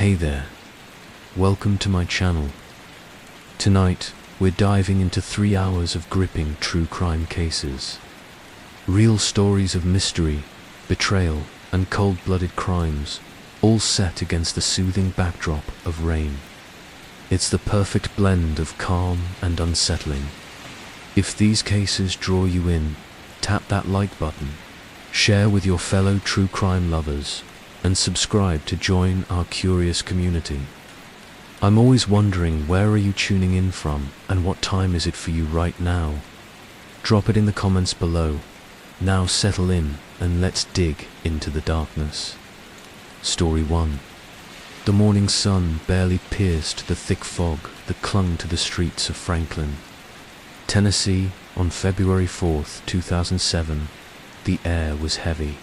Hey there, welcome to my channel. Tonight, we're diving into 3 hours of gripping true crime cases. Real stories of mystery, betrayal, and cold-blooded crimes, all set against the soothing backdrop of rain. It's the perfect blend of calm and unsettling. If these cases draw you in, tap that like button, share with your fellow true crime lovers, and subscribe to join our curious community. I'm always wondering, where are you tuning in from, and what time is it for you right now? Drop it in the comments below. Now settle in and let's dig into the darkness. Story 1. The morning sun barely pierced the thick fog that clung to the streets of Franklin, Tennessee. On February 4th, 2007, the air was heavy.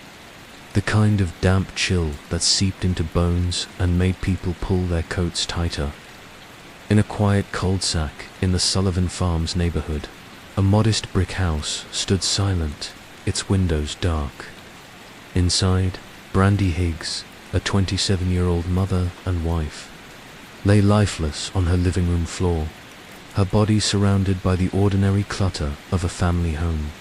The kind of damp chill that seeped into bones and made people pull their coats tighter. In a quiet cul-de-sac in the Sullivan Farms neighborhood, a modest brick house stood silent, its windows dark. Inside, Brandy Higgs, a 27-year-old mother and wife, lay lifeless on her living room floor, her body surrounded by the ordinary clutter of a family home.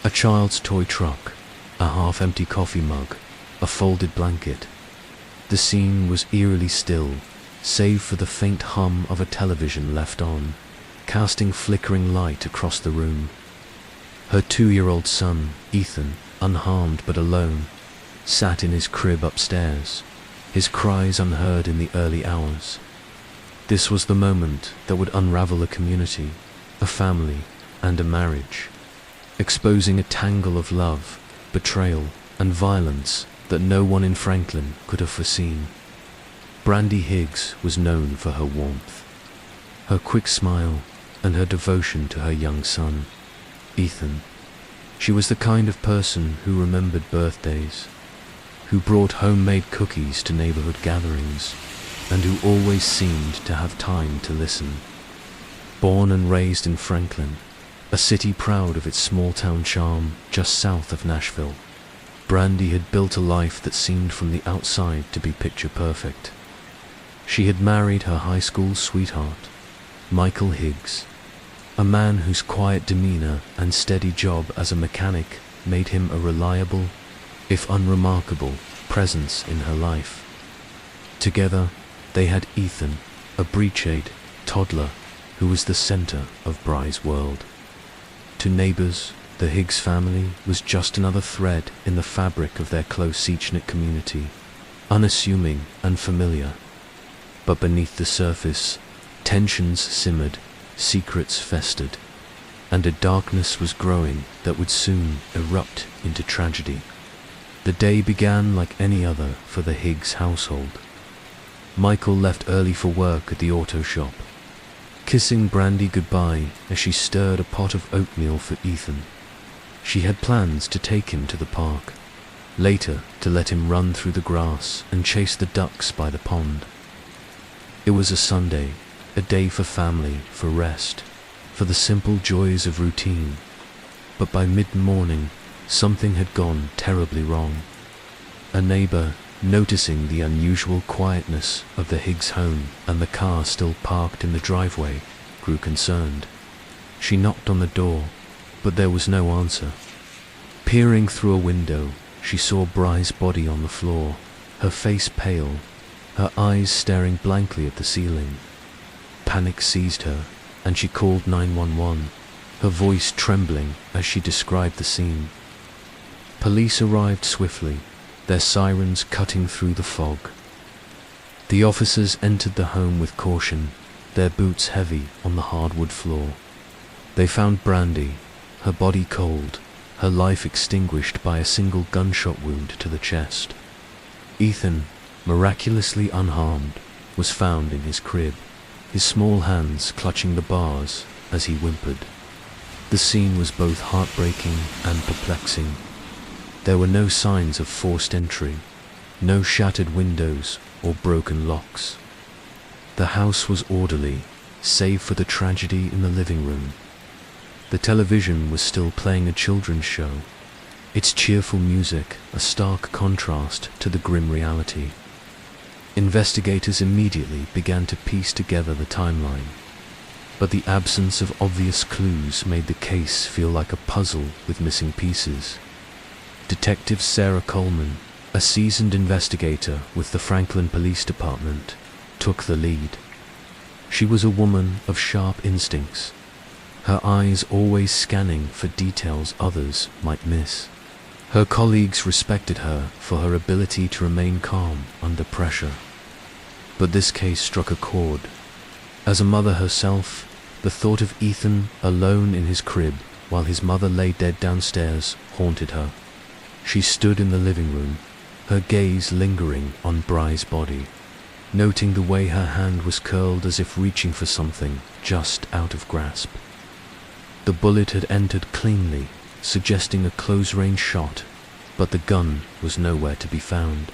A child's toy truck, a half-empty coffee mug, a folded blanket. The scene was eerily still, save for the faint hum of a television left on, casting flickering light across the room. Her 2-year-old son, Ethan, unharmed but alone, sat in his crib upstairs, his cries unheard in the early hours. This was the moment that would unravel a community, a family, and a marriage, exposing a tangle of love, betrayal, and violence that no one in Franklin could have foreseen. Brandy Higgs was known for her warmth, her quick smile, and her devotion to her young son, Ethan. She was the kind of person who remembered birthdays, who brought homemade cookies to neighborhood gatherings, and who always seemed to have time to listen. Born and raised in Franklin, a city proud of its small-town charm just south of Nashville, Brandy had built a life that seemed from the outside to be picture-perfect. She had married her high school sweetheart, Michael Higgs, a man whose quiet demeanor and steady job as a mechanic made him a reliable, if unremarkable, presence in her life. Together, they had Ethan, a breech-aid toddler who was the center of Bry's world. To neighbors, the Higgs family was just another thread in the fabric of their close, knit community, unassuming and familiar. But beneath the surface, tensions simmered, secrets festered, and a darkness was growing that would soon erupt into tragedy. The day began like any other for the Higgs household. Michael left early for work at the auto shop, kissing Brandy goodbye as she stirred a pot of oatmeal for Ethan. She had plans to take him to the park, later to let him run through the grass and chase the ducks by the pond. It was a Sunday, a day for family, for rest, for the simple joys of routine. But by mid-morning, something had gone terribly wrong. A neighbor, noticing the unusual quietness of the Higgs home and the car still parked in the driveway, grew concerned. She knocked on the door, but there was no answer. Peering through a window, she saw Bry's body on the floor, her face pale, her eyes staring blankly at the ceiling. Panic seized her, and she called 911, her voice trembling as she described the scene. Police arrived swiftly, their sirens cutting through the fog. The officers entered the home with caution, their boots heavy on the hardwood floor. They found Brandy, her body cold, her life extinguished by a single gunshot wound to the chest. Ethan, miraculously unharmed, was found in his crib, his small hands clutching the bars as he whimpered. The scene was both heartbreaking and perplexing. There were no signs of forced entry, no shattered windows or broken locks. The house was orderly, save for the tragedy in the living room. The television was still playing a children's show, its cheerful music a stark contrast to the grim reality. Investigators immediately began to piece together the timeline, but the absence of obvious clues made the case feel like a puzzle with missing pieces. Detective Sarah Coleman, a seasoned investigator with the Franklin Police Department, took the lead. She was a woman of sharp instincts, her eyes always scanning for details others might miss. Her colleagues respected her for her ability to remain calm under pressure. But this case struck a chord. As a mother herself, the thought of Ethan alone in his crib while his mother lay dead downstairs haunted her. She stood in the living room, her gaze lingering on Bry's body, noting the way her hand was curled as if reaching for something just out of grasp. The bullet had entered cleanly, suggesting a close-range shot, but the gun was nowhere to be found.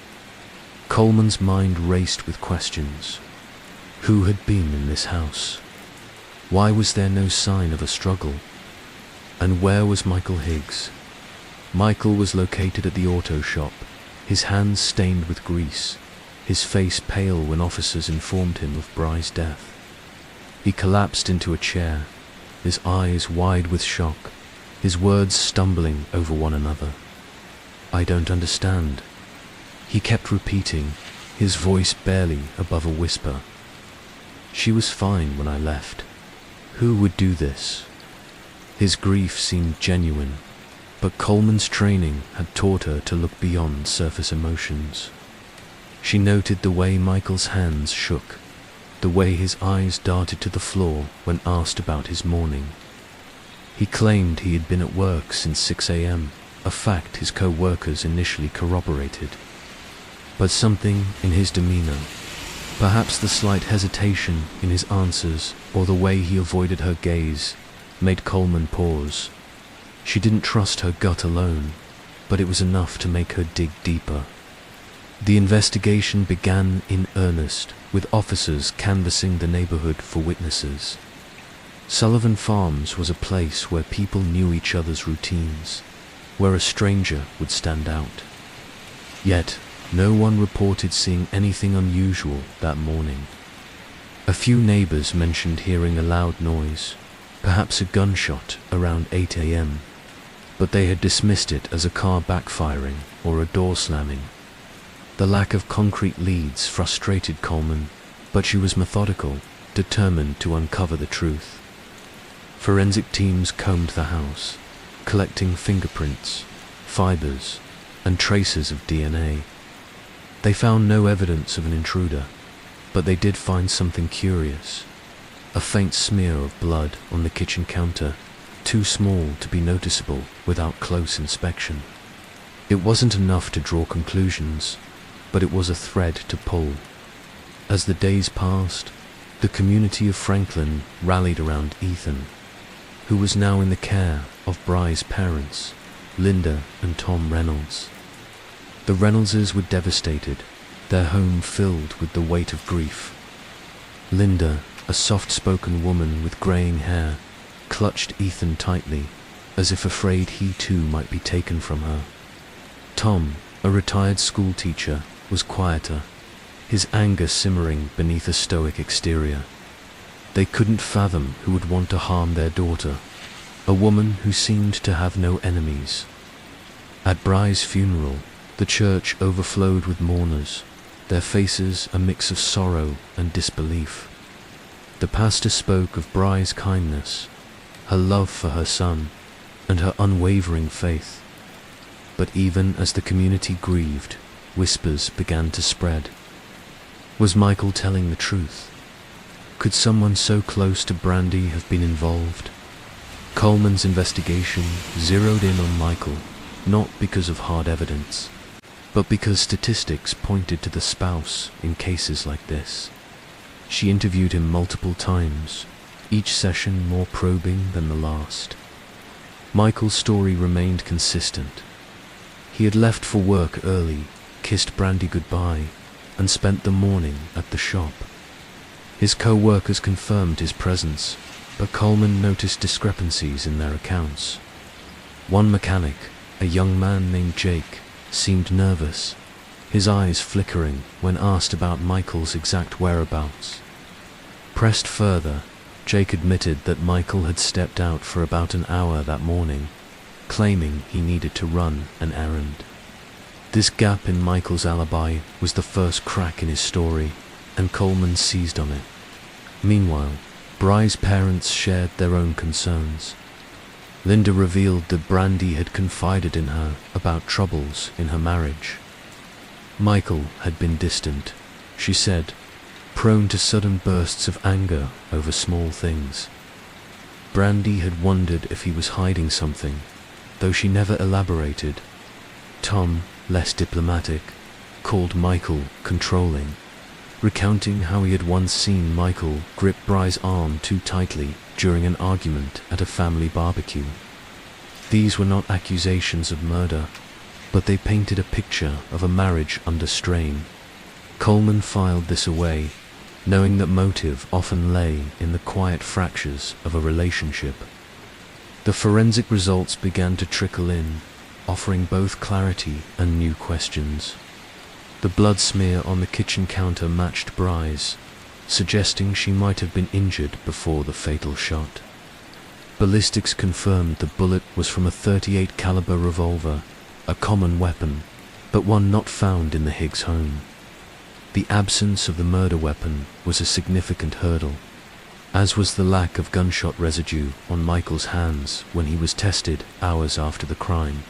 Coleman's mind raced with questions. Who had been in this house? Why was there no sign of a struggle? And where was Michael Higgs? Michael was located at the auto shop, his hands stained with grease, his face pale when officers informed him of Bry's death. He collapsed into a chair, his eyes wide with shock, his words stumbling over one another. "I don't understand," he kept repeating, his voice barely above a whisper. "She was fine when I left. Who would do this?" His grief seemed genuine, but Coleman's training had taught her to look beyond surface emotions. She noted the way Michael's hands shook, the way his eyes darted to the floor when asked about his morning. He claimed he had been at work since 6 a.m., a fact his co-workers initially corroborated. But something in his demeanor, perhaps the slight hesitation in his answers or the way he avoided her gaze, made Coleman pause. She didn't trust her gut alone, but it was enough to make her dig deeper. The investigation began in earnest, with officers canvassing the neighborhood for witnesses. Sullivan Farms was a place where people knew each other's routines, where a stranger would stand out. Yet, no one reported seeing anything unusual that morning. A few neighbors mentioned hearing a loud noise, perhaps a gunshot around 8 a.m., but they had dismissed it as a car backfiring or a door slamming. The lack of concrete leads frustrated Coleman, but she was methodical, determined to uncover the truth. Forensic teams combed the house, collecting fingerprints, fibers, and traces of DNA. They found no evidence of an intruder, but they did find something curious. A faint smear of blood on the kitchen counter, too small to be noticeable without close inspection. It wasn't enough to draw conclusions, but it was a thread to pull. As the days passed, the community of Franklin rallied around Ethan, who was now in the care of Bry's parents, Linda and Tom Reynolds. The Reynoldses were devastated, their home filled with the weight of grief. Linda, a soft-spoken woman with graying hair, clutched Ethan tightly, as if afraid he too might be taken from her. Tom, a retired school teacher, was quieter, his anger simmering beneath a stoic exterior. They couldn't fathom who would want to harm their daughter, a woman who seemed to have no enemies. At Bry's funeral, the church overflowed with mourners, their faces a mix of sorrow and disbelief. The pastor spoke of Bry's kindness, her love for her son, and her unwavering faith. But even as the community grieved, whispers began to spread. Was Michael telling the truth? Could someone so close to Brandy have been involved? Coleman's investigation zeroed in on Michael, not because of hard evidence, but because statistics pointed to the spouse in cases like this. She interviewed him multiple times, each session more probing than the last. Michael's story remained consistent. He had left for work early, kissed Brandy goodbye, and spent the morning at the shop. His co-workers confirmed his presence, but Coleman noticed discrepancies in their accounts. One mechanic, a young man named Jake, seemed nervous, his eyes flickering when asked about Michael's exact whereabouts. Pressed further, Jake admitted that Michael had stepped out for about an hour that morning, claiming he needed to run an errand. This gap in Michael's alibi was the first crack in his story, and Coleman seized on it. Meanwhile, Bry's parents shared their own concerns. Linda revealed that Brandy had confided in her about troubles in her marriage. Michael had been distant, she said, prone to sudden bursts of anger over small things. Brandy had wondered if he was hiding something, though she never elaborated. Tom, less diplomatic, called Michael controlling, recounting how he had once seen Michael grip Bry's arm too tightly during an argument at a family barbecue. These were not accusations of murder, but they painted a picture of a marriage under strain. Coleman filed this away, knowing that motive often lay in the quiet fractures of a relationship. The forensic results began to trickle in, offering both clarity and new questions. The blood smear on the kitchen counter matched Bry's, suggesting she might have been injured before the fatal shot. Ballistics confirmed the bullet was from a .38 caliber revolver, a common weapon, but one not found in the Higgs home. The absence of the murder weapon was a significant hurdle, as was the lack of gunshot residue on Michael's hands when he was tested hours after the crime.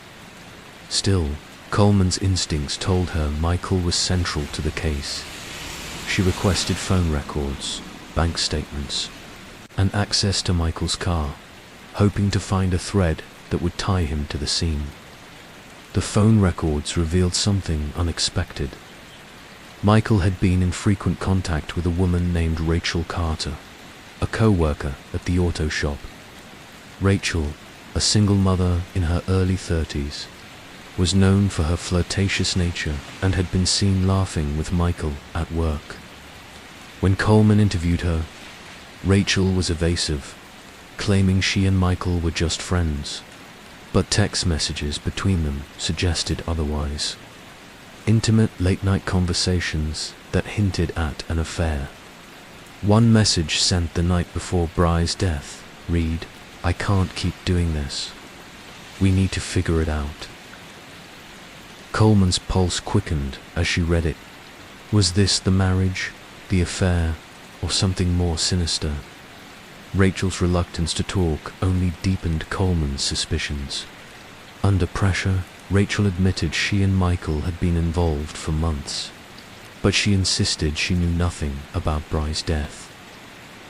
Still, Coleman's instincts told her Michael was central to the case. She requested phone records, bank statements, and access to Michael's car, hoping to find a thread that would tie him to the scene. The phone records revealed something unexpected. Michael had been in frequent contact with a woman named Rachel Carter, a co-worker at the auto shop. Rachel, a single mother in her early 30s, was known for her flirtatious nature and had been seen laughing with Michael at work. When Coleman interviewed her, Rachel was evasive, claiming she and Michael were just friends, but text messages between them suggested otherwise. Intimate late-night conversations that hinted at an affair. One message sent the night before Bry's death read, "I can't keep doing this. We need to figure it out." Coleman's pulse quickened as she read it. Was this the marriage, the affair, or something more sinister? Rachel's reluctance to talk only deepened Coleman's suspicions. Under pressure, Rachel admitted she and Michael had been involved for months, but she insisted she knew nothing about Bry's death.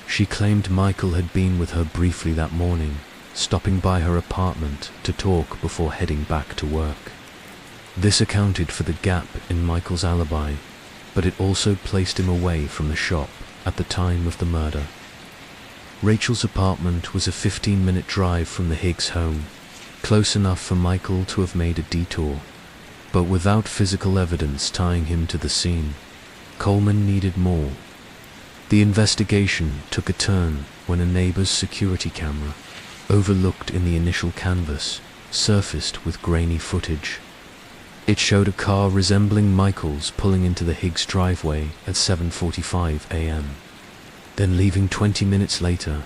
She claimed Michael had been with her briefly that morning, stopping by her apartment to talk before heading back to work. This accounted for the gap in Michael's alibi, but it also placed him away from the shop at the time of the murder. Rachel's apartment was a 15-minute drive from the Higgs home, close enough for Michael to have made a detour, but without physical evidence tying him to the scene, Coleman needed more. The investigation took a turn when a neighbor's security camera, overlooked in the initial canvas, surfaced with grainy footage. It showed a car resembling Michael's pulling into the Higgs driveway at 7:45 a.m., then leaving 20 minutes later.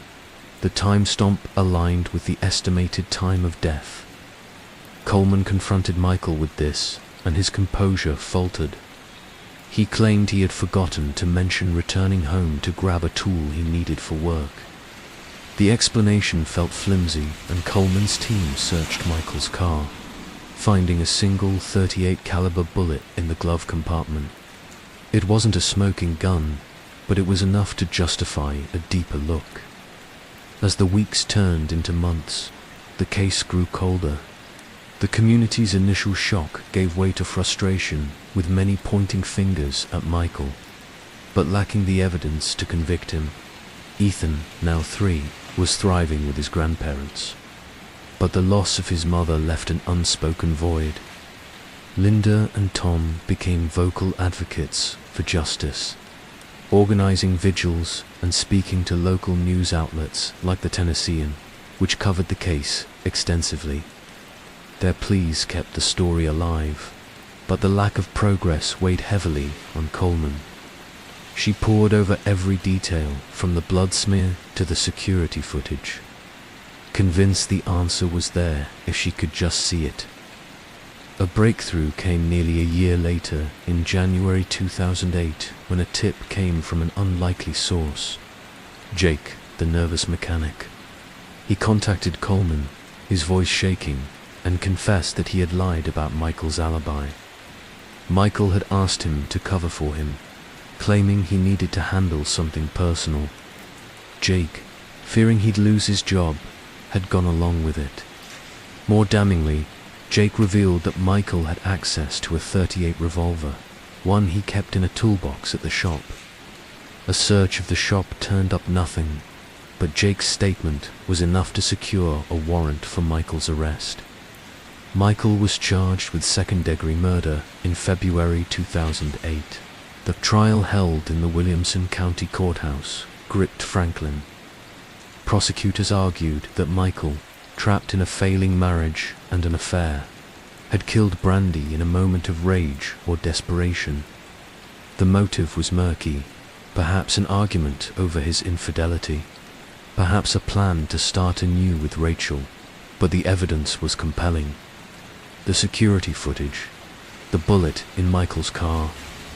The time stamp aligned with the estimated time of death. Coleman confronted Michael with this, and his composure faltered. He claimed he had forgotten to mention returning home to grab a tool he needed for work. The explanation felt flimsy, and Coleman's team searched Michael's car, finding a single .38 caliber bullet in the glove compartment. It wasn't a smoking gun, but it was enough to justify a deeper look. As the weeks turned into months, the case grew colder. The community's initial shock gave way to frustration, with many pointing fingers at Michael, but lacking the evidence to convict him. Ethan, now 3, was thriving with his grandparents, but the loss of his mother left an unspoken void. Linda and Tom became vocal advocates for justice, organizing vigils and speaking to local news outlets like the Tennessean, which covered the case extensively. Their pleas kept the story alive. but the lack of progress weighed heavily on Coleman. She pored over every detail, from the blood smear to the security footage, convinced the answer was there if she could just see it. A breakthrough came nearly a year later, in January 2008, when a tip came from an unlikely source. Jake, the nervous mechanic. He contacted Coleman, his voice shaking, and confessed that he had lied about Michael's alibi. Michael had asked him to cover for him, claiming he needed to handle something personal. Jake, fearing he'd lose his job, had gone along with it. More damningly, Jake revealed that Michael had access to a .38 revolver, one he kept in a toolbox at the shop. A search of the shop turned up nothing, but Jake's statement was enough to secure a warrant for Michael's arrest. Michael was charged with second-degree murder in February 2008. The trial, held in the Williamson County Courthouse, gripped Franklin. Prosecutors argued that Michael, trapped in a failing marriage and an affair, had killed Brandy in a moment of rage or desperation. The motive was murky, perhaps an argument over his infidelity, perhaps a plan to start anew with Rachel, but the evidence was compelling. The security footage, the bullet in Michael's car,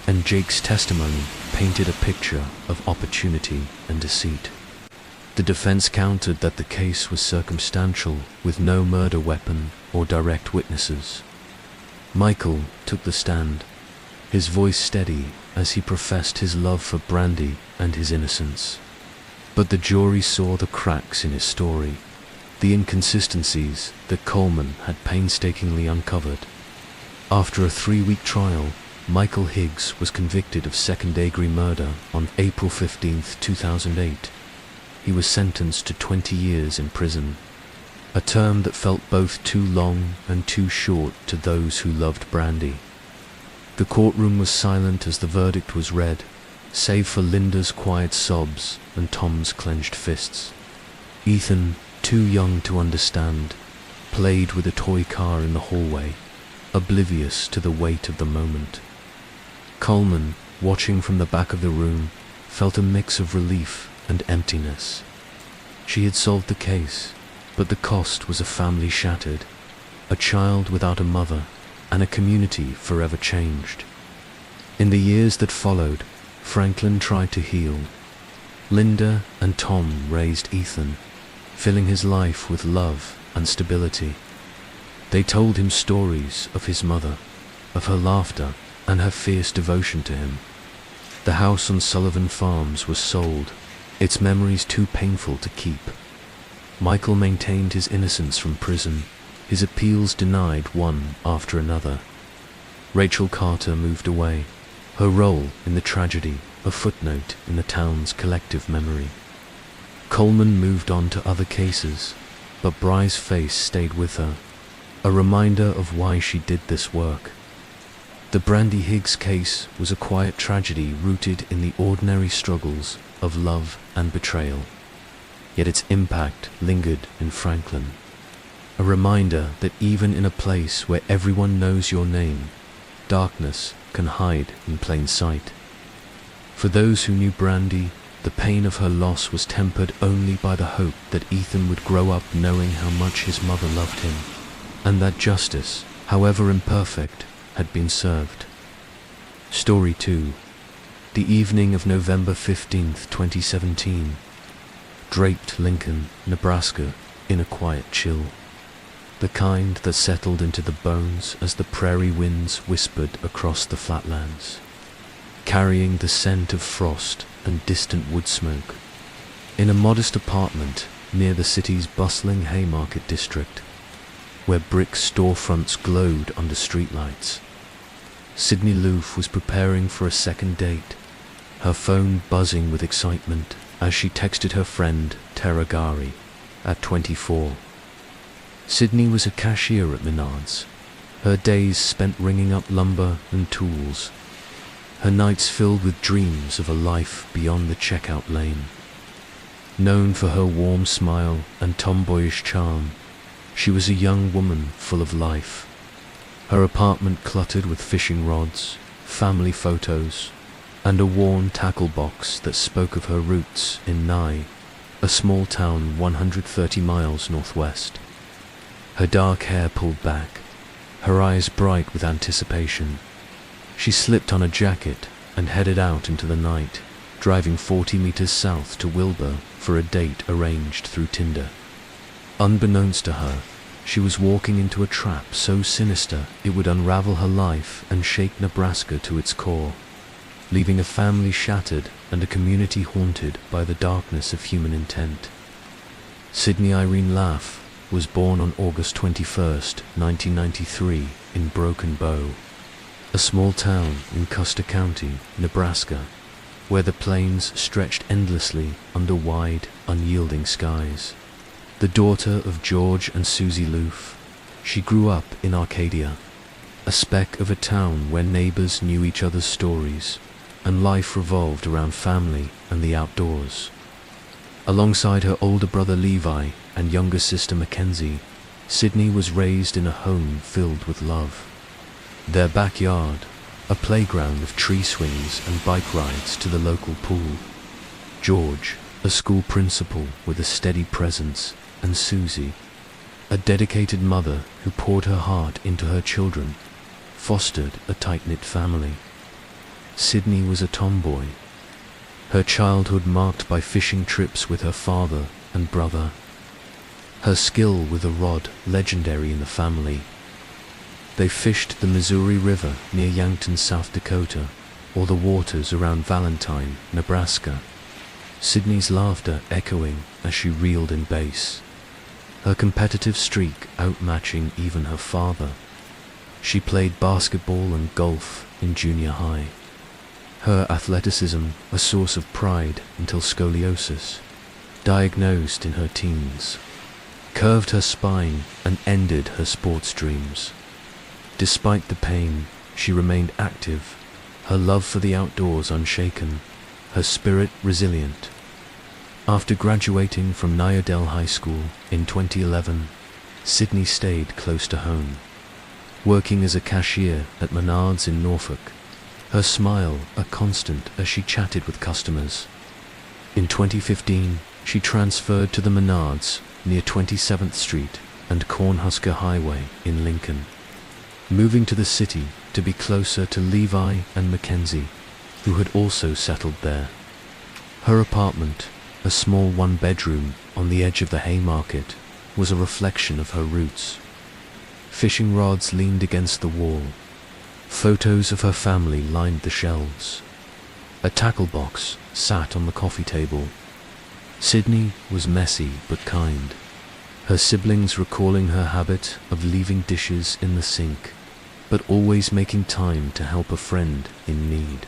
and Jake's testimony painted a picture of opportunity and deceit. The defense countered that the case was circumstantial, with no murder weapon or direct witnesses. Michael took the stand, his voice steady as he professed his love for Brandy and his innocence. But the jury saw the cracks in his story, the inconsistencies that Coleman had painstakingly uncovered. After a 3-week trial, Michael Higgs was convicted of second-degree murder on April 15, 2008. He was sentenced to 20 years in prison, a term that felt both too long and too short to those who loved Brandy. The courtroom was silent as the verdict was read, save for Linda's quiet sobs and Tom's clenched fists. Ethan, too young to understand, played with a toy car in the hallway, oblivious to the weight of the moment. Coleman, watching from the back of the room, felt a mix of relief and emptiness. She had solved the case, but the cost was a family shattered, a child without a mother, and a community forever changed. In the years that followed, Franklin tried to heal. Linda and Tom raised Ethan, filling his life with love and stability. They told him stories of his mother, of her laughter and her fierce devotion to him. The house on Sullivan Farms was sold, its memories too painful to keep. Michael maintained his innocence from prison, his appeals denied one after another. Rachel Carter moved away, her role in the tragedy a footnote in the town's collective memory. Coleman moved on to other cases, but Bry's face stayed with her, a reminder of why she did this work. The Brandy Higgs case was a quiet tragedy rooted in the ordinary struggles of love and betrayal, yet its impact lingered in Franklin. A reminder that even in a place where everyone knows your name, darkness can hide in plain sight. For those who knew Brandy, the pain of her loss was tempered only by the hope that Ethan would grow up knowing how much his mother loved him, and that justice, however imperfect, had been served. Story 2. The evening of November 15, 2017. Draped Lincoln, Nebraska, in a quiet chill. The kind that settled into the bones as the prairie winds whispered across the flatlands, carrying the scent of frost and distant wood smoke. In a modest apartment near the city's bustling Haymarket district, where brick storefronts glowed under streetlights, Sydney Loof was preparing for a second date, her phone buzzing with excitement as she texted her friend Tara Gari at 24. Sydney was a cashier at Menards, her days spent ringing up lumber and tools, her nights filled with dreams of a life beyond the checkout lane. Known for her warm smile and tomboyish charm, she was a young woman full of life. her apartment cluttered with fishing rods, family photos, and a worn tackle box that spoke of her roots in Nye, a small town 130 miles northwest. Her dark hair pulled back, her eyes bright with anticipation. She slipped on a jacket and headed out into the night, driving 40 meters south to Wilbur for a date arranged through Tinder. Unbeknownst to her, she was walking into a trap so sinister it would unravel her life and shake Nebraska to its core, leaving a family shattered and a community haunted by the darkness of human intent. Sydney Irene Laff was born on August 21st, 1993, in Broken Bow, a small town in Custer County, Nebraska, where the plains stretched endlessly under wide, unyielding skies. The daughter of George and Susie Loof, she grew up in Arcadia, a speck of a town where neighbors knew each other's stories, and life revolved around family and the outdoors. Alongside her older brother Levi and younger sister Mackenzie, Sydney was raised in a home filled with love. Their backyard, a playground of tree swings and bike rides to the local pool. George, a school principal with a steady presence, and Susie, a dedicated mother who poured her heart into her children, fostered a tight-knit family. Sydney was a tomboy, her childhood marked by fishing trips with her father and brother. Her skill with a rod legendary in the family. They fished the Missouri River near Yankton, South Dakota, or the waters around Valentine, Nebraska, Sydney's laughter echoing as she reeled in bass, her competitive streak outmatching even her father. She played basketball and golf in junior high, her athleticism a source of pride until scoliosis, diagnosed in her teens, curved her spine and ended her sports dreams. Despite the pain, she remained active, her love for the outdoors unshaken, her spirit resilient. After graduating from Nyadell High School in 2011, Sydney stayed close to home, working as a cashier at Menards in Norfolk, her smile a constant as she chatted with customers. In 2015, she transferred to the Menards near 27th Street and Cornhusker Highway in Lincoln, moving to the city to be closer to Levi and Mackenzie, who had also settled there. Her apartment, a small one-bedroom on the edge of the Haymarket, was a reflection of her roots. Fishing rods leaned against the wall. Photos of her family lined the shelves. A tackle box sat on the coffee table. Sydney was messy but kind, her siblings recalling her habit of leaving dishes in the sink, but always making time to help a friend in need.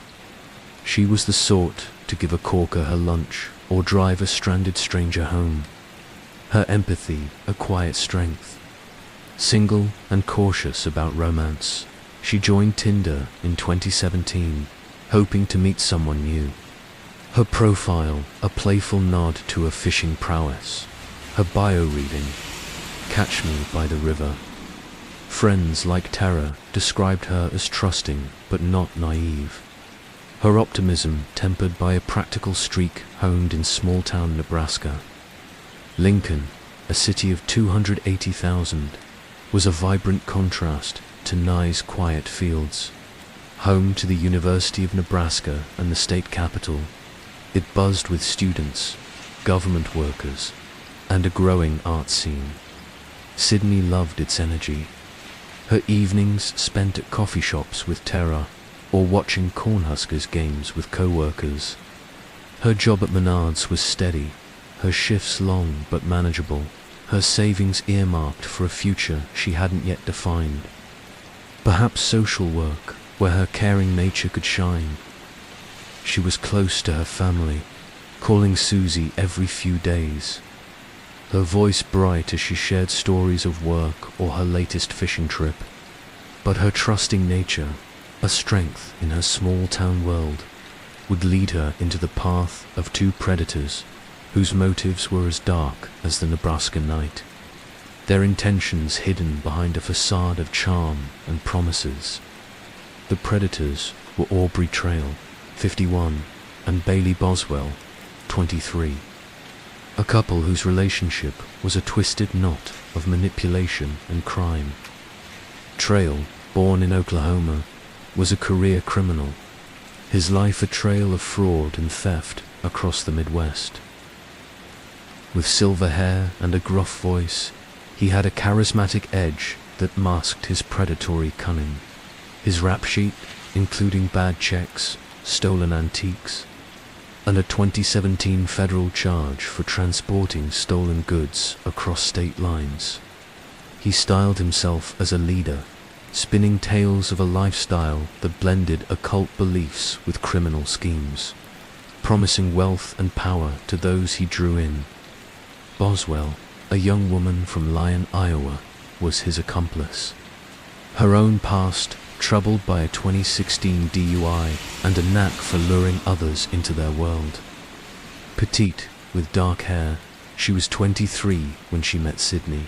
She was the sort to give a corker her lunch or drive a stranded stranger home. Her empathy a quiet strength. Single and cautious about romance, she joined Tinder in 2017, hoping to meet someone new. Her profile a playful nod to her fishing prowess. Her bio reading, "Catch me by the river." Friends like Tara described her as trusting but not naive. Her optimism tempered by a practical streak honed in small-town Nebraska. Lincoln, a city of 280,000, was a vibrant contrast to Nye's quiet fields. Home to the University of Nebraska and the state capital, it buzzed with students, government workers, and a growing art scene. Sydney loved its energy. Her evenings spent at coffee shops with Tara, or watching Cornhuskers games with co-workers. Her job at Menards was steady, her shifts long but manageable, her savings earmarked for a future she hadn't yet defined. Perhaps social work, where her caring nature could shine. She was close to her family, calling Susie every few days, her voice bright as she shared stories of work or her latest fishing trip. But her trusting nature, a strength in her small-town world, would lead her into the path of two predators whose motives were as dark as the Nebraska night. their intentions hidden behind a facade of charm and promises. The predators were Aubrey Trail, 51, and Bailey Boswell, 23. A couple whose relationship was a twisted knot of manipulation and crime. Trail, born in Oklahoma, was a career criminal, his life a trail of fraud and theft across the Midwest. With silver hair and a gruff voice, he had a charismatic edge that masked his predatory cunning. His rap sheet, including bad checks, stolen antiques, and a 2017 federal charge for transporting stolen goods across state lines. He styled himself as a leader, spinning tales of a lifestyle that blended occult beliefs with criminal schemes, promising wealth and power to those he drew in. Boswell, a young woman from Lyon, Iowa, was his accomplice. Her own past, troubled by a 2016 DUI and a knack for luring others into their world. Petite, with dark hair, she was 23 when she met Sydney.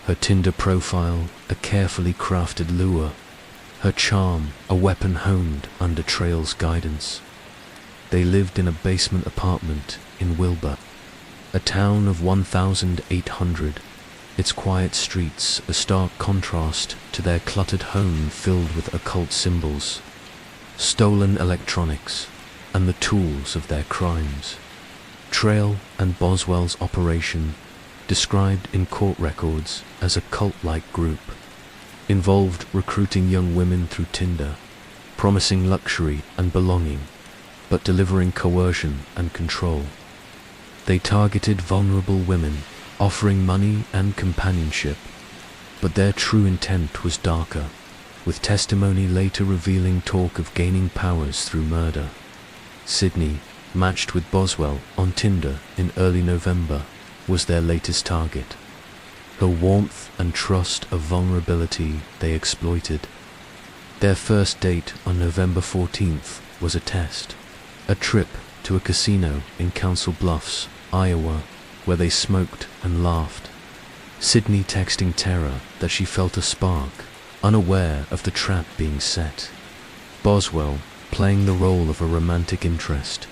Her Tinder profile, a carefully crafted lure. Her charm, a weapon honed under Trail's guidance. They lived in a basement apartment in Wilbur, a town of 1,800, its quiet streets a stark contrast to their cluttered home filled with occult symbols, stolen electronics, and the tools of their crimes. Trail and Boswell's operation, described in court records as a cult-like group, involved recruiting young women through Tinder, promising luxury and belonging, but delivering coercion and control. They targeted vulnerable women, offering money and companionship, but their true intent was darker, with testimony later revealing talk of gaining powers through murder. Sydney, matched with Boswell on Tinder in early November, was their latest target. Her warmth and trust of vulnerability they exploited. Their first date on November 14th was a test, a trip to a casino in Council Bluffs, Iowa, where they smoked and laughed. Sydney texting terror that she felt a spark, unaware of the trap being set. Boswell, playing the role of a romantic interest,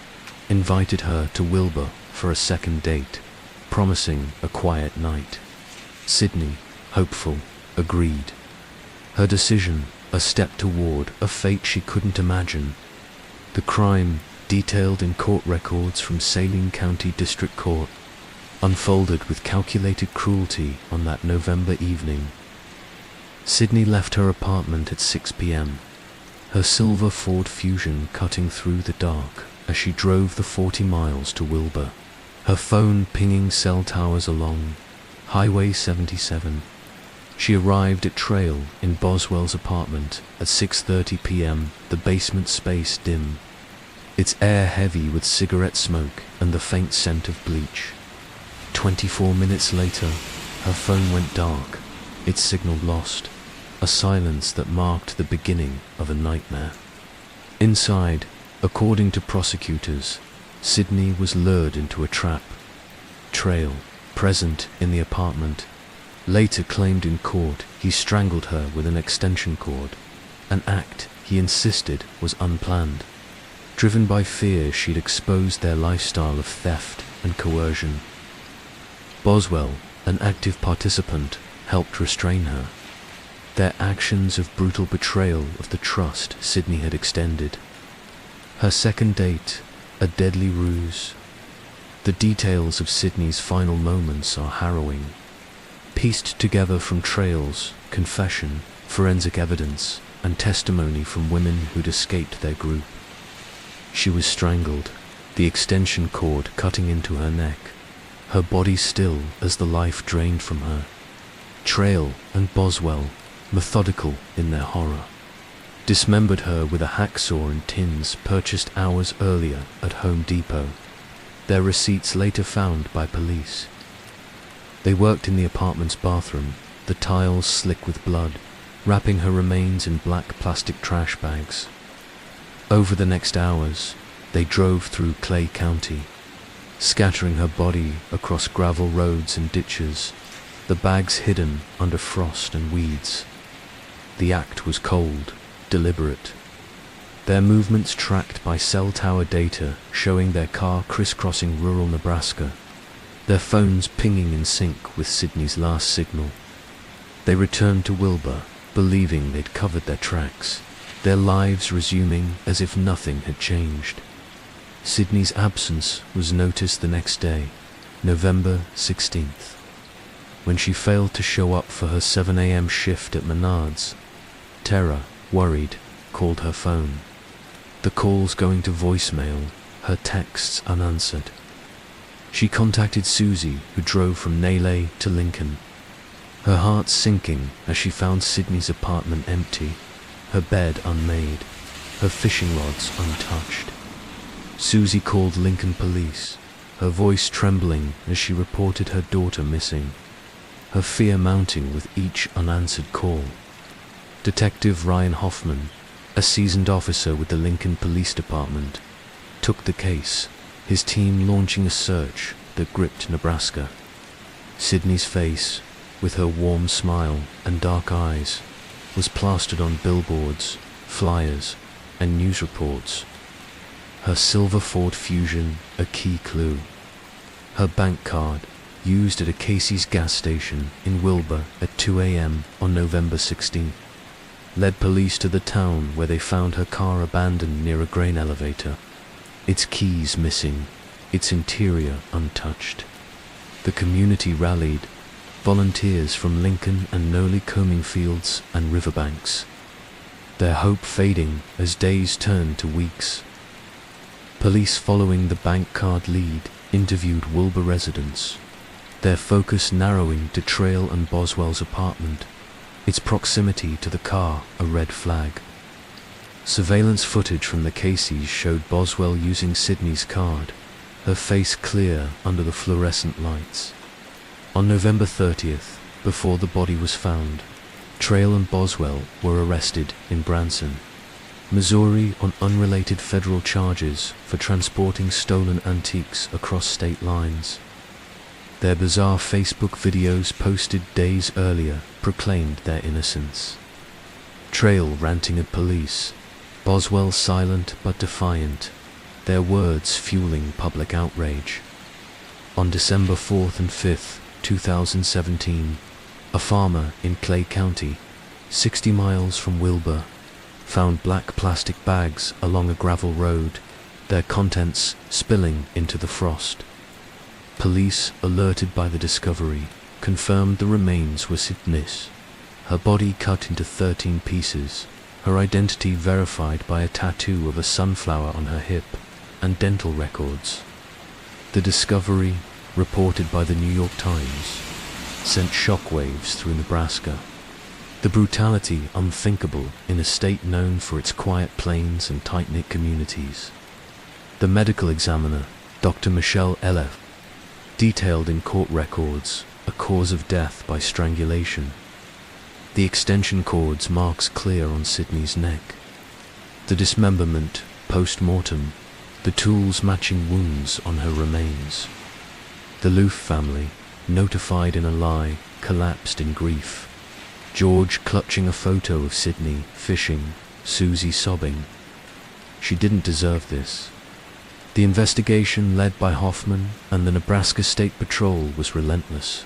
invited her to Wilbur for a second date, promising a quiet night. Sydney, hopeful, agreed. Her decision, a step toward a fate she couldn't imagine. The crime, detailed in court records from Saline County District Court, unfolded with calculated cruelty on that November evening. Sydney left her apartment at 6 p.m., her silver Ford Fusion cutting through the dark as she drove the 40 miles to Wilbur, her phone pinging cell towers along Highway 77. She arrived at Trail in Boswell's apartment at 6:30 p.m., the basement space dim, its air heavy with cigarette smoke and the faint scent of bleach. 24 minutes later, her phone went dark, its signal lost, a silence that marked the beginning of a nightmare. Inside, according to prosecutors, Sydney was lured into a trap. Trail, present in the apartment, later claimed in court he strangled her with an extension cord, an act he insisted was unplanned. Driven by fear she'd exposed their lifestyle of theft and coercion. Boswell, an active participant, helped restrain her. Their actions of brutal betrayal of the trust Sydney had extended. Her second date, a deadly ruse. The details of Sydney's final moments are harrowing, pieced together from Trail's confession, forensic evidence, and testimony from women who'd escaped their group. She was strangled, the extension cord cutting into her neck, her body still as the life drained from her. Trail and Boswell, methodical in their horror, dismembered her with a hacksaw and tins purchased hours earlier at Home Depot, their receipts later found by police. They worked in the apartment's bathroom, the tiles slick with blood, wrapping her remains in black plastic trash bags. Over the next hours, they drove through Clay County, scattering her body across gravel roads and ditches, the bags hidden under frost and weeds. The act was cold, deliberate. Their movements tracked by cell tower data showing their car crisscrossing rural Nebraska, their phones pinging in sync with Sydney's last signal. They returned to Wilbur, believing they'd covered their tracks, their lives resuming as if nothing had changed. Sydney's absence was noticed the next day, November 16th, when she failed to show up for her 7 a.m. shift at Menards. Tara, worried, called her phone. The calls going to voicemail, her texts unanswered. She contacted Susie, who drove from Naylor to Lincoln, her heart sinking as she found Sydney's apartment empty, her bed unmade, her fishing rods untouched. Susie called Lincoln police, her voice trembling as she reported her daughter missing, her fear mounting with each unanswered call. Detective Ryan Hoffman, a seasoned officer with the Lincoln Police Department, took the case, his team launching a search that gripped Nebraska. Sydney's face, with her warm smile and dark eyes, was plastered on billboards, flyers, and news reports. Her silver Ford Fusion, a key clue. Her bank card, used at a Casey's gas station in Wilbur at 2 a.m. on November 16th, led police to the town where they found her car abandoned near a grain elevator, its keys missing, its interior untouched. The community rallied, volunteers from Lincoln and Nolly combing fields and riverbanks, their hope fading as days turned to weeks. Police following the bank card lead interviewed Wilbur residents, their focus narrowing to Trail and Boswell's apartment, its proximity to the car a red flag. Surveillance footage from the Caseys showed Boswell using Sydney's card, her face clear under the fluorescent lights. On November 30th, before the body was found, Trail and Boswell were arrested in Branson, Missouri on unrelated federal charges for transporting stolen antiques across state lines. Their bizarre Facebook videos posted days earlier proclaimed their innocence. Trail ranting at police, Boswell silent but defiant, their words fueling public outrage. On December 4th and 5th, 2017, a farmer in Clay County, 60 miles from Wilbur, found black plastic bags along a gravel road, their contents spilling into the frost. Police, alerted by the discovery, confirmed the remains were Sydney's, her body cut into 13 pieces, her identity verified by a tattoo of a sunflower on her hip, and dental records. The discovery, reported by the New York Times, sent shockwaves through Nebraska. The brutality unthinkable in a state known for its quiet plains and tight-knit communities. The medical examiner, Dr. Michelle Elef, detailed in court records a cause of death by strangulation. The extension cord's marks clear on Sydney's neck. The dismemberment, post-mortem, the tools matching wounds on her remains. The Loof family, notified in a lie, collapsed in grief. George clutching a photo of Sydney fishing, Susie sobbing. She didn't deserve this. The investigation led by Hoffman and the Nebraska State Patrol was relentless.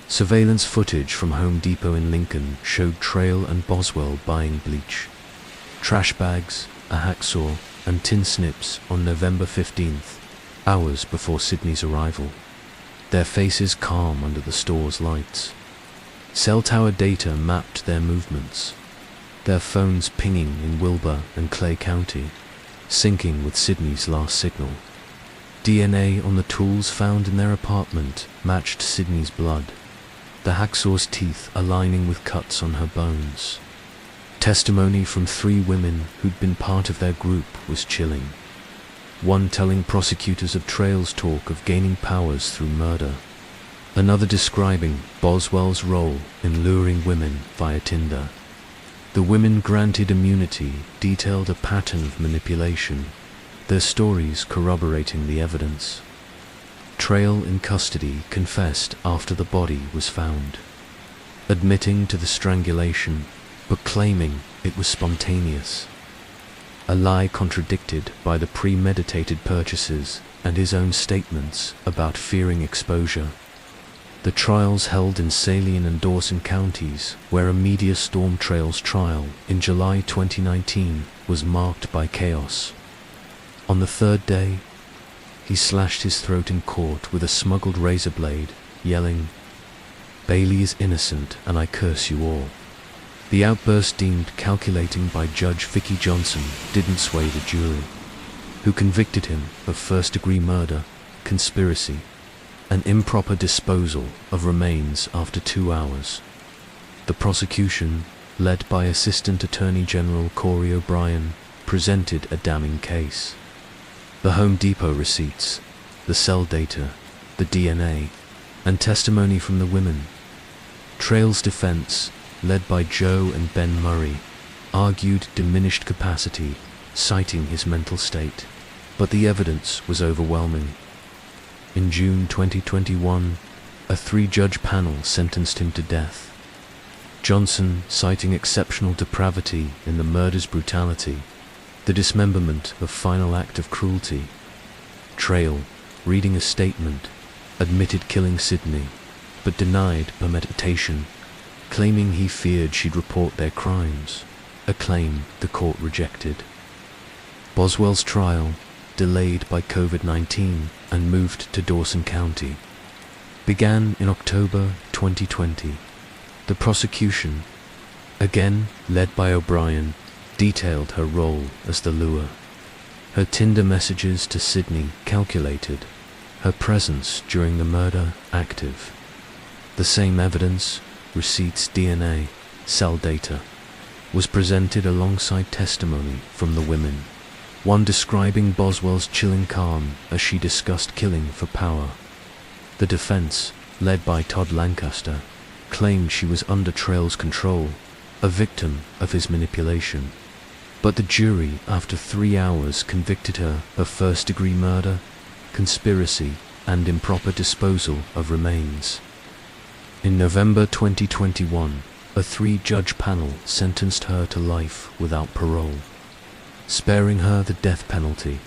Surveillance footage from Home Depot in Lincoln showed Trail and Boswell buying bleach, trash bags, a hacksaw, and tin snips on November 15th, hours before Sydney's arrival, their faces calm under the store's lights. Cell tower data mapped their movements, their phones pinging in Wilbur and Clay County, syncing with Sydney's last signal. DNA on the tools found in their apartment matched Sydney's blood, the hacksaw's teeth aligning with cuts on her bones. Testimony from 3 women who'd been part of their group was chilling. One telling prosecutors of Trail's talk of gaining powers through murder, another describing Boswell's role in luring women via Tinder. The women granted immunity detailed a pattern of manipulation, their stories corroborating the evidence. Trail in custody confessed after the body was found, admitting to the strangulation, but claiming it was spontaneous. A lie contradicted by the premeditated purchases and his own statements about fearing exposure. The trials held in Saline and Dawson counties, where a media storm Trail's trial in July 2019 was marked by chaos. On the third day, he slashed his throat in court with a smuggled razor blade, yelling, "Bailey is innocent and I curse you all." The outburst, deemed calculating by Judge Vicky Johnson, didn't sway the jury, who convicted him of first-degree murder, conspiracy, and improper disposal of remains after 2 hours. The prosecution, led by Assistant Attorney General Corey O'Brien, presented a damning case. The Home Depot receipts, the cell data, the DNA, and testimony from the women. Trail's defense, led by Joe and Ben Murray, argued diminished capacity, citing his mental state, but the evidence was overwhelming. In June 2021, a 3-judge panel sentenced him to death. Johnson, citing exceptional depravity in the murder's brutality, the dismemberment of final act of cruelty. Trail, reading a statement, admitted killing Sydney, but denied premeditation, claiming he feared she'd report their crimes, a claim the court rejected. Boswell's trial, delayed by COVID-19 and moved to Dawson County, began in October 2020. The prosecution, again led by O'Brien, detailed her role as the lure. Her Tinder messages to Sydney calculated, her presence during the murder active. The same evidence, receipts, DNA, cell data, was presented alongside testimony from the women, one describing Boswell's chilling calm as she discussed killing for power. The defense, led by Todd Lancaster, claimed she was under Trail's control, a victim of his manipulation. But the jury, after 3 hours, convicted her of first-degree murder, conspiracy, and improper disposal of remains. In November 2021, a 3-judge panel sentenced her to life without parole, sparing her the death penalty,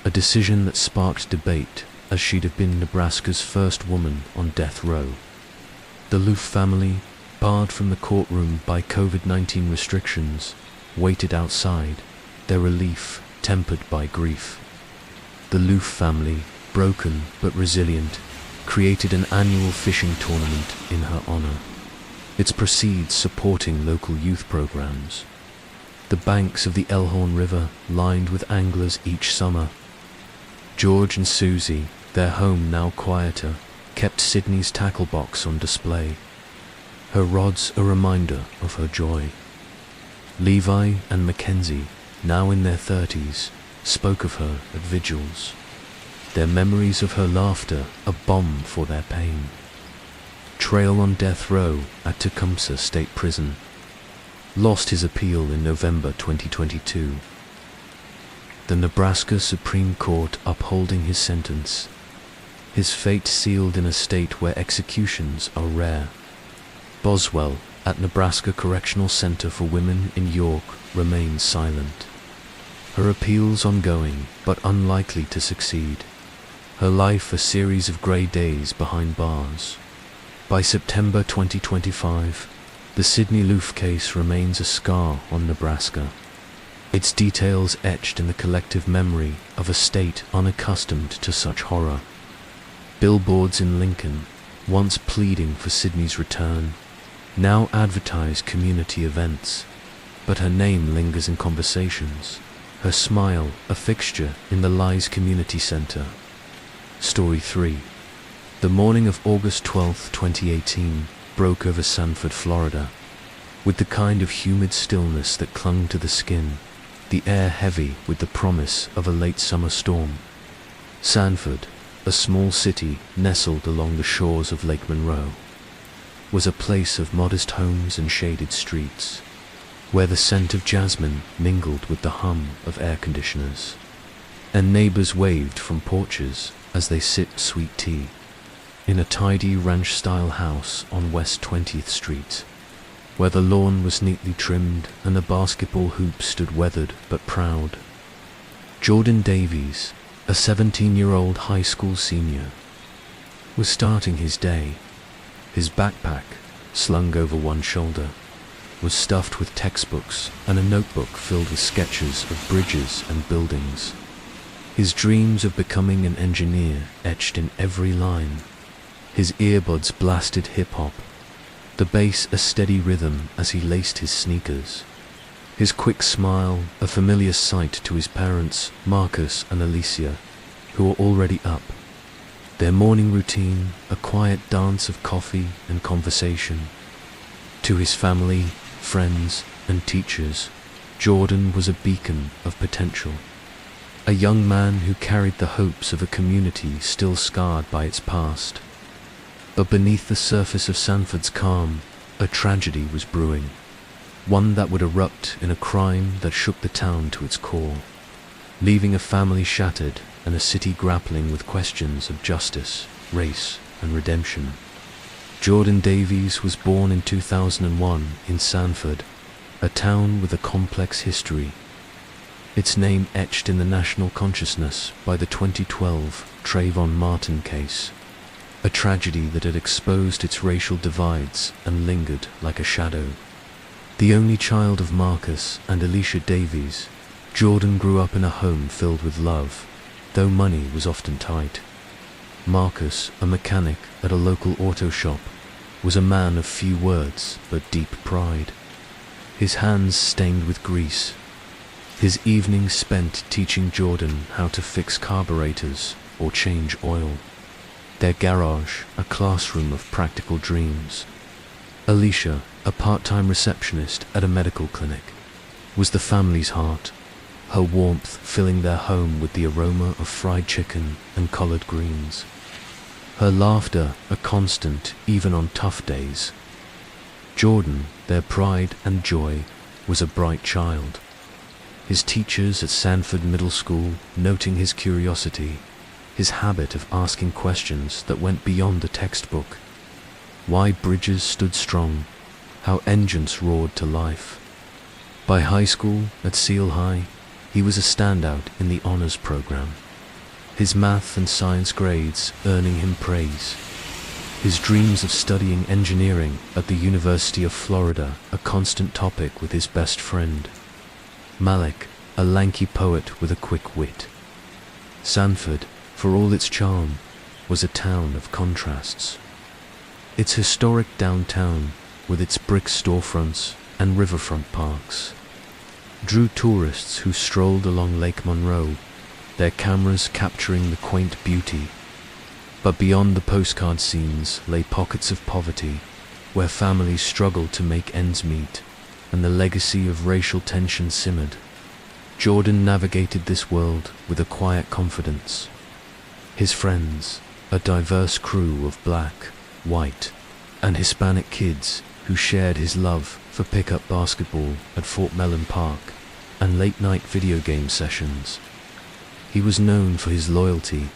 a decision that sparked debate as she'd have been Nebraska's first woman on death row. The Loof family, barred from the courtroom by COVID-19 restrictions, waited outside, their relief tempered by grief. The Loof family, broken but resilient, created an annual fishing tournament in her honor, its proceeds supporting local youth programs. The banks of the Elkhorn River lined with anglers each summer. George and Susie, their home now quieter, kept Sydney's tackle box on display, her rods a reminder of her joy. Levi and Mackenzie, now in their 30s, spoke of her at vigils, their memories of her laughter a balm for their pain. Trail on death row at Tecumseh State Prison, lost his appeal in November 2022. The Nebraska Supreme Court upholding his sentence, his fate sealed in a state where executions are rare. Boswell, at Nebraska Correctional Center for Women in York, remains silent. Her appeals ongoing, but unlikely to succeed. Her life a series of grey days behind bars. By September 2025, the Sydney Loof case remains a scar on Nebraska, its details etched in the collective memory of a state unaccustomed to such horror. Billboards in Lincoln, once pleading for Sydney's return, now advertise community events, but her name lingers in conversations, her smile a fixture in the Lies Community Center. Story 3. The morning of August 12, 2018, broke over Sanford, Florida, with the kind of humid stillness that clung to the skin, the air heavy with the promise of a late summer storm. Sanford, a small city nestled along the shores of Lake Monroe, was a place of modest homes and shaded streets, where the scent of jasmine mingled with the hum of air conditioners, and neighbors waved from porches, as they sip sweet tea in a tidy ranch-style house on West 20th Street, where the lawn was neatly trimmed and the basketball hoop stood weathered but proud. Jordan Davies, a 17-year-old high school senior, was starting his day. His backpack, slung over one shoulder, was stuffed with textbooks and a notebook filled with sketches of bridges and buildings. His dreams of becoming an engineer etched in every line. His earbuds blasted hip-hop, the bass a steady rhythm as he laced his sneakers. His quick smile a familiar sight to his parents, Marcus and Alicia, who were already up. Their morning routine a quiet dance of coffee and conversation. To his family, friends and teachers, Jordan was a beacon of potential. A young man who carried the hopes of a community still scarred by its past. But beneath the surface of Sanford's calm, a tragedy was brewing. One that would erupt in a crime that shook the town to its core, leaving a family shattered and a city grappling with questions of justice, race, and redemption. Jordan Davies was born in 2001 in Sanford, a town with a complex history. Its name etched in the national consciousness by the 2012 Trayvon Martin case, a tragedy that had exposed its racial divides and lingered like a shadow. The only child of Marcus and Alicia Davies, Jordan grew up in a home filled with love, though money was often tight. Marcus, a mechanic at a local auto shop, was a man of few words but deep pride. His hands stained with grease. His evenings spent teaching Jordan how to fix carburetors or change oil. Their garage, a classroom of practical dreams. Alicia, a part-time receptionist at a medical clinic, was the family's heart, her warmth filling their home with the aroma of fried chicken and collard greens. Her laughter a constant even on tough days. Jordan, their pride and joy, was a bright child. His teachers at Sanford Middle School noting his curiosity, his habit of asking questions that went beyond the textbook. Why bridges stood strong, how engines roared to life. By high school, at Seal High, he was a standout in the honors program, his math and science grades earning him praise. His dreams of studying engineering at the University of Florida a constant topic with his best friend, Malik, a lanky poet with a quick wit. Sanford, for all its charm, was a town of contrasts. Its historic downtown, with its brick storefronts and riverfront parks, drew tourists who strolled along Lake Monroe, their cameras capturing the quaint beauty. But beyond the postcard scenes lay pockets of poverty, where families struggled to make ends meet, and the legacy of racial tension simmered. Jordan navigated this world with a quiet confidence. His friends, a diverse crew of black, white, and Hispanic kids who shared his love for pickup basketball at Fort Mellon Park and late-night video game sessions. He was known for his loyalty,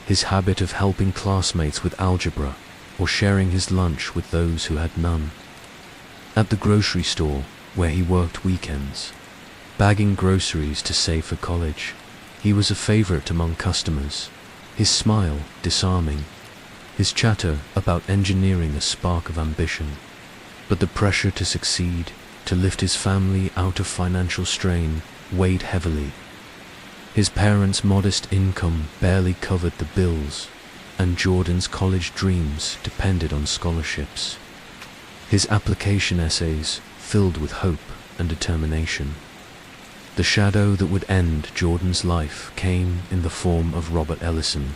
his habit of helping classmates with algebra or sharing his lunch with those who had none. At the grocery store, where he worked weekends, bagging groceries to save for college, he was a favorite among customers, his smile disarming, his chatter about engineering a spark of ambition. But the pressure to succeed, to lift his family out of financial strain, weighed heavily. His parents' modest income barely covered the bills, and Jordan's college dreams depended on scholarships. His application essays filled with hope and determination. The shadow that would end Jordan's life came in the form of Robert Ellison,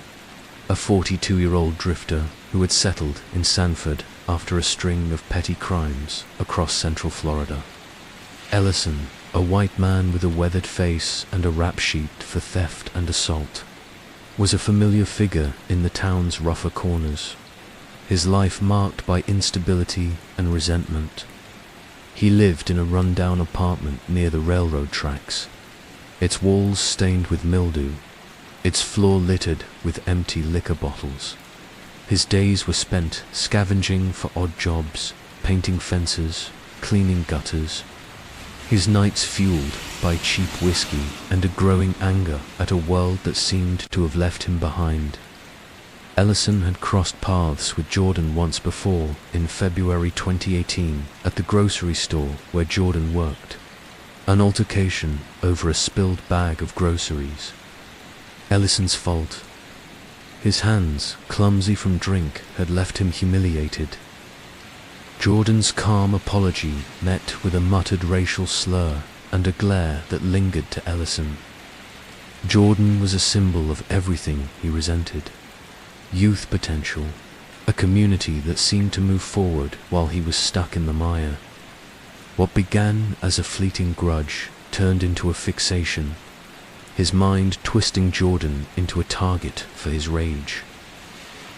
a 42-year-old drifter who had settled in Sanford after a string of petty crimes across Central Florida. Ellison, a white man with a weathered face and a rap sheet for theft and assault, was a familiar figure in the town's rougher corners, his life marked by instability and resentment. He lived in a run-down apartment near the railroad tracks, its walls stained with mildew, its floor littered with empty liquor bottles. His days were spent scavenging for odd jobs, painting fences, cleaning gutters. His nights fueled by cheap whiskey and a growing anger at a world that seemed to have left him behind. Ellison had crossed paths with Jordan once before in February 2018 at the grocery store where Jordan worked. An altercation over a spilled bag of groceries. Ellison's fault. His hands, clumsy from drink, had left him humiliated. Jordan's calm apology met with a muttered racial slur and a glare that lingered to Ellison. Jordan was a symbol of everything he resented. Youth potential, a community that seemed to move forward while he was stuck in the mire. What began as a fleeting grudge turned into a fixation, his mind twisting Jordan into a target for his rage.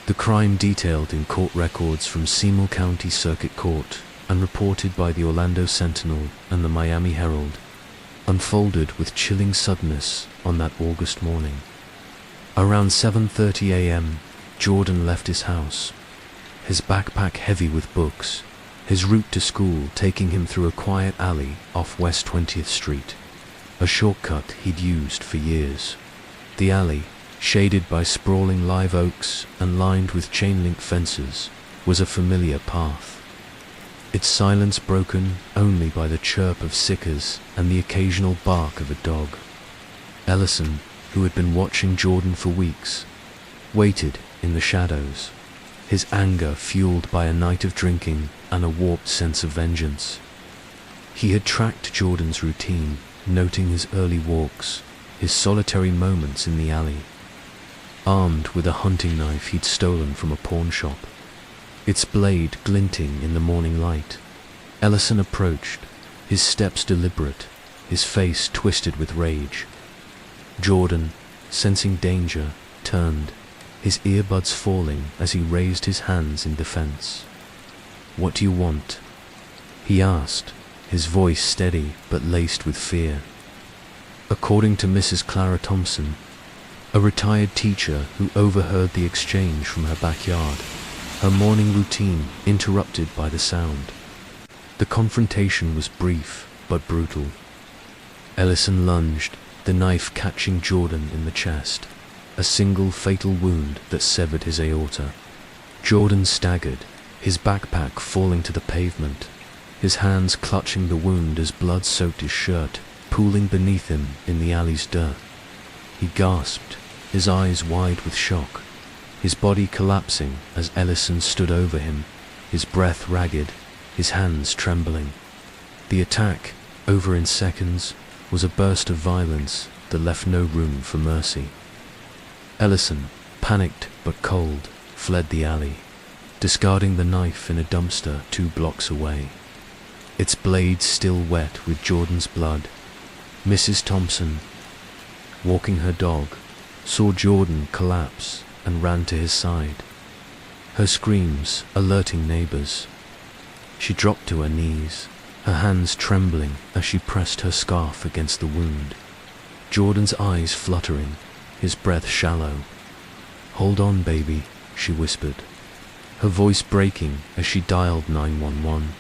The crime detailed in court records from Seymour County Circuit Court and reported by the Orlando Sentinel and the Miami Herald unfolded with chilling suddenness on that August morning. Around 7:30 a.m., Jordan left his house, his backpack heavy with books, his route to school taking him through a quiet alley off West 20th Street, a shortcut he'd used for years. The alley, shaded by sprawling live oaks and lined with chain-link fences, was a familiar path. Its silence broken only by the chirp of cicadas and the occasional bark of a dog. Ellison, who had been watching Jordan for weeks, waited in the shadows, his anger fueled by a night of drinking and a warped sense of vengeance. He had tracked Jordan's routine, noting his early walks, his solitary moments in the alley. Armed with a hunting knife he'd stolen from a pawn shop, its blade glinting in the morning light, Ellison approached, his steps deliberate, his face twisted with rage. Jordan, sensing danger, turned, his earbuds falling as he raised his hands in defense. "What do you want?" he asked, his voice steady but laced with fear. According to Mrs. Clara Thompson, a retired teacher who overheard the exchange from her backyard, her morning routine interrupted by the sound. The confrontation was brief but brutal. Ellison lunged, the knife catching Jordan in the chest, a single fatal wound that severed his aorta. Jordan staggered, his backpack falling to the pavement, his hands clutching the wound as blood soaked his shirt, pooling beneath him in the alley's dirt. He gasped, his eyes wide with shock, his body collapsing as Ellison stood over him, his breath ragged, his hands trembling. The attack, over in seconds, was a burst of violence that left no room for mercy. Ellison, panicked but cold, fled the alley, discarding the knife in a dumpster 2 blocks away, its blade still wet with Jordan's blood. Mrs. Thompson, walking her dog, saw Jordan collapse and ran to his side, her screams alerting neighbors. She dropped to her knees, her hands trembling as she pressed her scarf against the wound. Jordan's eyes fluttering, his breath shallow. "Hold on, baby," she whispered, her voice breaking as she dialed 911.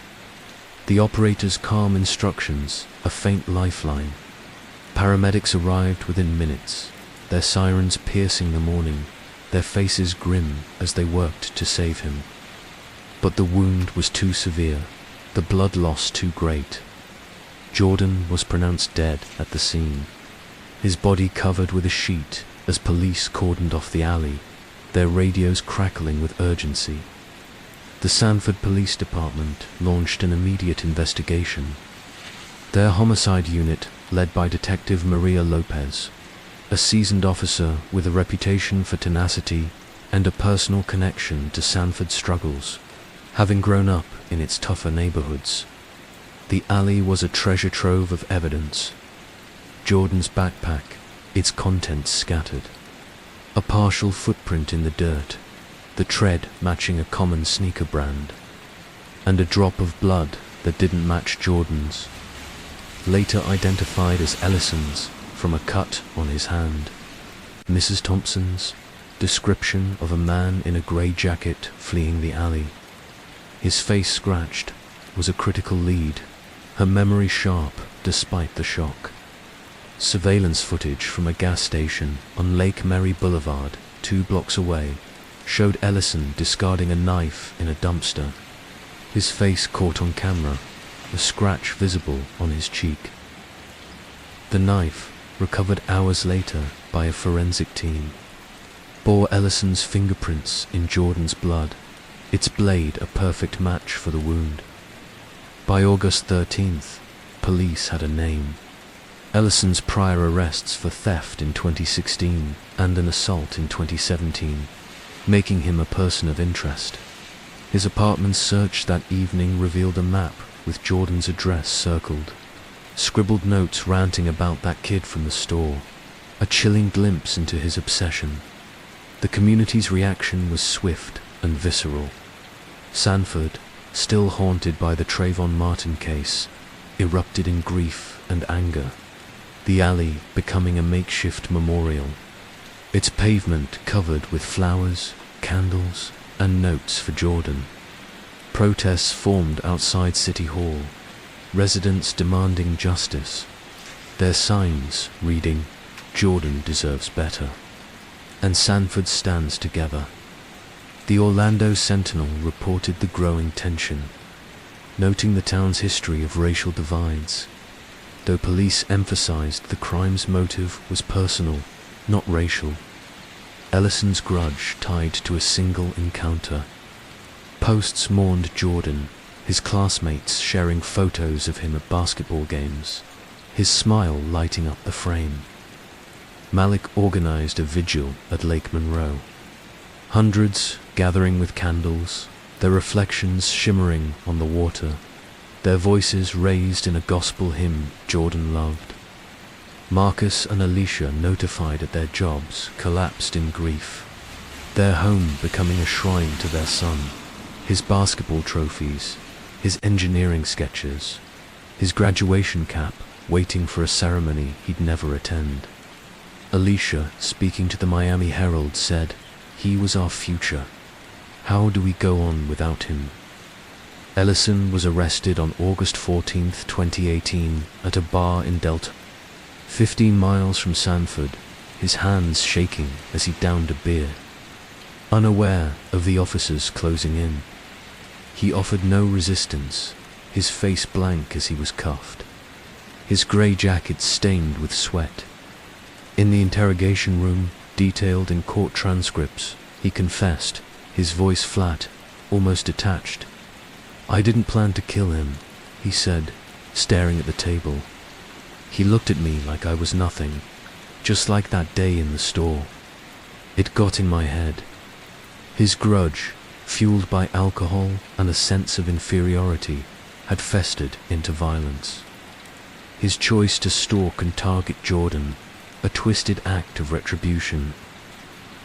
The operator's calm instructions, a faint lifeline. Paramedics arrived within minutes, their sirens piercing the morning, their faces grim as they worked to save him. But the wound was too severe, the blood loss too great. Jordan was pronounced dead at the scene, his body covered with a sheet as police cordoned off the alley, their radios crackling with urgency. The Sanford Police Department launched an immediate investigation. Their homicide unit, led by Detective Maria Lopez, a seasoned officer with a reputation for tenacity and a personal connection to Sanford's struggles, having grown up in its tougher neighborhoods. The alley was a treasure trove of evidence. Jordan's backpack, its contents scattered. A partial footprint in the dirt, the tread matching a common sneaker brand, and a drop of blood that didn't match Jordan's, later identified as Ellison's from a cut on his hand. Mrs. Thompson's description of a man in a grey jacket fleeing the alley. His face scratched was a critical lead, her memory sharp despite the shock. Surveillance footage from a gas station on Lake Mary Boulevard, 2 blocks away, showed Ellison discarding a knife in a dumpster. His face caught on camera, a scratch visible on his cheek. The knife, recovered hours later by a forensic team, bore Ellison's fingerprints in Jordan's blood, its blade a perfect match for the wound. By August 13th, police had a name. Ellison's prior arrests for theft in 2016 and an assault in 2017, making him a person of interest. His apartment search that evening revealed a map with Jordan's address circled, scribbled notes ranting about that kid from the store, a chilling glimpse into his obsession. The community's reaction was swift and visceral. Sanford, still haunted by the Trayvon Martin case, erupted in grief and anger, the alley becoming a makeshift memorial, its pavement covered with flowers, candles, and notes for Jordan. Protests formed outside City Hall, residents demanding justice, their signs reading, "Jordan deserves better," and Sanford stands together. The Orlando Sentinel reported the growing tension, noting the town's history of racial divides, though police emphasized the crime's motive was personal, not racial. Ellison's grudge tied to a single encounter. Posts mourned Jordan, his classmates sharing photos of him at basketball games, his smile lighting up the frame. Malik organized a vigil at Lake Monroe. Hundreds gathering with candles, their reflections shimmering on the water, their voices raised in a gospel hymn Jordan loved. Marcus and Alicia, notified at their jobs, collapsed in grief, their home becoming a shrine to their son, his basketball trophies, his engineering sketches, his graduation cap waiting for a ceremony he'd never attend. Alicia, speaking to the Miami Herald, said, "He was our future. How do we go on without him?" Ellison was arrested on August 14, 2018, at a bar in Delta, 15 miles from Sanford, his hands shaking as he downed a beer. Unaware of the officers closing in, he offered no resistance, his face blank as he was cuffed, his grey jacket stained with sweat. In the interrogation room, detailed in court transcripts, he confessed, his voice flat, almost detached. "I didn't plan to kill him," he said, staring at the table. "He looked at me like I was nothing, just like that day in the store. It got in my head." His grudge, fueled by alcohol and a sense of inferiority, had festered into violence. His choice to stalk and target Jordan, a twisted act of retribution.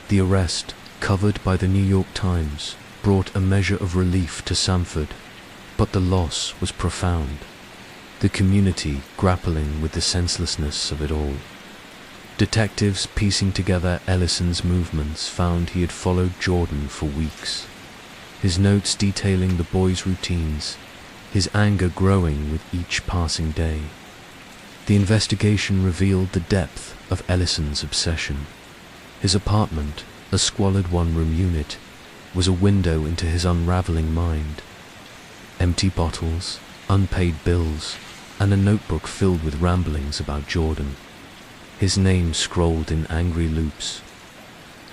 The arrest, covered by the New York Times, brought a measure of relief to Sanford, but the loss was profound, the community grappling with the senselessness of it all. Detectives piecing together Ellison's movements found he had followed Jordan for weeks, his notes detailing the boy's routines, his anger growing with each passing day. The investigation revealed the depth of Ellison's obsession. His apartment, a squalid one-room unit, was a window into his unraveling mind. Empty bottles, unpaid bills, and a notebook filled with ramblings about Jordan. His name scrolled in angry loops.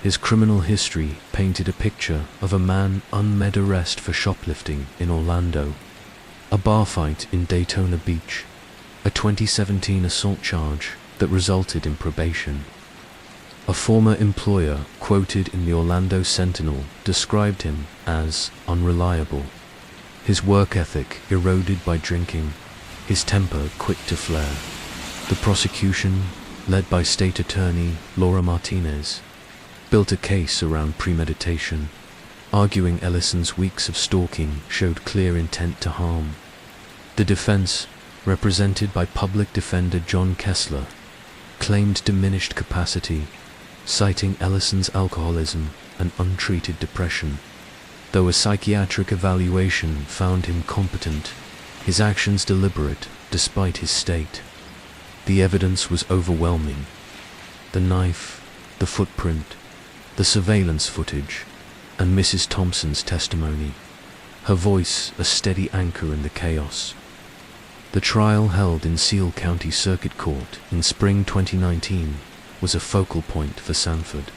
His criminal history painted a picture of a man unmed arrest for shoplifting in Orlando, a bar fight in Daytona Beach, a 2017 assault charge that resulted in probation. A former employer, quoted in the Orlando Sentinel, described him as unreliable, his work ethic eroded by drinking, his temper quick to flare. The prosecution, led by State Attorney Laura Martinez, built a case around premeditation, arguing Ellison's weeks of stalking showed clear intent to harm. The defense, represented by public defender John Kessler, claimed diminished capacity, citing Ellison's alcoholism and untreated depression. Though a psychiatric evaluation found him competent, his actions deliberate despite his state. The evidence was overwhelming. The knife, the footprint, the surveillance footage, and Mrs. Thompson's testimony. Her voice a steady anchor in the chaos. The trial held in Seal County Circuit Court in spring 2019 was a focal point for Sanford.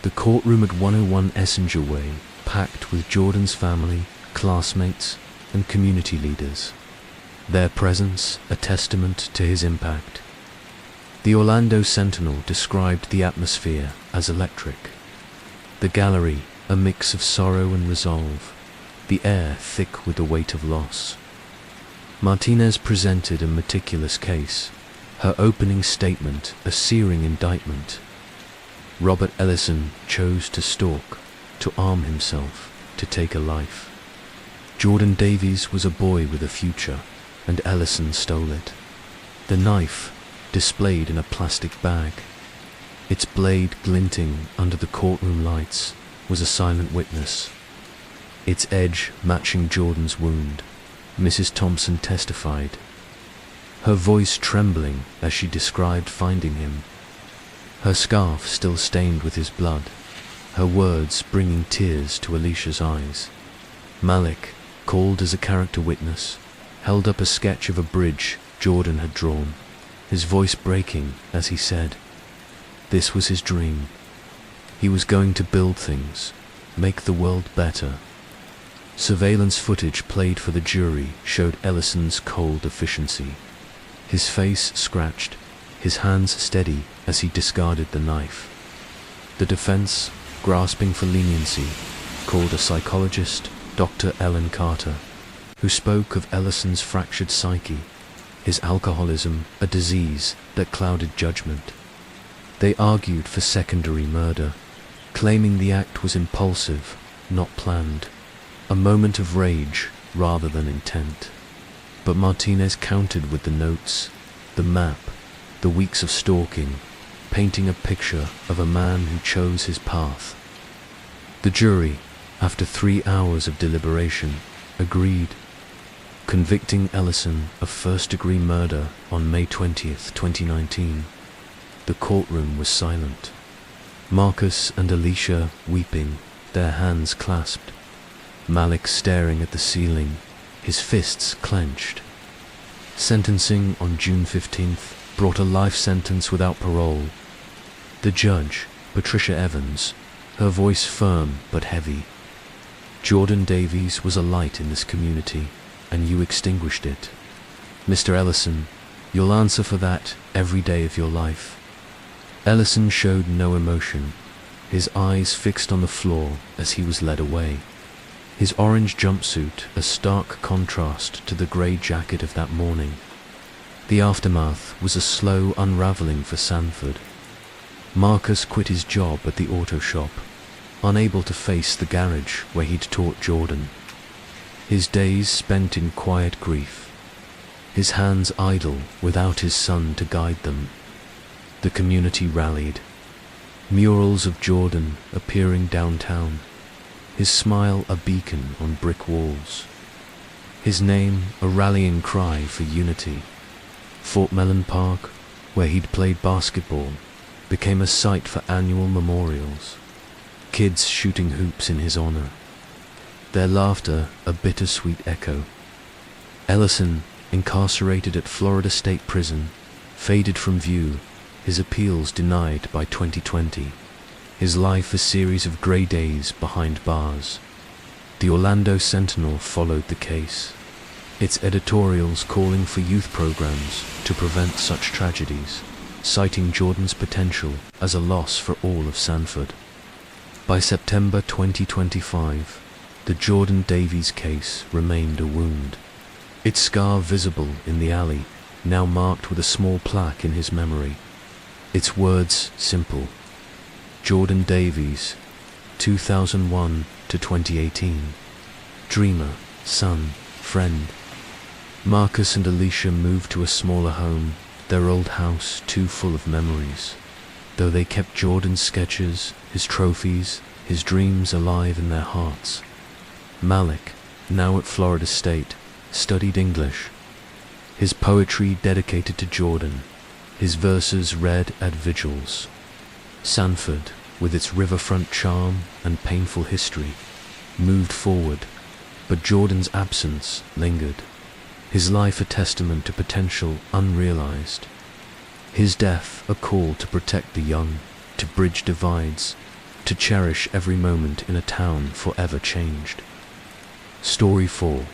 The courtroom at 101 Essinger Way packed with Jordan's family, classmates, and community leaders. Their presence a testament to his impact. The Orlando Sentinel described the atmosphere as electric. The gallery a mix of sorrow and resolve, the air thick with the weight of loss. Martinez presented a meticulous case, her opening statement a searing indictment. Robert Ellison chose to stalk, to arm himself, to take a life. Jordan Davies was a boy with a future, and Ellison stole it. The knife, displayed in a plastic bag, its blade glinting under the courtroom lights, was a silent witness. Its edge matching Jordan's wound, Mrs. Thompson testified, her voice trembling as she described finding him, her scarf still stained with his blood, her words bringing tears to Alicia's eyes. Malik, called as a character witness, held up a sketch of a bridge Jordan had drawn, his voice breaking as he said, this was his dream. He was going to build things, make the world better. Surveillance footage played for the jury showed Ellison's cold efficiency. His face scratched, his hands steady as he discarded the knife. The defense, grasping for leniency, called a psychologist, Dr. Ellen Carter, who spoke of Ellison's fractured psyche, his alcoholism a disease that clouded judgment. They argued for secondary murder, claiming the act was impulsive, not planned, a moment of rage rather than intent. But Martinez countered with the notes, the map, the weeks of stalking, painting a picture of a man who chose his path. The jury, after 3 hours of deliberation, agreed, convicting Ellison of first-degree murder on May 20th, 2019. The courtroom was silent. Marcus and Alicia weeping, their hands clasped. Malik staring at the ceiling, his fists clenched. Sentencing on June 15th brought a life sentence without parole. The judge, Patricia Evans, her voice firm but heavy. Jordan Davies was a light in this community, and you extinguished it. Mr. Ellison, you'll answer for that every day of your life. Ellison showed no emotion, his eyes fixed on the floor as he was led away. His orange jumpsuit a stark contrast to the grey jacket of that morning. The aftermath was a slow unravelling for Sanford. Marcus quit his job at the auto shop, unable to face the garage where he'd taught Jordan. His days spent in quiet grief, his hands idle without his son to guide them. The community rallied. Murals of Jordan appearing downtown, his smile a beacon on brick walls. His name a rallying cry for unity. Fort Mellon Park, where he'd played basketball, became a site for annual memorials. Kids shooting hoops in his honor. Their laughter a bittersweet echo. Ellison, incarcerated at Florida State Prison, faded from view, his appeals denied by 2020. His life a series of grey days behind bars. The Orlando Sentinel followed the case, its editorials calling for youth programs to prevent such tragedies, citing Jordan's potential as a loss for all of Sanford. By September 2025, the Jordan Davies case remained a wound, its scar visible in the alley, now marked with a small plaque in his memory. Its words simple. Jordan Davies, 2001 to 2018. Dreamer, son, friend. Marcus and Alicia moved to a smaller home, their old house too full of memories. though they kept Jordan's sketches, his trophies, his dreams alive in their hearts. Malik, now at Florida State, studied English. His poetry dedicated to Jordan, his verses read at vigils. Sanford, with its riverfront charm and painful history, moved forward, but Jordan's absence lingered, his life a testament to potential unrealized. His death a call to protect the young, to bridge divides, to cherish every moment in a town forever changed. Story 4.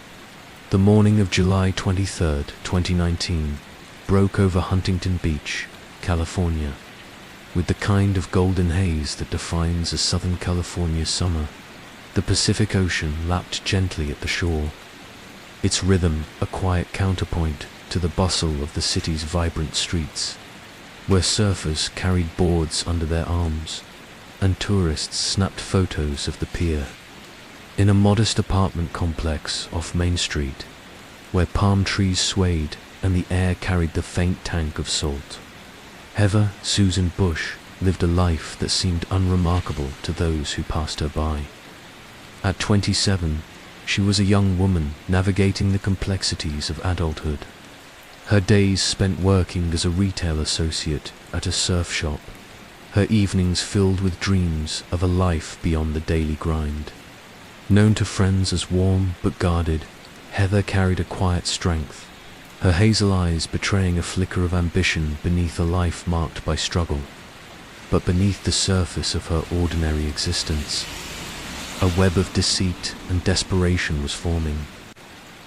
The morning of July 23, 2019, broke over Huntington Beach, California, with the kind of golden haze that defines a Southern California summer. The Pacific Ocean lapped gently at the shore, its rhythm a quiet counterpoint to the bustle of the city's vibrant streets, where surfers carried boards under their arms, and tourists snapped photos of the pier. In a modest apartment complex off Main Street, where palm trees swayed and the air carried the faint tank of salt, Heather Susan Bush lived a life that seemed unremarkable to those who passed her by. At 27, she was a young woman navigating the complexities of adulthood. Her days spent working as a retail associate at a surf shop, her evenings filled with dreams of a life beyond the daily grind. Known to friends as warm but guarded, Heather carried a quiet strength, her hazel eyes betraying a flicker of ambition beneath a life marked by struggle. But beneath the surface of her ordinary existence, a web of deceit and desperation was forming,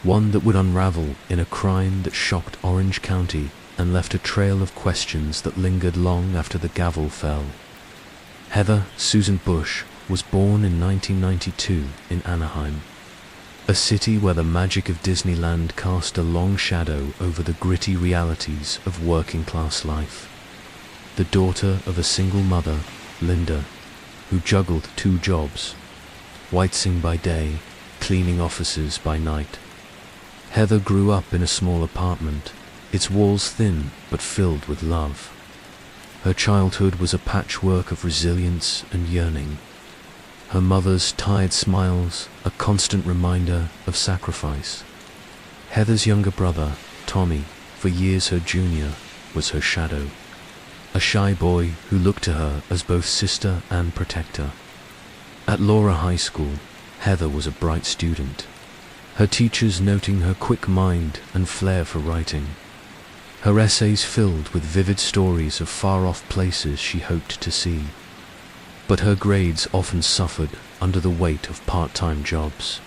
one that would unravel in a crime that shocked Orange County and left a trail of questions that lingered long after the gavel fell. Heather Susan Bush was born in 1992 in Anaheim, a city where the magic of Disneyland cast a long shadow over the gritty realities of working-class life. The daughter of a single mother, Linda, who juggled 2 jobs, whitesing by day, cleaning offices by night. Heather grew up in a small apartment, its walls thin but filled with love. Her childhood was a patchwork of resilience and yearning. Her mother's tired smiles, a constant reminder of sacrifice. Heather's younger brother, Tommy, for years her junior, was her shadow, a shy boy who looked to her as both sister and protector. At Laura High School, Heather was a bright student, her teachers noting her quick mind and flair for writing. Her essays filled with vivid stories of far-off places she hoped to see. But her grades often suffered under the weight of part-time jobs,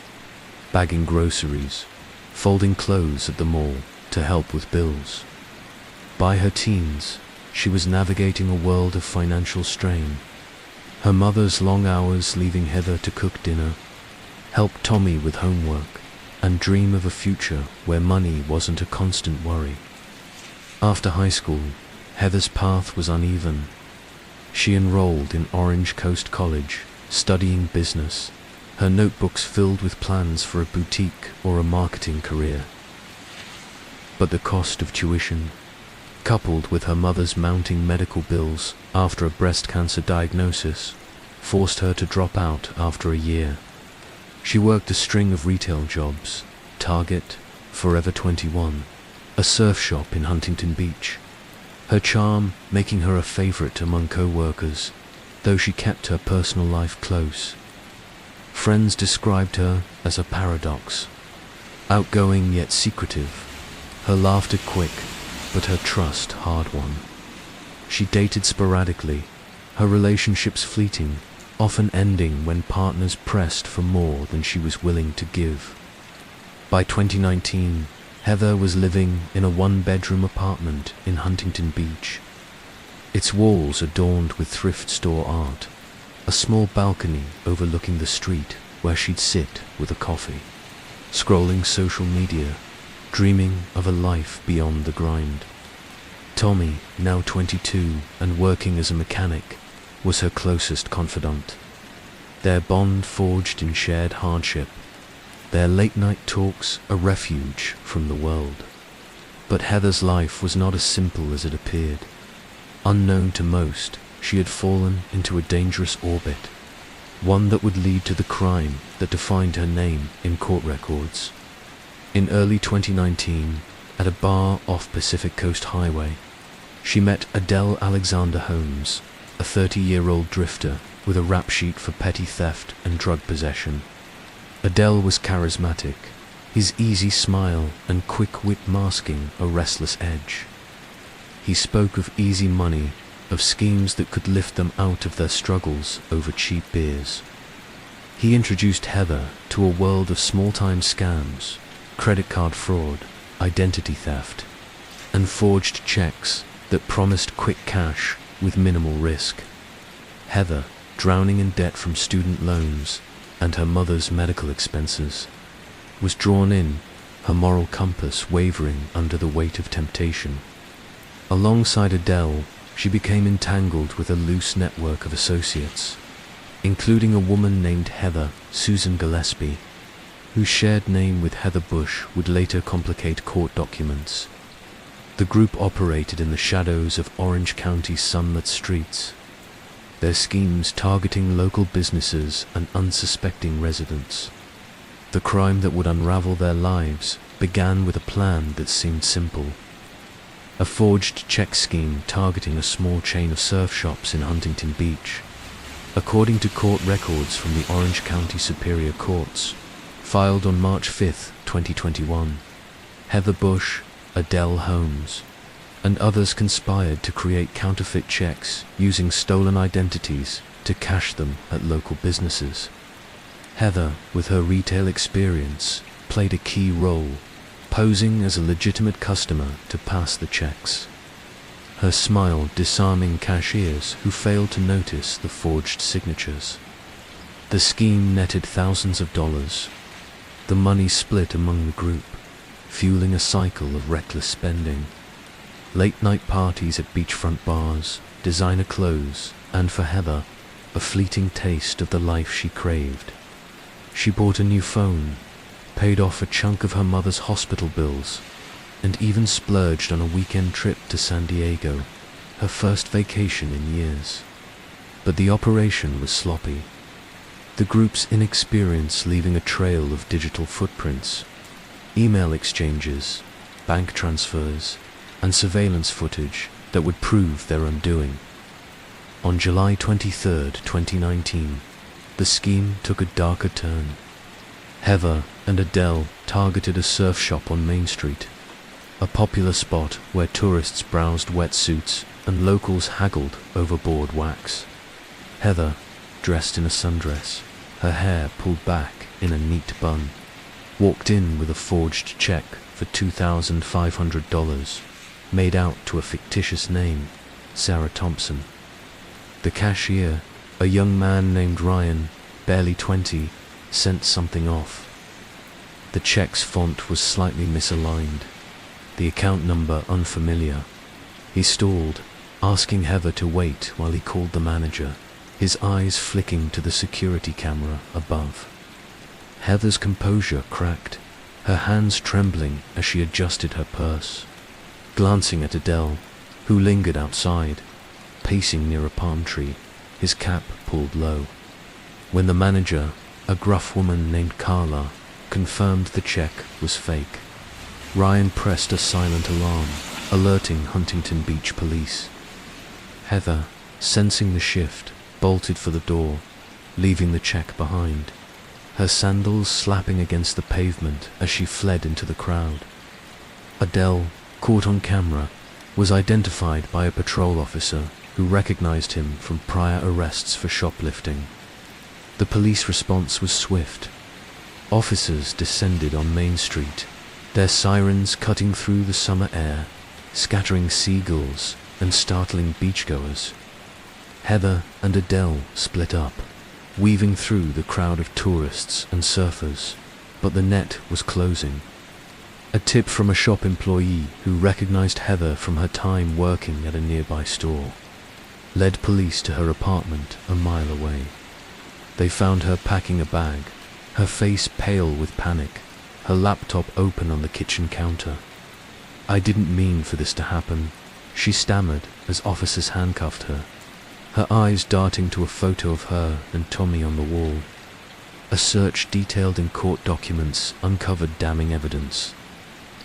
bagging groceries, folding clothes at the mall to help with bills. By her teens, she was navigating a world of financial strain. Her mother's long hours leaving Heather to cook dinner, help Tommy with homework, and dream of a future where money wasn't a constant worry. After high school, Heather's path was uneven. She enrolled in Orange Coast College, studying business, her notebooks filled with plans for a boutique or a marketing career. But the cost of tuition, coupled with her mother's mounting medical bills after a breast cancer diagnosis, forced her to drop out after a year. She worked a string of retail jobs, Target, Forever 21, a surf shop in Huntington Beach, her charm making her a favorite among co-workers, though she kept her personal life close. Friends described her as a paradox, outgoing yet secretive, her laughter quick, but her trust hard-won. She dated sporadically, her relationships fleeting, often ending when partners pressed for more than she was willing to give. By 2019, Heather was living in a 1-bedroom apartment in Huntington Beach, its walls adorned with thrift store art, a small balcony overlooking the street where she'd sit with a coffee, scrolling social media, dreaming of a life beyond the grind. Tommy, now 22 and working as a mechanic, was her closest confidant. Their bond forged in shared hardship, their late-night talks a refuge from the world. But Heather's life was not as simple as it appeared. Unknown to most, she had fallen into a dangerous orbit, one that would lead to the crime that defined her name in court records. In early 2019, at a bar off Pacific Coast Highway, she met Adele Alexander Holmes, a 30-year-old drifter with a rap sheet for petty theft and drug possession. Adele was charismatic, his easy smile and quick wit masking a restless edge. He spoke of easy money, of schemes that could lift them out of their struggles over cheap beers. He introduced Heather to a world of small-time scams, credit card fraud, identity theft, and forged checks that promised quick cash with minimal risk. Heather, drowning in debt from student loans and her mother's medical expenses, was drawn in, her moral compass wavering under the weight of temptation. Alongside Adele, she became entangled with a loose network of associates, including a woman named Heather Susan Gillespie, whose shared name with Heather Bush would later complicate court documents. The group operated in the shadows of Orange County's sunlit streets, their schemes targeting local businesses and unsuspecting residents. The crime that would unravel their lives began with a plan that seemed simple. A forged check scheme targeting a small chain of surf shops in Huntington Beach. According to court records from the Orange County Superior Courts, filed on March 5, 2021, Heather Bush, Adele Holmes, and others conspired to create counterfeit checks using stolen identities to cash them at local businesses. Heather, with her retail experience, played a key role, posing as a legitimate customer to pass the checks. Her smile disarming cashiers who failed to notice the forged signatures. The scheme netted thousands of dollars. The money split among the group, fueling a cycle of reckless spending. Late-night parties at beachfront bars, designer clothes, and for Heather, a fleeting taste of the life she craved. She bought a new phone, paid off a chunk of her mother's hospital bills, and even splurged on a weekend trip to San Diego, her first vacation in years. But the operation was sloppy. The group's inexperience leaving a trail of digital footprints, email exchanges, bank transfers, and surveillance footage that would prove their undoing. On July 23, 2019, the scheme took a darker turn. Heather and Adele targeted a surf shop on Main Street, a popular spot where tourists browsed wetsuits and locals haggled over board wax. Heather, dressed in a sundress, her hair pulled back in a neat bun, walked in with a forged check for $2,500, made out to a fictitious name, Sarah Thompson. The cashier, a young man named Ryan, barely 20, sent something off. The check's font was slightly misaligned, the account number unfamiliar. He stalled, asking Heather to wait while he called the manager, his eyes flicking to the security camera above. Heather's composure cracked, her hands trembling as she adjusted her purse. Glancing at Adele, who lingered outside, pacing near a palm tree, his cap pulled low. When the manager, a gruff woman named Carla, confirmed the check was fake, Ryan pressed a silent alarm, alerting Huntington Beach police. Heather, sensing the shift, bolted for the door, leaving the check behind, her sandals slapping against the pavement as she fled into the crowd. Adele, caught on camera, was identified by a patrol officer who recognized him from prior arrests for shoplifting. The police response was swift. Officers descended on Main Street, their sirens cutting through the summer air, scattering seagulls and startling beachgoers. Heather and Adele split up, weaving through the crowd of tourists and surfers, but the net was closing. A tip from a shop employee who recognized Heather from her time working at a nearby store led police to her apartment a mile away. They found her packing a bag, her face pale with panic, her laptop open on the kitchen counter. "I didn't mean for this to happen," she stammered as officers handcuffed her. her eyes darting to a photo of her and Tommy on the wall. A search detailed in court documents uncovered damning evidence.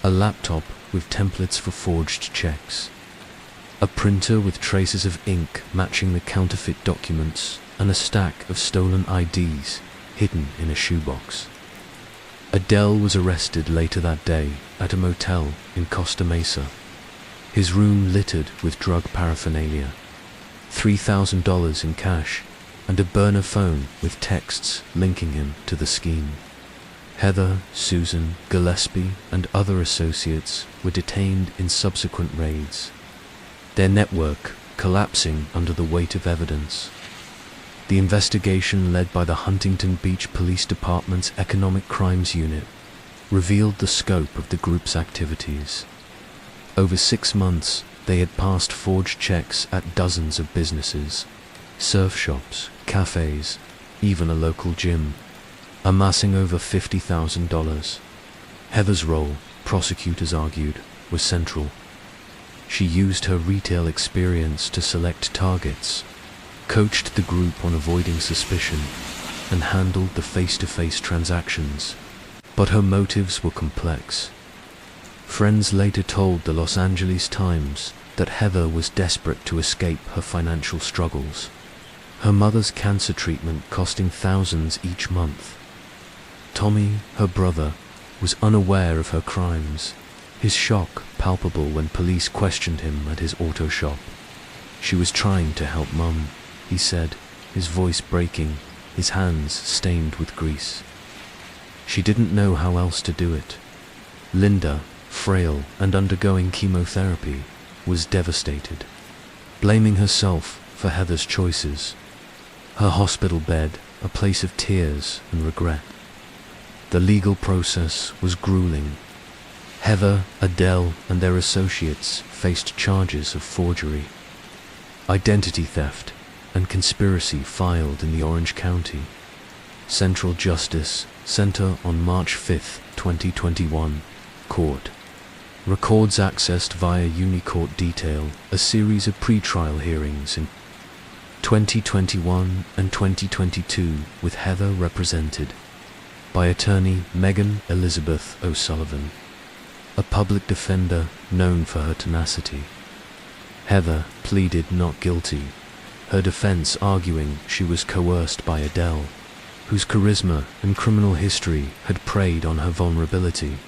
A laptop with templates for forged checks. A printer with traces of ink matching the counterfeit documents, and a stack of stolen IDs hidden in a shoebox. Adele was arrested later that day at a motel in Costa Mesa. His room littered with drug paraphernalia, $3,000 in cash, and a burner phone with texts linking him to the scheme. Heather, Susan, Gillespie, and other associates were detained in subsequent raids, their network collapsing under the weight of evidence. The investigation, led by the Huntington Beach Police Department's Economic Crimes Unit, revealed the scope of the group's activities. Over 6 months, they had passed forged checks at dozens of businesses, surf shops, cafes, even a local gym, amassing over $50,000. Heather's role, prosecutors argued, was central. She used her retail experience to select targets, coached the group on avoiding suspicion, and handled the face-to-face transactions. But her motives were complex. Friends later told the Los Angeles Times that Heather was desperate to escape her financial struggles, her mother's cancer treatment costing thousands each month. Tommy, her brother, was unaware of her crimes, his shock palpable when police questioned him at his auto shop. "She was trying to help Mum," he said, his voice breaking, his hands stained with grease. She didn't know how else to do it. Linda, frail and undergoing chemotherapy, was devastated, blaming herself for Heather's choices. Her hospital bed, a place of tears and regret. The legal process was grueling. Heather, Adele, and their associates faced charges of forgery, identity theft, and conspiracy filed in the Orange County Central Justice Center on March 5, 2021, court. Records accessed via Unicourt detail a series of pre-trial hearings in 2021 and 2022, with Heather represented by attorney Megan Elizabeth O'Sullivan, a public defender known for her tenacity. Heather pleaded not guilty, her defense arguing she was coerced by Adele, whose charisma and criminal history had preyed on her vulnerability.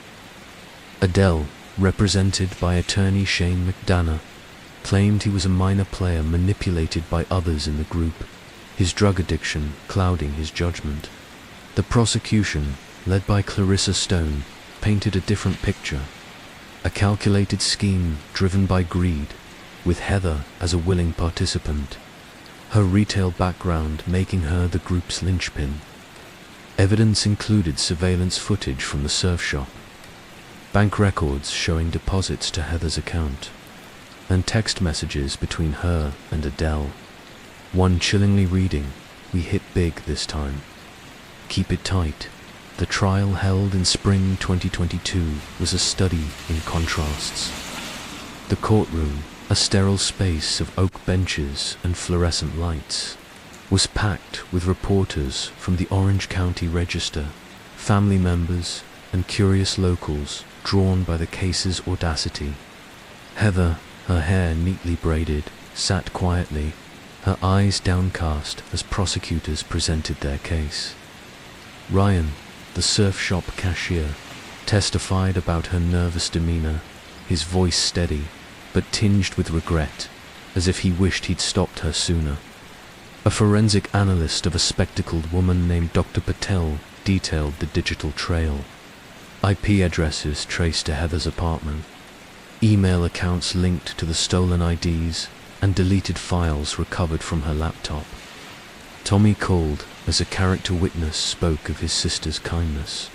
Adele, represented by attorney Shane McDonough, claimed he was a minor player manipulated by others in the group, his drug addiction clouding his judgment. The prosecution, led by Clarissa Stone, painted a different picture, a calculated scheme driven by greed, with Heather as a willing participant, her retail background making her the group's linchpin. Evidence included surveillance footage from the surf shop, bank records showing deposits to Heather's account, and text messages between her and Adele. One chillingly reading, "We hit big this time. Keep it tight." The trial, held in spring 2022, was a study in contrasts. The courtroom, a sterile space of oak benches and fluorescent lights, was packed with reporters from the Orange County Register, family members, and curious locals drawn by the case's audacity. Heather, her hair neatly braided, sat quietly, her eyes downcast as prosecutors presented their case. Ryan, the surf shop cashier, testified about her nervous demeanor, his voice steady, but tinged with regret, as if he wished he'd stopped her sooner. A forensic analyst of a spectacled woman named Dr. Patel detailed the digital trail. IP addresses traced to Heather's apartment, email accounts linked to the stolen IDs, and deleted files recovered from her laptop. Tommy called as a character witness spoke of his sister's kindness,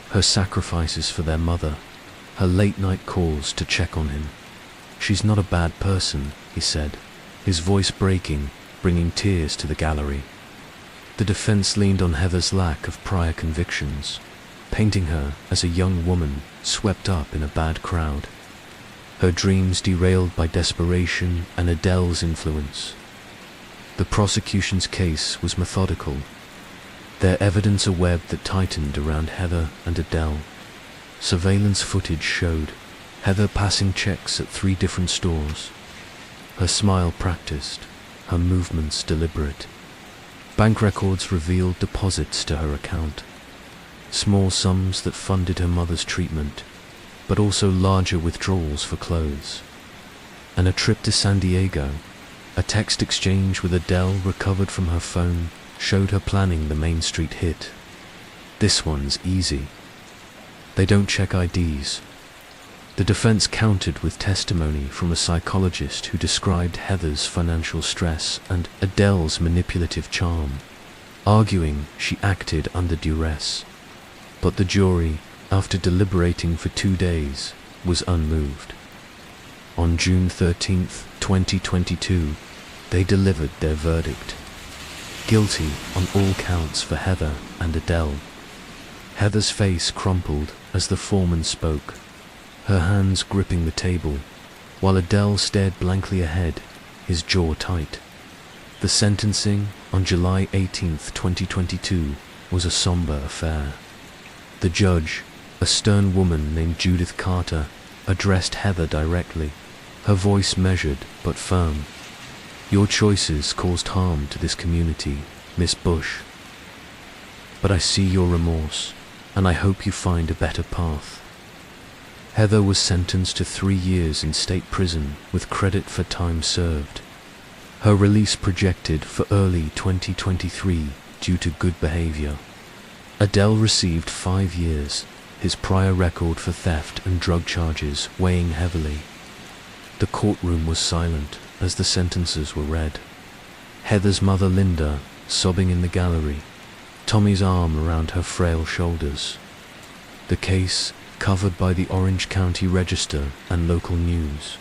her sacrifices for their mother, her late-night calls to check on him. "She's not a bad person," he said, his voice breaking, bringing tears to the gallery. The defense leaned on Heather's lack of prior convictions, painting her as a young woman swept up in a bad crowd, her dreams derailed by desperation and Adele's influence. The prosecution's case was methodical, their evidence a web that tightened around Heather and Adele. Surveillance footage showed Heather passing checks at 3 different stores, her smile practiced, her movements deliberate. Bank records revealed deposits to her account, small sums that funded her mother's treatment, but also larger withdrawals for clothes. And a trip to San Diego, a text exchange with Adele recovered from her phone, showed her planning the Main Street hit. This one's easy. They don't check IDs. The defense countered with testimony from a psychologist who described Heather's financial stress and Adele's manipulative charm, arguing she acted under duress. But the jury, after deliberating for 2 days, was unmoved. On June 13, 2022, they delivered their verdict. Guilty on all counts for Heather and Adele. Heather's face crumpled as the foreman spoke, her hands gripping the table, while Adele stared blankly ahead, his jaw tight. The sentencing on July 18, 2022, was a somber affair. The judge, a stern woman named Judith Carter, addressed Heather directly, her voice measured but firm. "Your choices caused harm to this community, Miss Bush. But I see your remorse, and I hope you find a better path." Heather was sentenced to 3 years in state prison with credit for time served. Her release projected for early 2023 due to good behavior. Adele received 5 years, his prior record for theft and drug charges weighing heavily. The courtroom was silent as the sentences were read. Heather's mother Linda, sobbing in the gallery, Tommy's arm around her frail shoulders. The case, covered by the Orange County Register and local news,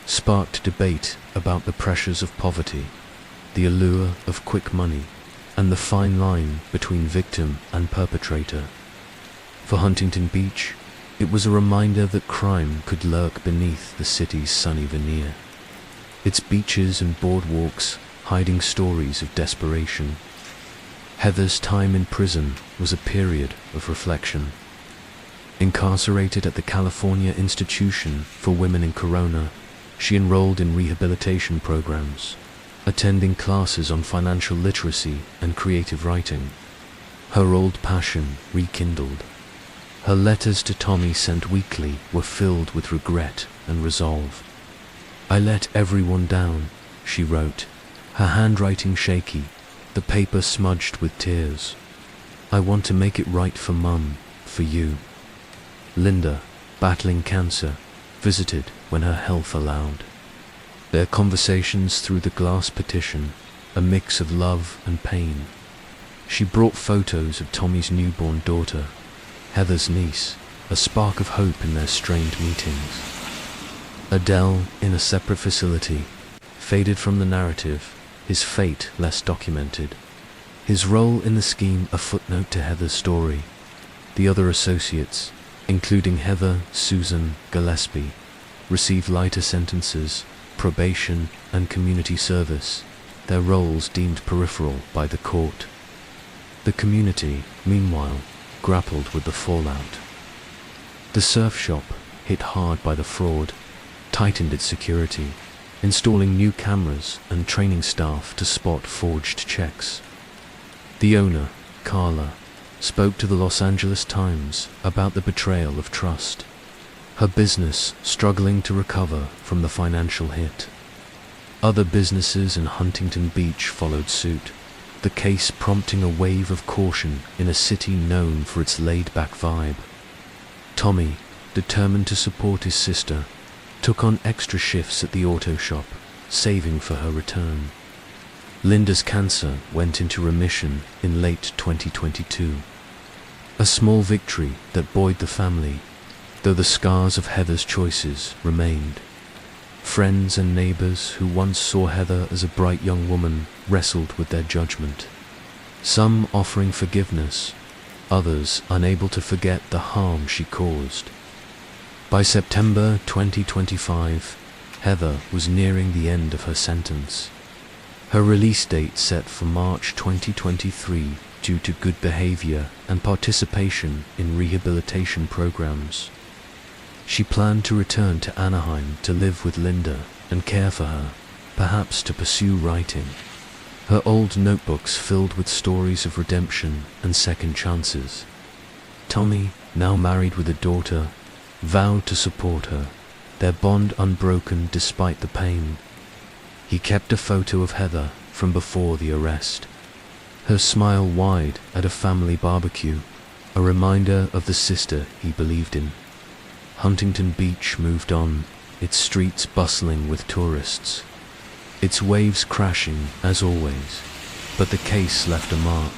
sparked debate about the pressures of poverty, the allure of quick money, and the fine line between victim and perpetrator. For Huntington Beach, it was a reminder that crime could lurk beneath the city's sunny veneer, its beaches and boardwalks hiding stories of desperation. Heather's time in prison was a period of reflection. Incarcerated at the California Institution for Women in Corona, she enrolled in rehabilitation programs, attending classes on financial literacy and creative writing. Her old passion rekindled. Her letters to Tommy sent weekly were filled with regret and resolve. "I let everyone down," she wrote, her handwriting shaky, the paper smudged with tears. "I want to make it right for Mum, for you." Linda, battling cancer, visited when her health allowed. Their conversations through the glass partition, a mix of love and pain. She brought photos of Tommy's newborn daughter, Heather's niece, a spark of hope in their strained meetings. Adele, in a separate facility, faded from the narrative, his fate less documented. His role in the scheme a footnote to Heather's story. The other associates, including Heather Susan Gillespie, received lighter sentences, probation and community service, their roles deemed peripheral by the court. The community, meanwhile, grappled with the fallout. The surf shop, hit hard by the fraud, tightened its security, installing new cameras and training staff to spot forged checks. The owner, Carla, spoke to the Los Angeles Times about the betrayal of trust, her business struggling to recover from the financial hit. Other businesses in Huntington Beach followed suit, the case prompting a wave of caution in a city known for its laid-back vibe. Tommy, determined to support his sister, took on extra shifts at the auto shop, saving for her return. Linda's cancer went into remission in late 2022. A small victory that buoyed the family, though the scars of Heather's choices remained. Friends and neighbors who once saw Heather as a bright young woman wrestled with their judgment. Some offering forgiveness, others unable to forget the harm she caused. By September 2025, Heather was nearing the end of her sentence. Her release date set for March 2023 due to good behavior and participation in rehabilitation programs. She planned to return to Anaheim to live with Linda and care for her, perhaps to pursue writing. Her old notebooks filled with stories of redemption and second chances. Tommy, now married with a daughter, vowed to support her, their bond unbroken despite the pain. He kept a photo of Heather from before the arrest, her smile wide at a family barbecue, a reminder of the sister he believed in. Huntington Beach moved on, its streets bustling with tourists, its waves crashing as always, but the case left a mark,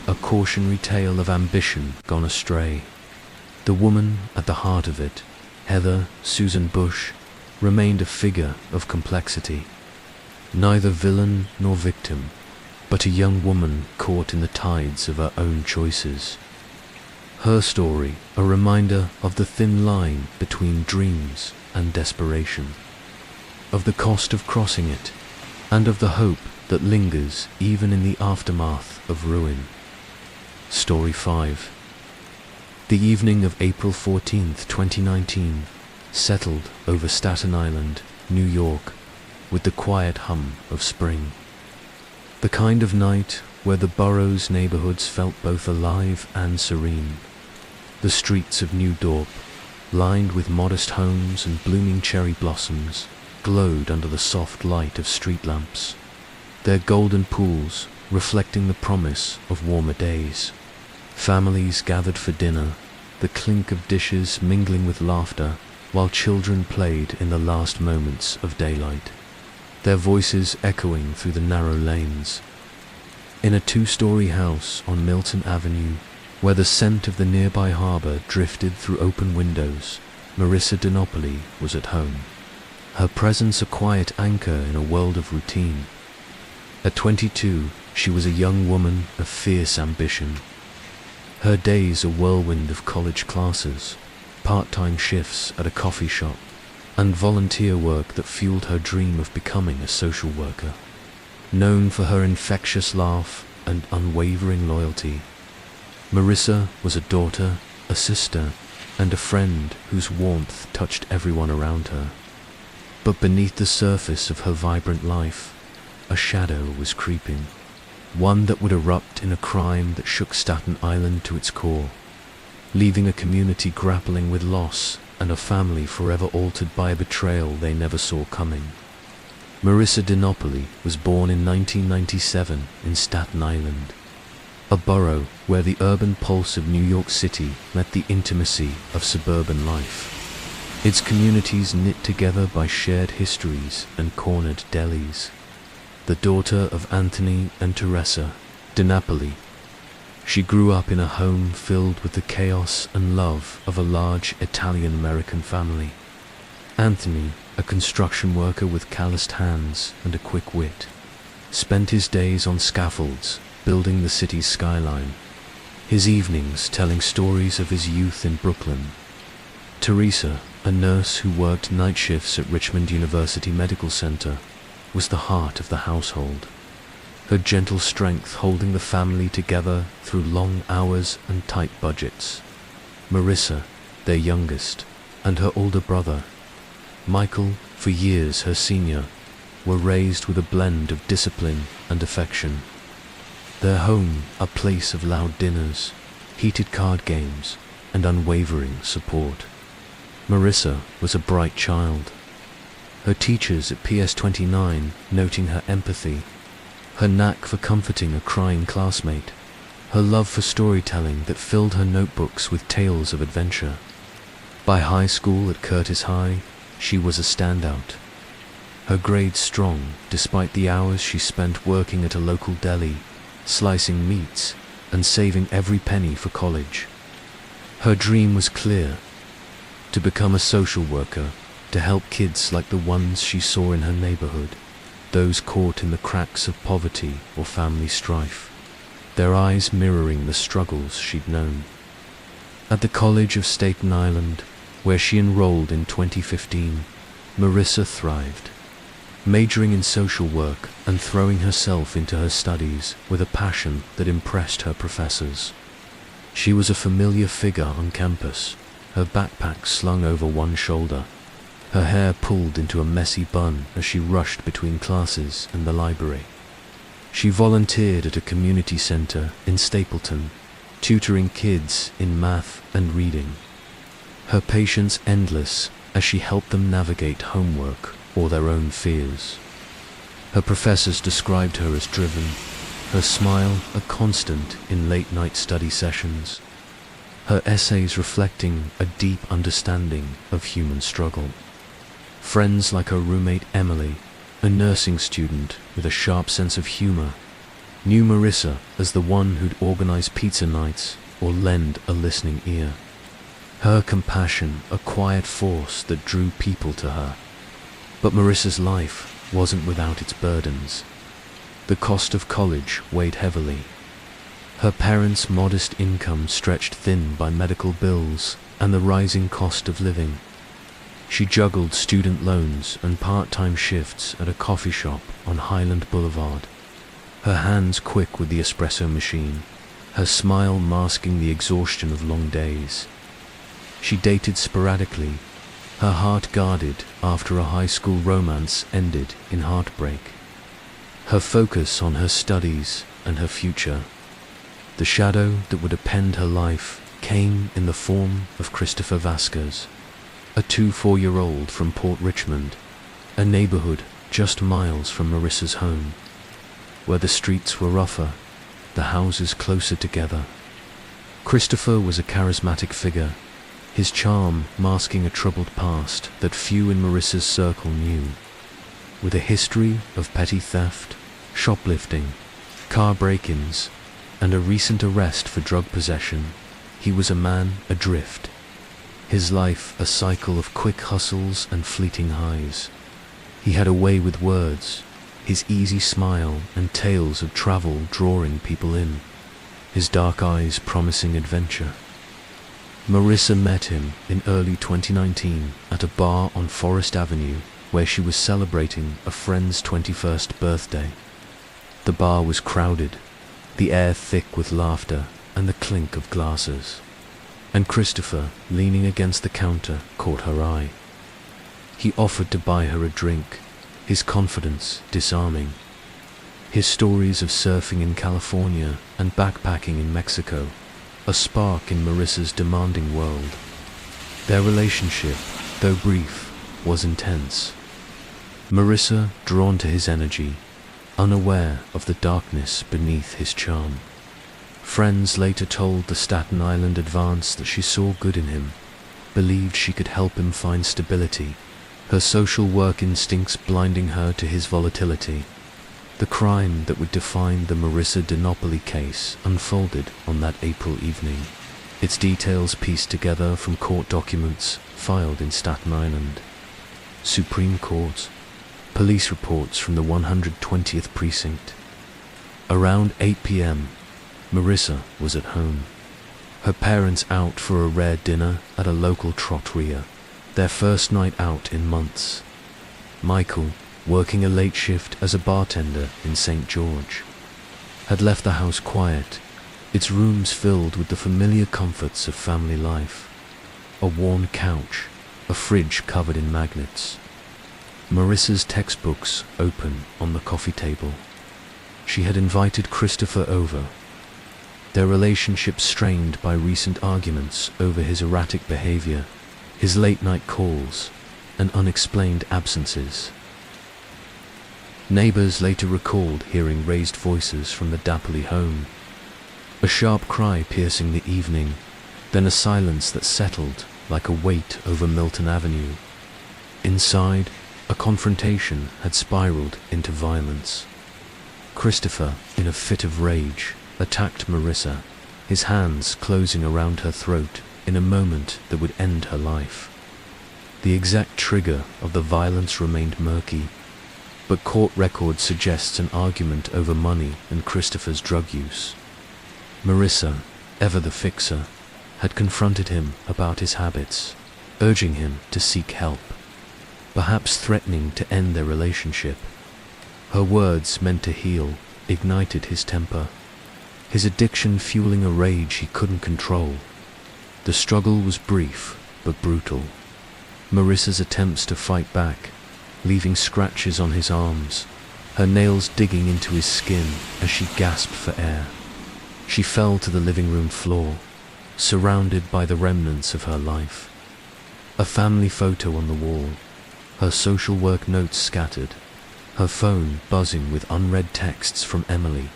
a cautionary tale of ambition gone astray. The woman at the heart of it, Heather Susan Bush, remained a figure of complexity. Neither villain nor victim, but a young woman caught in the tides of her own choices. Her story, a reminder of the thin line between dreams and desperation, of the cost of crossing it, and of the hope that lingers even in the aftermath of ruin. Story 5. The evening of April 14th, 2019, settled over Staten Island, New York, with the quiet hum of spring. The kind of night where the borough's neighborhoods felt both alive and serene. The streets of New Dorp, lined with modest homes and blooming cherry blossoms, glowed under the soft light of street lamps, their golden pools reflecting the promise of warmer days. Families gathered for dinner, the clink of dishes mingling with laughter, while children played in the last moments of daylight, their voices echoing through the narrow lanes. In a two-story house on Milton Avenue, where the scent of the nearby harbor drifted through open windows, Marissa DiNapoli was at home, her presence a quiet anchor in a world of routine. At 22, she was a young woman of fierce ambition. Her days a whirlwind of college classes, part-time shifts at a coffee shop, and volunteer work that fueled her dream of becoming a social worker. Known for her infectious laugh and unwavering loyalty, Marissa was a daughter, a sister, and a friend whose warmth touched everyone around her. But beneath the surface of her vibrant life, a shadow was creeping, one that would erupt in a crime that shook Staten Island to its core, leaving a community grappling with loss and a family forever altered by a betrayal they never saw coming. Marissa DiNapoli was born in 1997 in Staten Island, a borough where the urban pulse of New York City met the intimacy of suburban life, its communities knit together by shared histories and cornered delis. The daughter of Anthony and Teresa DiNapoli, she grew up in a home filled with the chaos and love of a large Italian-American family. Anthony, a construction worker with calloused hands and a quick wit, spent his days on scaffolds building the city's skyline, his evenings telling stories of his youth in Brooklyn. Teresa, a nurse who worked night shifts at Richmond University Medical Center, was the heart of the household, her gentle strength holding the family together through long hours and tight budgets. Marissa, their youngest, and her older brother, Michael, for years her senior, were raised with a blend of discipline and affection. Their home a place of loud dinners, heated card games, and unwavering support. Marissa was a bright child, her teachers at PS29 noting her empathy, her knack for comforting a crying classmate, her love for storytelling that filled her notebooks with tales of adventure. By high school at Curtis High, she was a standout, her grades strong despite the hours she spent working at a local deli, slicing meats and saving every penny for college. Her dream was clear: to become a social worker, to help kids like the ones she saw in her neighborhood, those caught in the cracks of poverty or family strife, their eyes mirroring the struggles she'd known. At the College of Staten Island, where she enrolled in 2015, Marissa thrived. majoring in social work and throwing herself into her studies with a passion that impressed her professors. She was a familiar figure on campus, her backpack slung over one shoulder, her hair pulled into a messy bun as she rushed between classes and the library. She volunteered at a community center in Stapleton, tutoring kids in math and reading. Her patience endless as she helped them navigate homework or their own fears. Her professors described her as driven, her smile a constant in late-night study sessions, her essays reflecting a deep understanding of human struggle. Friends like her roommate Emily, a nursing student with a sharp sense of humor, knew Marissa as the one who'd organize pizza nights or lend a listening ear. Her compassion a quiet force that drew people to her. But Marissa's life wasn't without its burdens. The cost of college weighed heavily. Her parents' modest income stretched thin by medical bills and the rising cost of living. She juggled student loans and part-time shifts at a coffee shop on Highland Boulevard, her hands quick with the espresso machine, her smile masking the exhaustion of long days. She dated sporadically, her heart guarded after a high school romance ended in heartbreak. Her focus on her studies and her future. The shadow that would append her life came in the form of Christopher Vasquez, a 4-year-old from Port Richmond, a neighborhood just miles from Marissa's home, where the streets were rougher, the houses closer together. Christopher was a charismatic figure, his charm masking a troubled past that few in Marissa's circle knew. With a history of petty theft, shoplifting, car break-ins, and a recent arrest for drug possession, he was a man adrift. His life a cycle of quick hustles and fleeting highs. He had a way with words, his easy smile and tales of travel drawing people in, his dark eyes promising adventure. Marissa met him in early 2019 at a bar on Forest Avenue where she was celebrating a friend's 21st birthday. The bar was crowded, the air thick with laughter and the clink of glasses. And Christopher, leaning against the counter, caught her eye. He offered to buy her a drink, his confidence disarming. His stories of surfing in California and backpacking in Mexico, a spark in Marissa's demanding world. Their relationship, though brief, was intense. Marissa drawn to his energy, unaware of the darkness beneath his charm. Friends later told the Staten Island Advance that she saw good in him, believed she could help him find stability, her social work instincts blinding her to his volatility. The crime that would define the Marissa Dinopoli case unfolded on that April evening, its details pieced together from court documents filed in Staten Island, Supreme Court, police reports from the 120th precinct. Around 8 p.m., Marissa was at home, her parents out for a rare dinner at a local trattoria, their first night out in months. Michael, working a late shift as a bartender in St. George, had left the house quiet, its rooms filled with the familiar comforts of family life. A worn couch, a fridge covered in magnets. Marissa's textbooks open on the coffee table. She had invited Christopher over, their relationship strained by recent arguments over his erratic behavior, his late-night calls, and unexplained absences. Neighbors later recalled hearing raised voices from the Dapoli home, a sharp cry piercing the evening, then a silence that settled like a weight over Milton Avenue. Inside, a confrontation had spiraled into violence. Christopher, in a fit of rage, attacked Marissa, his hands closing around her throat in a moment that would end her life. The exact trigger of the violence remained murky, but court record suggests an argument over money and Christopher's drug use. Marissa, ever the fixer, had confronted him about his habits, urging him to seek help. perhaps threatening to end their relationship. Her words, meant to heal, ignited his temper, his addiction fueling a rage he couldn't control. The struggle was brief, but brutal. Marissa's attempts to fight back, leaving scratches on his arms, her nails digging into his skin as she gasped for air. She fell to the living room floor, surrounded by the remnants of her life. A family photo on the wall, her social work notes scattered, her phone buzzing with unread texts from Emily,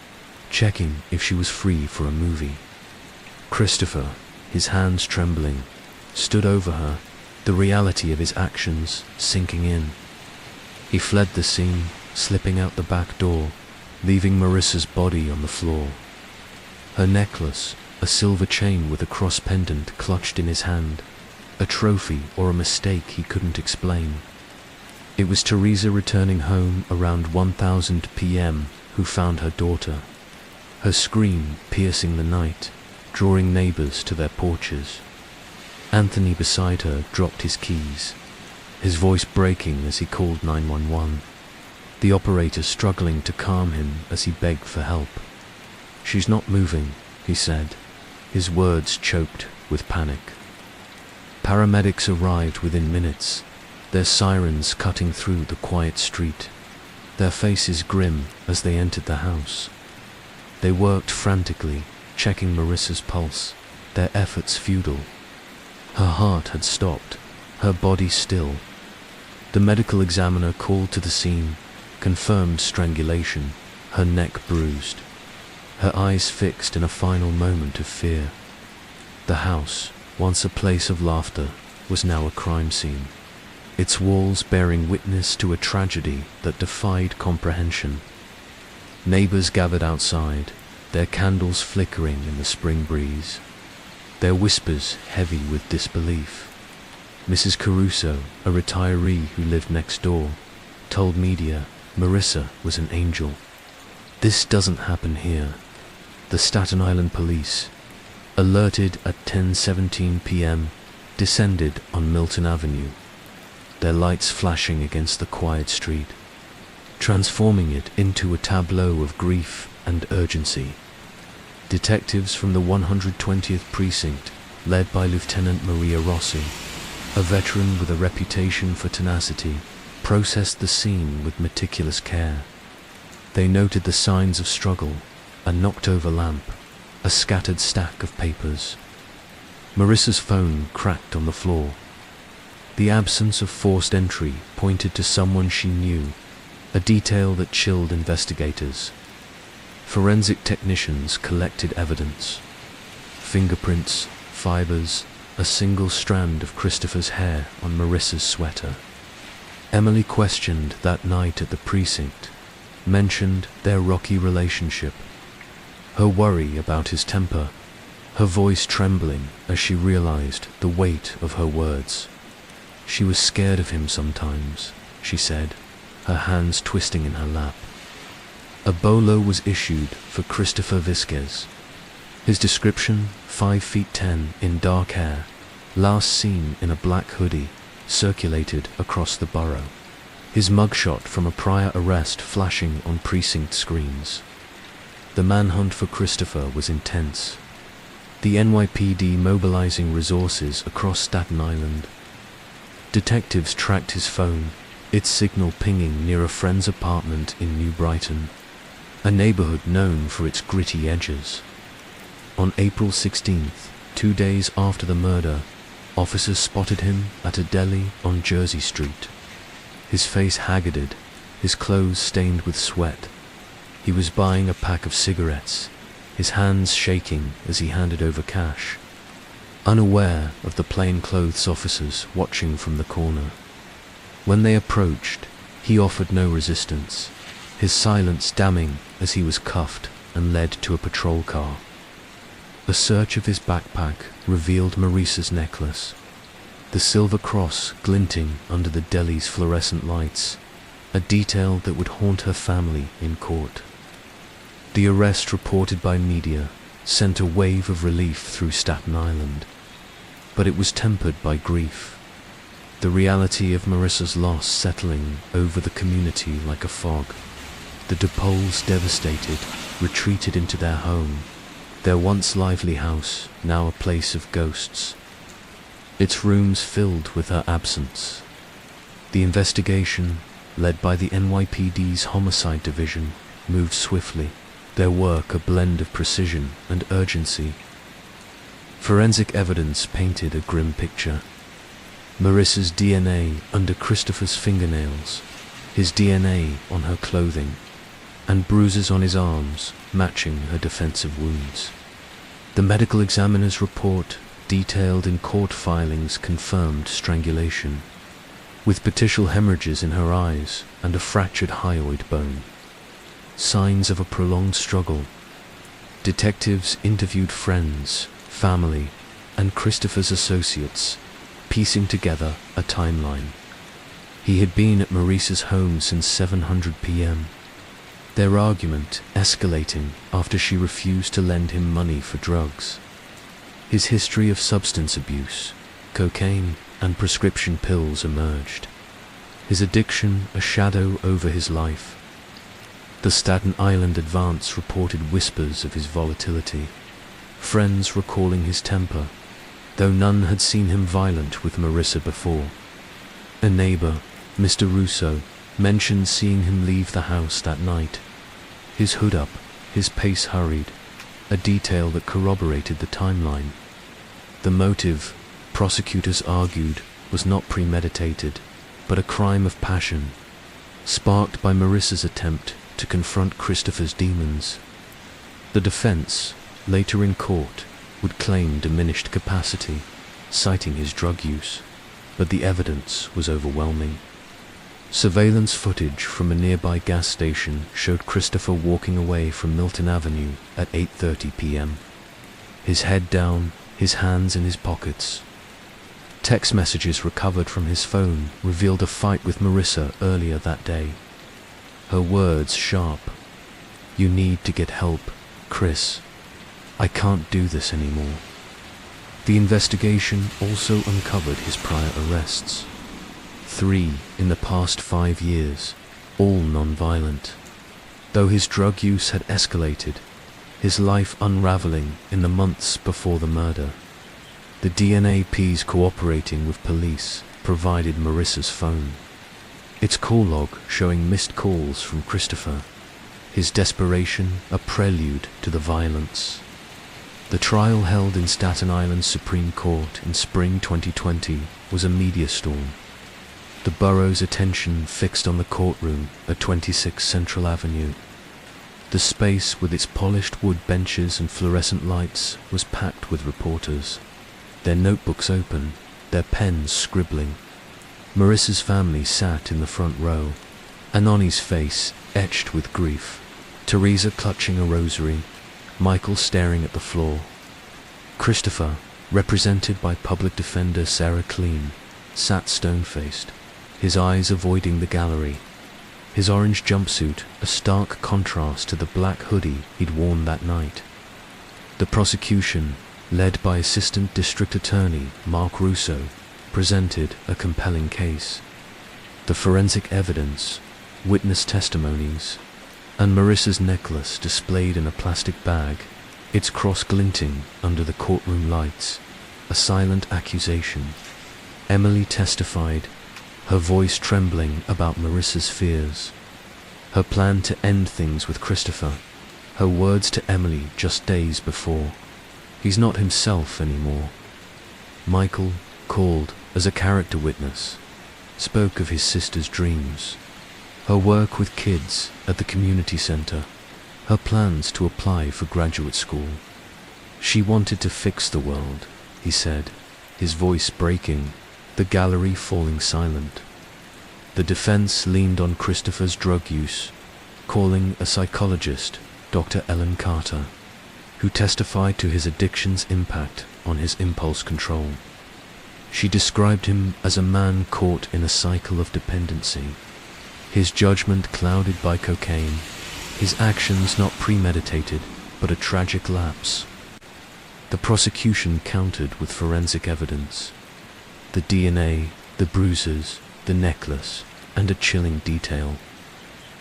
checking if she was free for a movie. Christopher, his hands trembling, stood over her, the reality of his actions sinking in. He fled the scene, slipping out the back door, leaving Marissa's body on the floor. Her necklace, a silver chain with a cross pendant clutched in his hand, a trophy or a mistake he couldn't explain. It was Teresa returning home around 1000 p.m. who found her daughter, her scream piercing the night, drawing neighbors to their porches. Anthony beside her dropped his keys, his voice breaking as he called 911, the operator struggling to calm him as he begged for help. "She's not moving," he said, his words choked with panic. Paramedics arrived within minutes, their sirens cutting through the quiet street, their faces grim as they entered the house. They worked frantically, checking Marissa's pulse, their efforts futile. Her heart had stopped, her body still. The medical examiner called to the scene, confirmed strangulation, her neck bruised, her eyes fixed in a final moment of fear. The house, once a place of laughter, was now a crime scene, its walls bearing witness to a tragedy that defied comprehension. Neighbors gathered outside, their candles flickering in the spring breeze, their whispers heavy with disbelief. Mrs. Caruso, a retiree who lived next door, told media Marissa was an angel. "This doesn't happen here." The Staten Island police, alerted at 10:17 p.m., descended on Milton Avenue, their lights flashing against the quiet street, transforming it into a tableau of grief and urgency. Detectives from the 120th Precinct, led by Lieutenant Maria Rossi, a veteran with a reputation for tenacity, processed the scene with meticulous care. They noted the signs of struggle, a knocked-over lamp, a scattered stack of papers. Marissa's phone cracked on the floor. The absence of forced entry pointed to someone she knew, a detail that chilled investigators. Forensic technicians collected evidence: fingerprints, fibers, a single strand of Christopher's hair on Marissa's sweater. Emily questioned that night at the precinct, mentioned their rocky relationship, her worry about his temper, her voice trembling as she realized the weight of her words. She was scared of him sometimes, she said, her hands twisting in her lap. A bolo was issued for Christopher Vizquez. His description, 5'10" in dark hair, last seen in a black hoodie, circulated across the borough, his mugshot from a prior arrest flashing on precinct screens. The manhunt for Christopher was intense, the NYPD mobilizing resources across Staten Island. Detectives tracked his phone, its signal pinging near a friend's apartment in New Brighton, a neighborhood known for its gritty edges. On April 16th, 2 days after the murder, officers spotted him at a deli on Jersey Street. His face haggarded, his clothes stained with sweat. He was buying a pack of cigarettes, his hands shaking as he handed over cash, unaware of the plainclothes officers watching from the corner. When they approached, he offered no resistance, his silence damning as he was cuffed and led to a patrol car. A search of his backpack revealed Marissa's necklace, the silver cross glinting under the deli's fluorescent lights, a detail that would haunt her family in court. The arrest, reported by media, sent a wave of relief through Staten Island, but it was tempered by grief. the reality of Marissa's loss settling over the community like a fog. The DePauls, devastated, retreated into their home, their once lively house, now a place of ghosts, its rooms filled with her absence. The investigation, led by the NYPD's Homicide Division, moved swiftly, their work a blend of precision and urgency. Forensic evidence painted a grim picture. Marissa's DNA under Christopher's fingernails, his DNA on her clothing, and bruises on his arms matching her defensive wounds. The medical examiner's report, detailed in court filings, confirmed strangulation, with petechial hemorrhages in her eyes and a fractured hyoid bone. Signs of a prolonged struggle. Detectives interviewed friends, family, and Christopher's associates, piecing together a timeline. He had been at Marissa's home since 7:00 p.m., their argument escalating after she refused to lend him money for drugs. His history of substance abuse, cocaine, and prescription pills emerged, his addiction a shadow over his life. The Staten Island Advance reported whispers of his volatility, friends recalling his temper, though none had seen him violent with Marissa before. A neighbor, Mr. Russo, mentioned seeing him leave the house that night, his hood up, his pace hurried, a detail that corroborated the timeline. The motive, prosecutors argued, was not premeditated, but a crime of passion, sparked by Marissa's attempt to confront Christopher's demons. The defense, later in court, would claim diminished capacity, citing his drug use, but the evidence was overwhelming. Surveillance footage from a nearby gas station showed Christopher walking away from Milton Avenue at 8:30 p.m., his head down, his hands in his pockets. Text messages recovered from his phone revealed a fight with Marissa earlier that day. Her words sharp. "You need to get help, Chris. I can't do this anymore." The investigation also uncovered his prior arrests. 3 in the past 5 years, all non-violent. Though his drug use had escalated, his life unraveling in the months before the murder. The DNAPs cooperating with police provided Marissa's phone, its call log showing missed calls from Christopher, his desperation a prelude to the violence. The trial held in Staten Island Supreme Court in spring 2020 was a media storm. The borough's attention fixed on the courtroom at 26 Central Avenue. The space with its polished wood benches and fluorescent lights was packed with reporters, their notebooks open, their pens scribbling. Marissa's family sat in the front row, Anani's face etched with grief, Teresa clutching a rosary, Michael staring at the floor. Christopher, represented by public defender Sarah Clean, sat stone-faced, his eyes avoiding the gallery, his orange jumpsuit a stark contrast to the black hoodie he'd worn that night. The prosecution, led by Assistant District Attorney Mark Russo, presented a compelling case. The forensic evidence, witness testimonies, and Marissa's necklace displayed in a plastic bag, its cross glinting under the courtroom lights, a silent accusation. Emily testified, her voice trembling about Marissa's fears, her plan to end things with Christopher, her words to Emily just days before. "He's not himself anymore." Michael, called as a character witness, spoke of his sister's dreams, her work with kids at the community center, her plans to apply for graduate school. "She wanted to fix the world," he said, his voice breaking, the gallery falling silent. The defense leaned on Christopher's drug use, calling a psychologist, Dr. Ellen Carter, who testified to his addiction's impact on his impulse control. She described him as a man caught in a cycle of dependency, his judgment clouded by cocaine, his actions not premeditated, but a tragic lapse. The prosecution countered with forensic evidence. The DNA, The bruises, the necklace, and a chilling detail.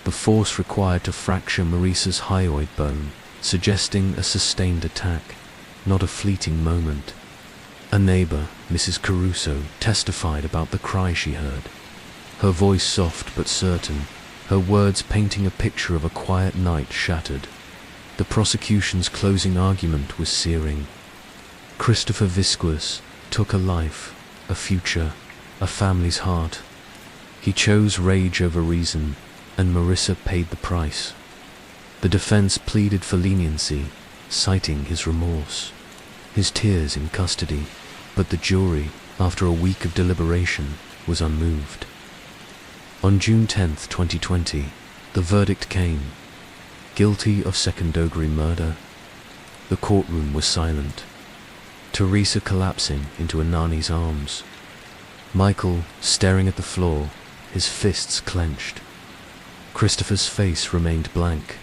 The force required to fracture Marissa's hyoid bone, suggesting a sustained attack, not a fleeting moment. A neighbor, Mrs. Caruso, testified about the cry she heard. Her voice soft but certain, her words painting a picture of a quiet night shattered. The prosecution's closing argument was searing. Christopher Visquez took a life, a future, a family's heart. He chose rage over reason, and Marissa paid the price. The defense pleaded for leniency, citing his remorse, his tears in custody, but the jury, after a week of deliberation, was unmoved. On June 10, 2020, the verdict came. Guilty of second-degree murder. The courtroom was silent. Teresa collapsing into Anani's arms. Michael staring at the floor, his fists clenched. Christopher's face remained blank,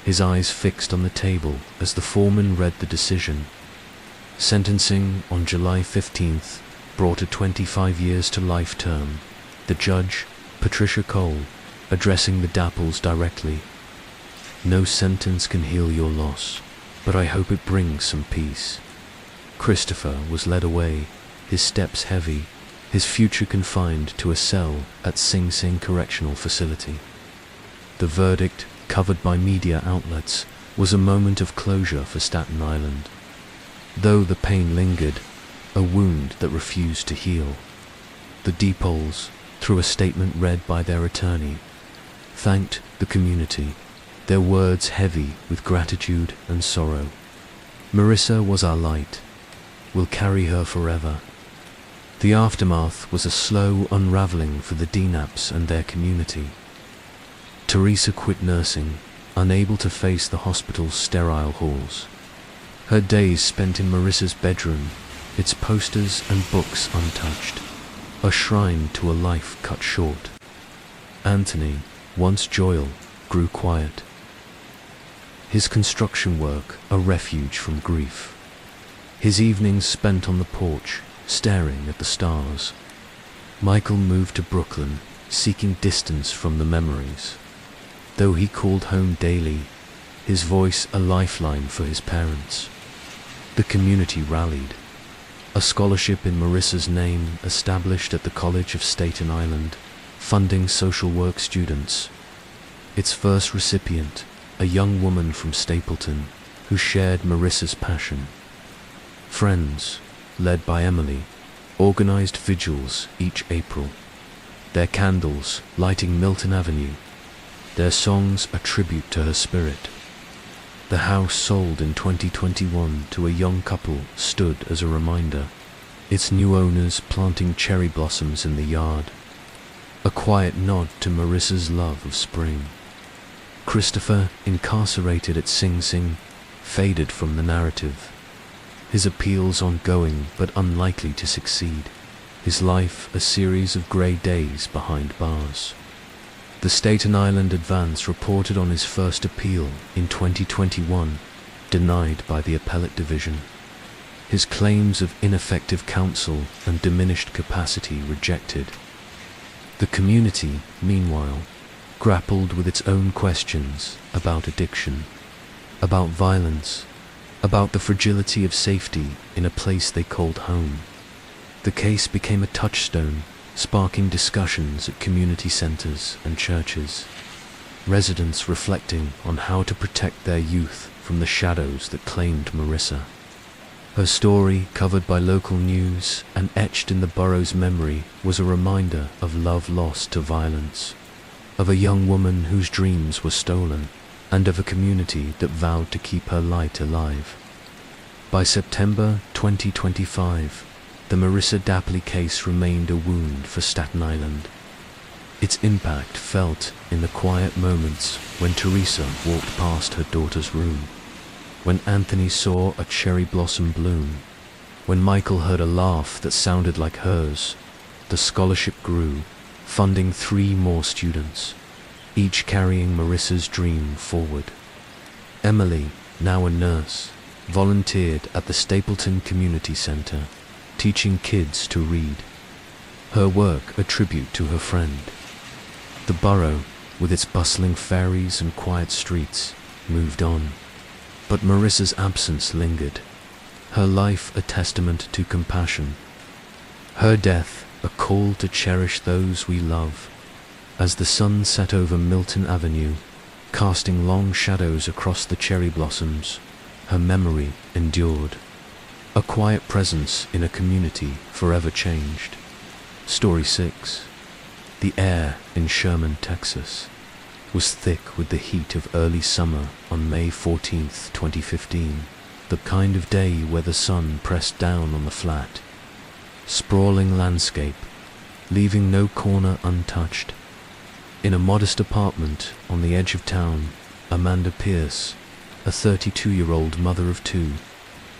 his eyes fixed on the table as the foreman read the decision. Sentencing on July 15th brought a 25 years to life term. The judge, Patricia Cole, addressing the Dapples directly. No sentence can heal your loss, but I hope it brings some peace. Christopher was led away, his steps heavy, his future confined to a cell at Sing Sing Correctional Facility. The verdict, covered by media outlets, was a moment of closure for Staten Island. Though the pain lingered, a wound that refused to heal. The Dapples, through a statement read by their attorney, thanked the community, their words heavy with gratitude and sorrow. Marissa was our light. We'll carry her forever. The aftermath was a slow unraveling for the DNAPs and their community. Teresa quit nursing, unable to face the hospital's sterile halls. Her days spent in Marissa's bedroom, its posters and books untouched, a shrine to a life cut short. Anthony, once joyous, grew quiet. His construction work a refuge from grief. His evenings spent on the porch, staring at the stars. Michael moved to Brooklyn, seeking distance from the memories. Though he called home daily, his voice a lifeline for his parents. The community rallied. A scholarship in Marissa's name established at the College of Staten Island, funding social work students. Its first recipient, a young woman from Stapleton, who shared Marissa's passion. Friends, led by Emily, organized vigils each April. Their candles lighting Milton Avenue, their songs a tribute to her spirit. The house sold in 2021 to a young couple stood as a reminder, its new owners planting cherry blossoms in the yard, a quiet nod to Marissa's love of spring. Christopher, incarcerated at Sing Sing, faded from the narrative. His appeals ongoing but unlikely to succeed. His life a series of grey days behind bars. The Staten Island Advance reported on his first appeal in 2021, denied by the appellate division. His claims of ineffective counsel and diminished capacity rejected. The community, meanwhile, grappled with its own questions about addiction, about violence, about the fragility of safety in a place they called home. The case became a touchstone, sparking discussions at community centers and churches, residents reflecting on how to protect their youth from the shadows that claimed Marissa. Her story, covered by local news and etched in the borough's memory, was a reminder of love lost to violence, of a young woman whose dreams were stolen, and of a community that vowed to keep her light alive. By September 2025, the Marissa Dapley case remained a wound for Staten Island. Its impact felt in the quiet moments when Teresa walked past her daughter's room, when Anthony saw a cherry blossom bloom, when Michael heard a laugh that sounded like hers. The scholarship grew, funding 3 more students, each carrying Marissa's dream forward. Emily, now a nurse, volunteered at the Stapleton Community Center, teaching kids to read. her work a tribute to her friend. The borough, with its bustling ferries and quiet streets, moved on. But Marissa's absence lingered, her life a testament to compassion, her death a call to cherish those we love. As the sun set over Milton Avenue, casting long shadows across the cherry blossoms, her memory endured, a quiet presence in a community forever changed. Story 6. The air in Sherman, Texas, was thick with the heat of early summer on May 14, 2015, the kind of day where the sun pressed down on the flat, sprawling landscape, leaving no corner untouched. In a modest apartment on the edge of town, Amanda Pierce, a 32-year-old mother of two,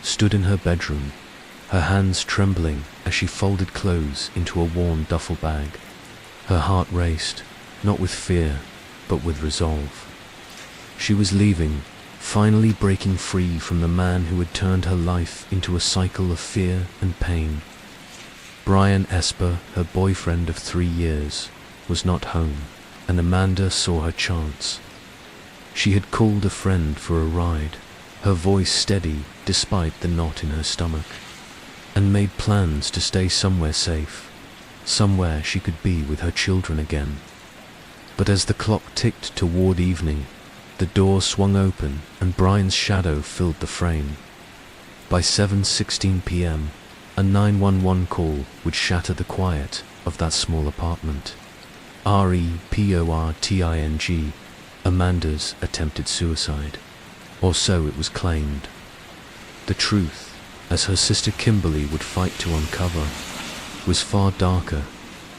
stood in her bedroom, her hands trembling as she folded clothes into a worn duffel bag. Her heart raced, not with fear, but with resolve. She was leaving, finally breaking free from the man who had turned her life into a cycle of fear and pain. Brian Esper, her boyfriend of 3 years, was not home, and Amanda saw her chance. She had called a friend for a ride, her voice steady despite the knot in her stomach, and made plans to stay somewhere safe, somewhere she could be with her children again. But as the clock ticked toward evening, the door swung open and Brian's shadow filled the frame. By 7:16 p.m., a 911 call would shatter the quiet of that small apartment. Reporting, Amanda's attempted suicide, or so it was claimed. The truth, as her sister Kimberly would fight to uncover, was far darker,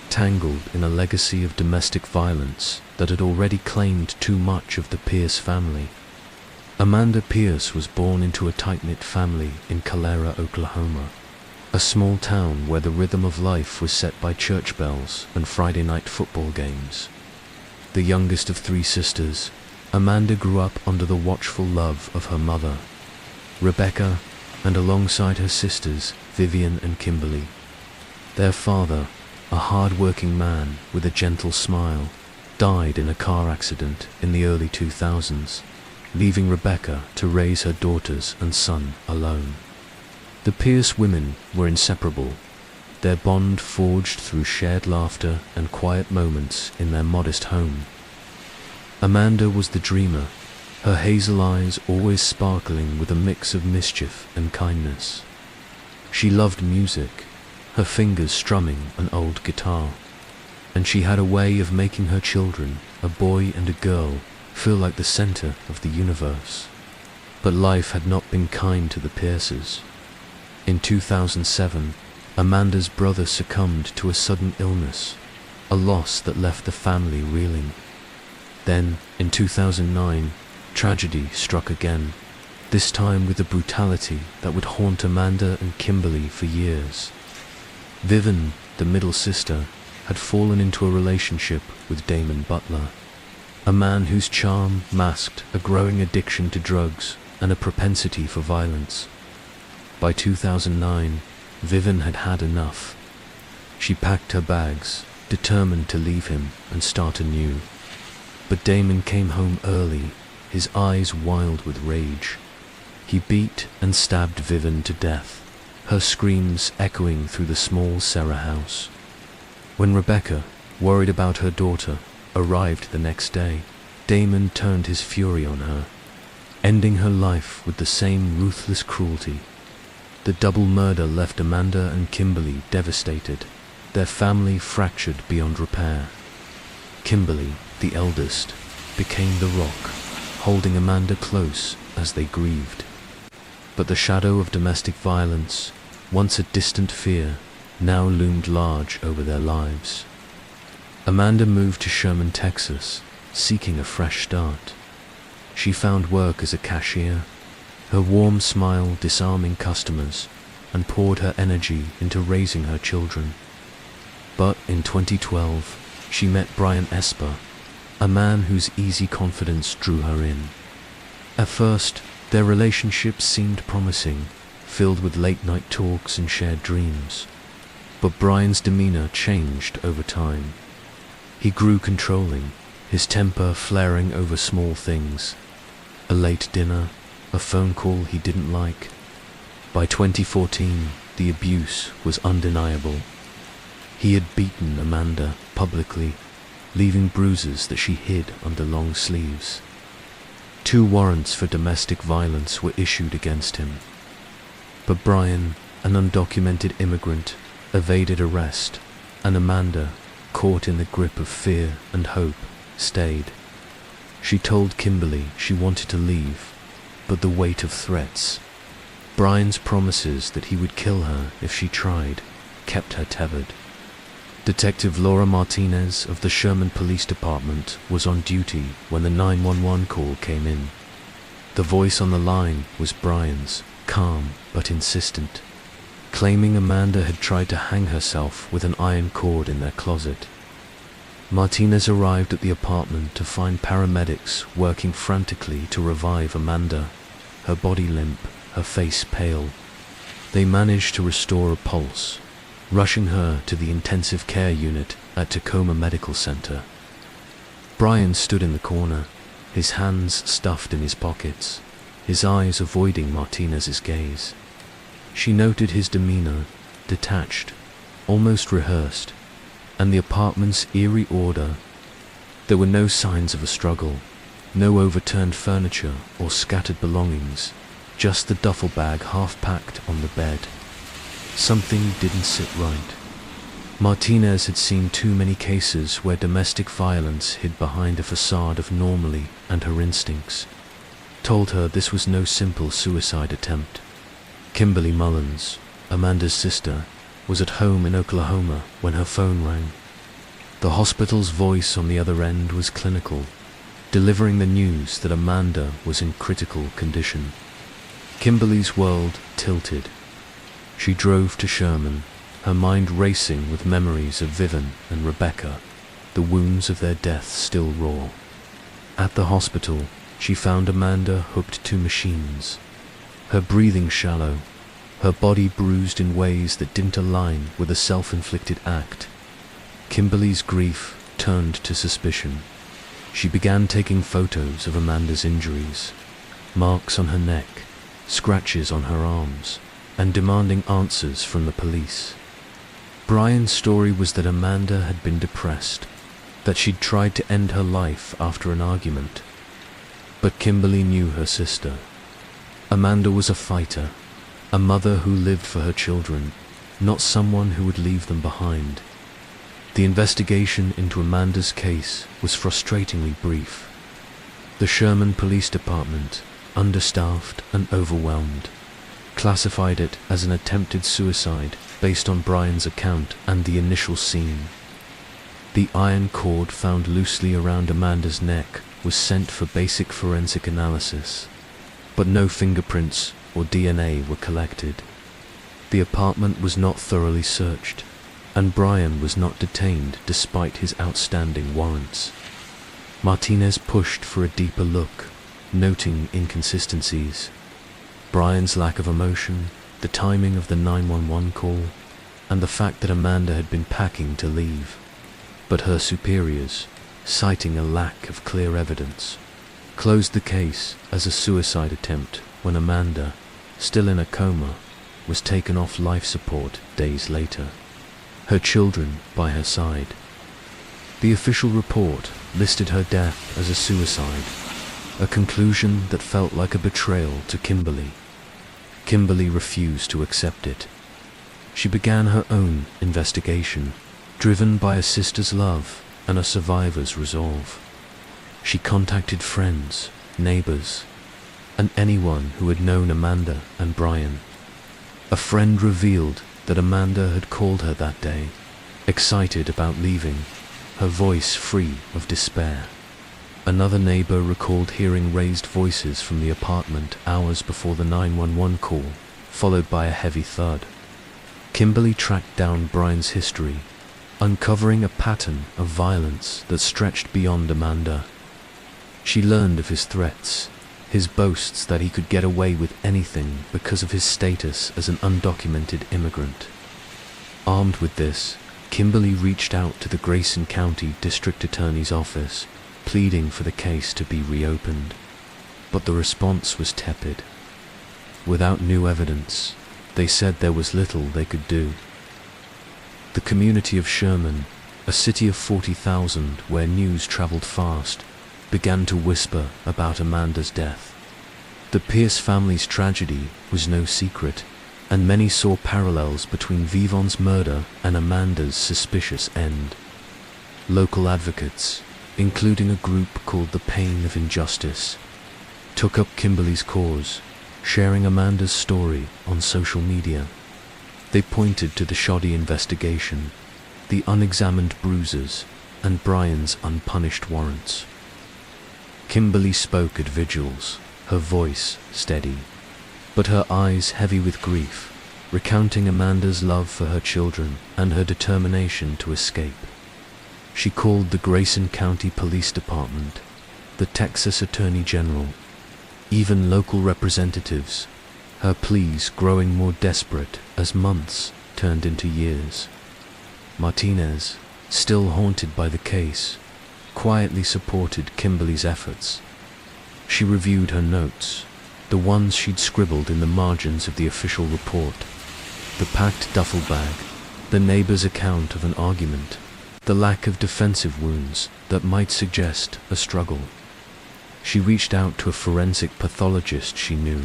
tangled in a legacy of domestic violence that had already claimed too much of the Pierce family. Amanda Pierce was born into a tight-knit family in Calera, Oklahoma, a small town where the rhythm of life was set by church bells and Friday night football games. The youngest of 3 sisters, Amanda grew up under the watchful love of her mother, Rebecca, and alongside her sisters, Vivian and Kimberly. Their father, a hard-working man with a gentle smile, died in a car accident in the early 2000s, leaving Rebecca to raise her daughters and son alone. The Pierce women were inseparable, their bond forged through shared laughter and quiet moments in their modest home. Amanda was the dreamer, her hazel eyes always sparkling with a mix of mischief and kindness. She loved music, her fingers strumming an old guitar, and she had a way of making her children, a boy and a girl, feel like the center of the universe. But life had not been kind to the Pierces. In 2007, Amanda's brother succumbed to a sudden illness, a loss that left the family reeling. Then, in 2009, tragedy struck again, this time with a brutality that would haunt Amanda and Kimberly for years. Vivian, the middle sister, had fallen into a relationship with Damon Butler, a man whose charm masked a growing addiction to drugs and a propensity for violence. By 2009, Vivian had had enough. She packed her bags, determined to leave him and start anew. But Damon came home early, his eyes wild with rage. He beat and stabbed Vivian to death, her screams echoing through the small Serra house. When Rebecca, worried about her daughter, arrived the next day, Damon turned his fury on her, ending her life with the same ruthless cruelty. The double murder left Amanda and Kimberly devastated, their family fractured beyond repair. Kimberly, the eldest, became the rock, holding Amanda close as they grieved. But the shadow of domestic violence, once a distant fear, now loomed large over their lives. Amanda moved to Sherman, Texas, seeking a fresh start. She found work as a cashier, her warm smile disarming customers, and poured her energy into raising her children. But in 2012, she met Brian Esper, a man whose easy confidence drew her in. At first, their relationship seemed promising, filled with late-night talks and shared dreams. But Brian's demeanor changed over time. He grew controlling, his temper flaring over small things. A late dinner, a phone call he didn't like. By 2014, the abuse was undeniable. He had beaten Amanda publicly, leaving bruises that she hid under long sleeves. 2 warrants for domestic violence were issued against him. But Brian, an undocumented immigrant, evaded arrest, and Amanda, caught in the grip of fear and hope, stayed. She told Kimberly she wanted to leave, but the weight of threats, Brian's promises that he would kill her if she tried, kept her tethered. Detective Laura Martinez of the Sherman Police Department was on duty when the 911 call came in. The voice on the line was Brian's, calm but insistent, claiming Amanda had tried to hang herself with an iron cord in their closet. Martinez arrived at the apartment to find paramedics working frantically to revive Amanda, her body limp, her face pale. They managed to restore a pulse, rushing her to the intensive care unit at Tacoma Medical Center. Brian stood in the corner, his hands stuffed in his pockets, his eyes avoiding Martinez's gaze. She noted his demeanor, detached, almost rehearsed, and the apartment's eerie order. There were no signs of a struggle, no overturned furniture or scattered belongings, just the duffel bag half-packed on the bed. Something didn't sit right. Martinez had seen too many cases where domestic violence hid behind a facade of normalcy, and her instincts told her this was no simple suicide attempt. Kimberly Mullins, Amanda's sister, was at home in Oklahoma when her phone rang. The hospital's voice on the other end was clinical, delivering the news that Amanda was in critical condition. Kimberly's world tilted. She drove to Sherman, her mind racing with memories of Vivian and Rebecca, the wounds of their death still raw. At the hospital, she found Amanda hooked to machines, her breathing shallow, her body bruised in ways that didn't align with a self-inflicted act. Kimberly's grief turned to suspicion. She began taking photos of Amanda's injuries, marks on her neck, scratches on her arms, and demanding answers from the police. Brian's story was that Amanda had been depressed, that she'd tried to end her life after an argument. But Kimberly knew her sister. Amanda was a fighter, a mother who lived for her children, not someone who would leave them behind. The investigation into Amanda's case was frustratingly brief. The Sherman Police Department, understaffed and overwhelmed, classified it as an attempted suicide based on Brian's account and the initial scene. The iron cord found loosely around Amanda's neck was sent for basic forensic analysis, but no fingerprints or DNA were collected. The apartment was not thoroughly searched, and Brian was not detained despite his outstanding warrants. Martinez pushed for a deeper look, noting inconsistencies. Brian's lack of emotion, the timing of the 911 call, and the fact that Amanda had been packing to leave. But her superiors, citing a lack of clear evidence, closed the case as a suicide attempt when Amanda, still in a coma, was taken off life support days later, her children by her side. The official report listed her death as a suicide, a conclusion that felt like a betrayal to Kimberly. Kimberly refused to accept it. She began her own investigation, driven by a sister's love and a survivor's resolve. She contacted friends, neighbors, and anyone who had known Amanda and Brian. A friend revealed that Amanda had called her that day, excited about leaving, her voice free of despair. Another neighbor recalled hearing raised voices from the apartment hours before the 911 call, followed by a heavy thud. Kimberly tracked down Brian's history, uncovering a pattern of violence that stretched beyond Amanda. She learned of his threats, his boasts that he could get away with anything because of his status as an undocumented immigrant. Armed with this, Kimberly reached out to the Grayson County District Attorney's office, pleading for the case to be reopened. But the response was tepid. Without new evidence, they said there was little they could do. The community of Sherman, a city of 40,000 where news traveled fast, began to whisper about Amanda's death. The Pierce family's tragedy was no secret, and many saw parallels between Vivon's murder and Amanda's suspicious end. Local advocates, including a group called the Pain of Injustice, took up Kimberly's cause, sharing Amanda's story on social media. They pointed to the shoddy investigation, the unexamined bruises, and Brian's unpunished warrants. Kimberly spoke at vigils, her voice steady, but her eyes heavy with grief, recounting Amanda's love for her children and her determination to escape. She called the Grayson County Police Department, the Texas Attorney General, even local representatives, her pleas growing more desperate as months turned into years. Martinez, still haunted by the case, quietly supported Kimberly's efforts. She reviewed her notes, the ones she'd scribbled in the margins of the official report, the packed duffel bag, the neighbor's account of an argument, the lack of defensive wounds that might suggest a struggle. She reached out to a forensic pathologist she knew,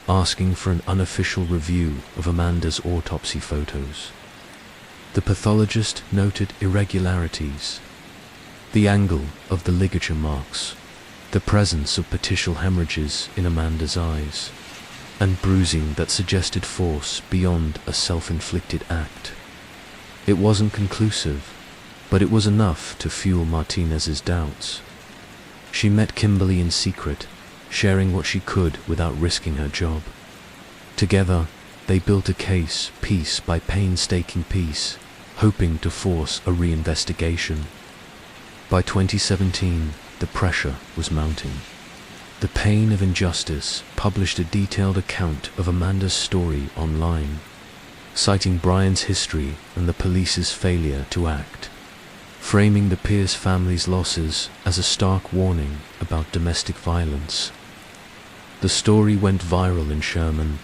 asking for an unofficial review of Amanda's autopsy photos. The pathologist noted irregularities, the angle of the ligature marks, the presence of petechial hemorrhages in Amanda's eyes, and bruising that suggested force beyond a self-inflicted act. It wasn't conclusive, but it was enough to fuel Martinez's doubts. She met Kimberly in secret, sharing what she could without risking her job. Together, they built a case piece by painstaking piece, hoping to force a reinvestigation. By 2017, the pressure was mounting. The Pain of Injustice published a detailed account of Amanda's story online, citing Brian's history and the police's failure to act, framing the Pierce family's losses as a stark warning about domestic violence. The story went viral in Sherman,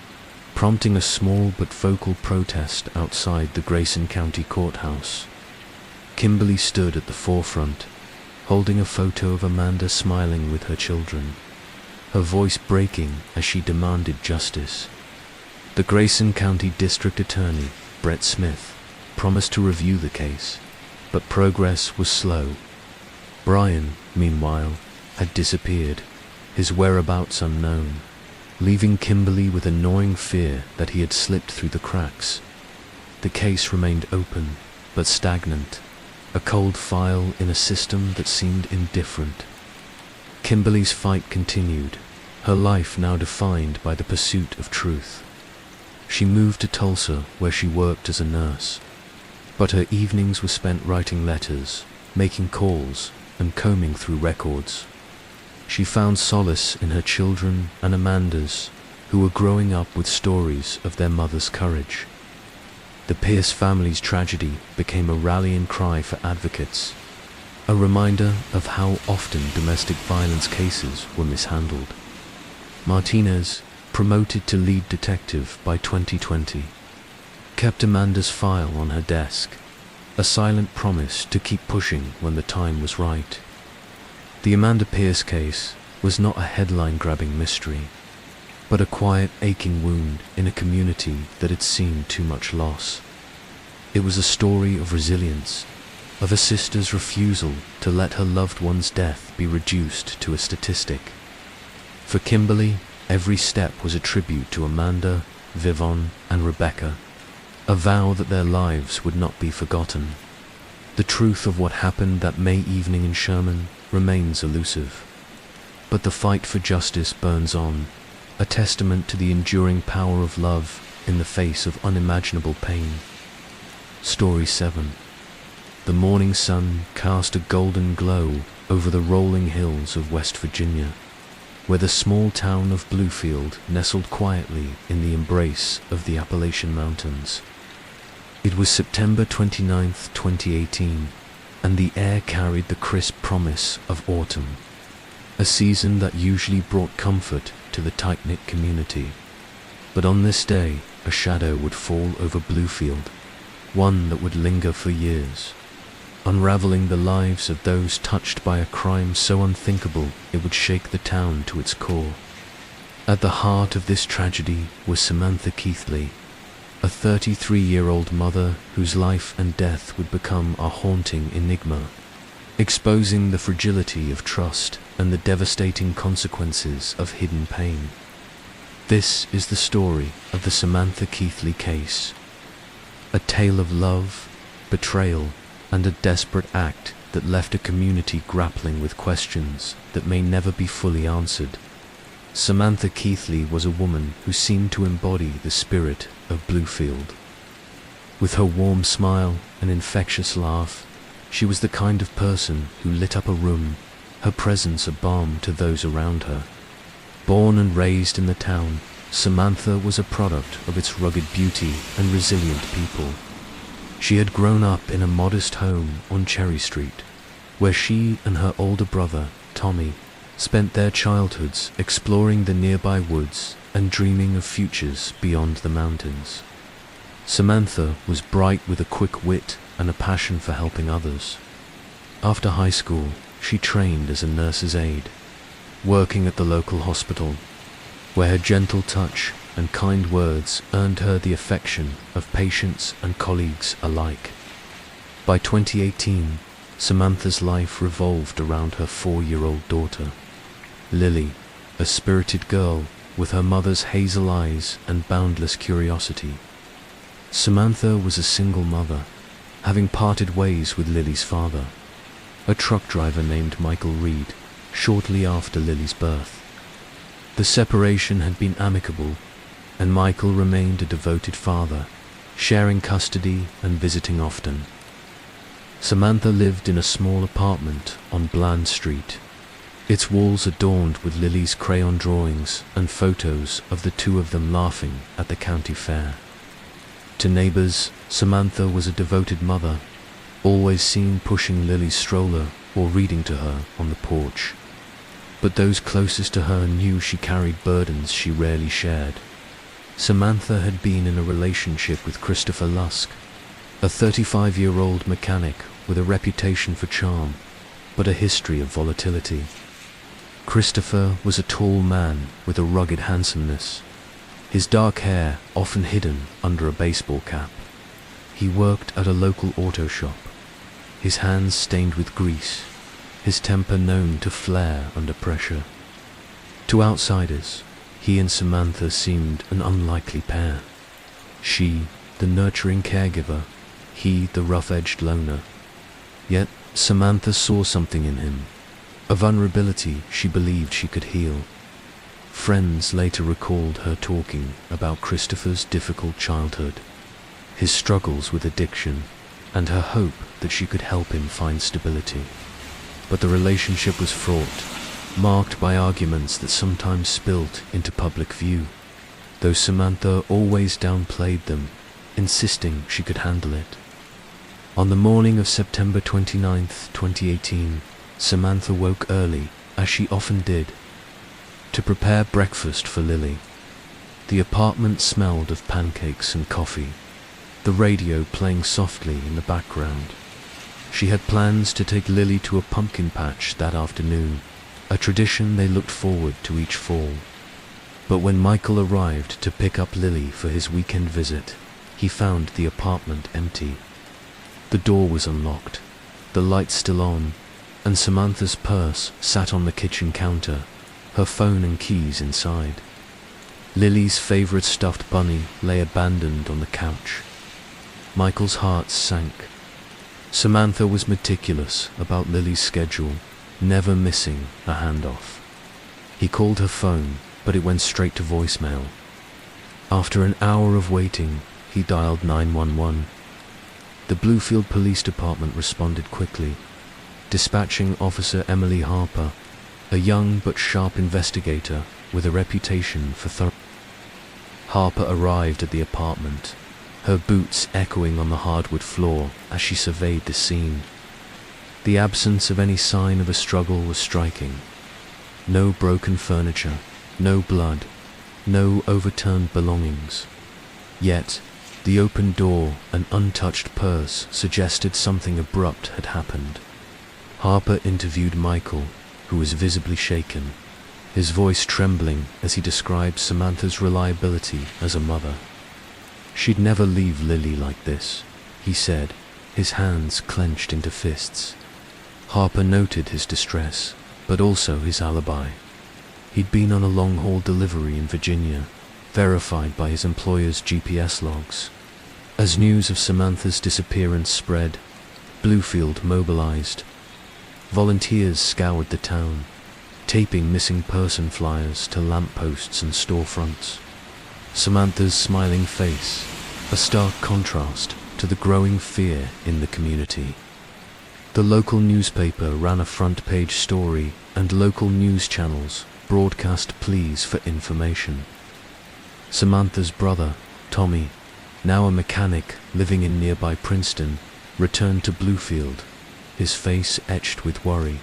prompting a small but vocal protest outside the Grayson County Courthouse. Kimberly stood at the forefront, holding a photo of Amanda smiling with her children, her voice breaking as she demanded justice. The Grayson County District Attorney, Brett Smith, promised to review the case, but progress was slow. Brian, meanwhile, had disappeared, his whereabouts unknown, leaving Kimberly with a gnawing fear that he had slipped through the cracks. The case remained open, but stagnant, a cold file in a system that seemed indifferent. Kimberly's fight continued, her life now defined by the pursuit of truth. She moved to Tulsa, where she worked as a nurse, but her evenings were spent writing letters, making calls, and combing through records. She found solace in her children and Amanda's, who were growing up with stories of their mother's courage. The Pierce family's tragedy became a rallying cry for advocates, a reminder of how often domestic violence cases were mishandled. Martinez, promoted to lead detective by 2020, kept Amanda's file on her desk, a silent promise to keep pushing when the time was right. The Amanda Pierce case was not a headline-grabbing mystery, but a quiet, aching wound in a community that had seen too much loss. It was a story of resilience, of a sister's refusal to let her loved one's death be reduced to a statistic. For Kimberly, every step was a tribute to Amanda, Vivon, and Rebecca, a vow that their lives would not be forgotten. The truth of what happened that May evening in Sherman remains elusive, but the fight for justice burns on, a testament to the enduring power of love in the face of unimaginable pain. Story 7. The morning sun cast a golden glow over the rolling hills of West Virginia, where the small town of Bluefield nestled quietly in the embrace of the Appalachian Mountains. It was September 29th, 2018, and the air carried the crisp promise of autumn, a season that usually brought comfort to the tight-knit community. But on this day, a shadow would fall over Bluefield, one that would linger for years, unraveling the lives of those touched by a crime so unthinkable it would shake the town to its core. At the heart of this tragedy was Samantha Keithley, a 33-year-old mother whose life and death would become a haunting enigma, exposing the fragility of trust and the devastating consequences of hidden pain. This is the story of the Samantha Keithley case, a tale of love, betrayal, and a desperate act that left a community grappling with questions that may never be fully answered. Samantha Keithley was a woman who seemed to embody the spirit of Bluefield. With her warm smile and infectious laugh, she was the kind of person who lit up a room, her presence a balm to those around her. Born and raised in the town, Samantha was a product of its rugged beauty and resilient people. She had grown up in a modest home on Cherry Street, where she and her older brother, Tommy, spent their childhoods exploring the nearby woods and dreaming of futures beyond the mountains. Samantha was bright with a quick wit and a passion for helping others. After high school, she trained as a nurse's aide, working at the local hospital, where her gentle touch and kind words earned her the affection of patients and colleagues alike. By 2018, Samantha's life revolved around her 4-year-old daughter, Lily, a spirited girl with her mother's hazel eyes and boundless curiosity. Samantha was a single mother, having parted ways with Lily's father, a truck driver named Michael Reed, shortly after Lily's birth. The separation had been amicable, and Michael remained a devoted father, sharing custody and visiting often. Samantha lived in a small apartment on Bland Street, its walls adorned with Lily's crayon drawings and photos of the two of them laughing at the county fair. To neighbors, Samantha was a devoted mother, always seen pushing Lily's stroller or reading to her on the porch. But those closest to her knew she carried burdens she rarely shared. Samantha had been in a relationship with Christopher Lusk, a 35-year-old mechanic with a reputation for charm, but a history of volatility. Christopher was a tall man with a rugged handsomeness, his dark hair often hidden under a baseball cap. He worked at a local auto shop, his hands stained with grease, his temper known to flare under pressure. To outsiders, he and Samantha seemed an unlikely pair. She, the nurturing caregiver, he the rough-edged loner. Yet Samantha saw something in him, a vulnerability she believed she could heal. Friends later recalled her talking about Christopher's difficult childhood, his struggles with addiction, and her hope that she could help him find stability. But the relationship was fraught, marked by arguments that sometimes spilled into public view, though Samantha always downplayed them, insisting she could handle it. On the morning of September 29th, 2018, Samantha woke early, as she often did, to prepare breakfast for Lily. The apartment smelled of pancakes and coffee, the radio playing softly in the background. She had plans to take Lily to a pumpkin patch that afternoon, a tradition they looked forward to each fall. But when Michael arrived to pick up Lily for his weekend visit, he found the apartment empty. The door was unlocked, the lights still on, and Samantha's purse sat on the kitchen counter, her phone and keys inside. Lily's favorite stuffed bunny lay abandoned on the couch. Michael's heart sank. Samantha was meticulous about Lily's schedule, never missing a handoff. He called her phone, but it went straight to voicemail. After an hour of waiting, he dialed 911. The Bluefield Police Department responded quickly, dispatching Officer Emily Harper, a young but sharp investigator with a reputation for thorough. Harper arrived at the apartment, her boots echoing on the hardwood floor as she surveyed the scene. The absence of any sign of a struggle was striking. No broken furniture, no blood, no overturned belongings. Yet, the open door and untouched purse suggested something abrupt had happened. Harper interviewed Michael, who was visibly shaken, his voice trembling as he described Samantha's reliability as a mother. "She'd never leave Lily like this," he said, his hands clenched into fists. Harper noted his distress, but also his alibi. He'd been on a long-haul delivery in Virginia, verified by his employer's GPS logs. As news of Samantha's disappearance spread, Bluefield mobilized. Volunteers scoured the town, taping missing person flyers to lampposts and storefronts. Samantha's smiling face, a stark contrast to the growing fear in the community. The local newspaper ran a front-page story, and local news channels broadcast pleas for information. Samantha's brother, Tommy, now a mechanic living in nearby Princeton, returned to Bluefield, his face etched with worry.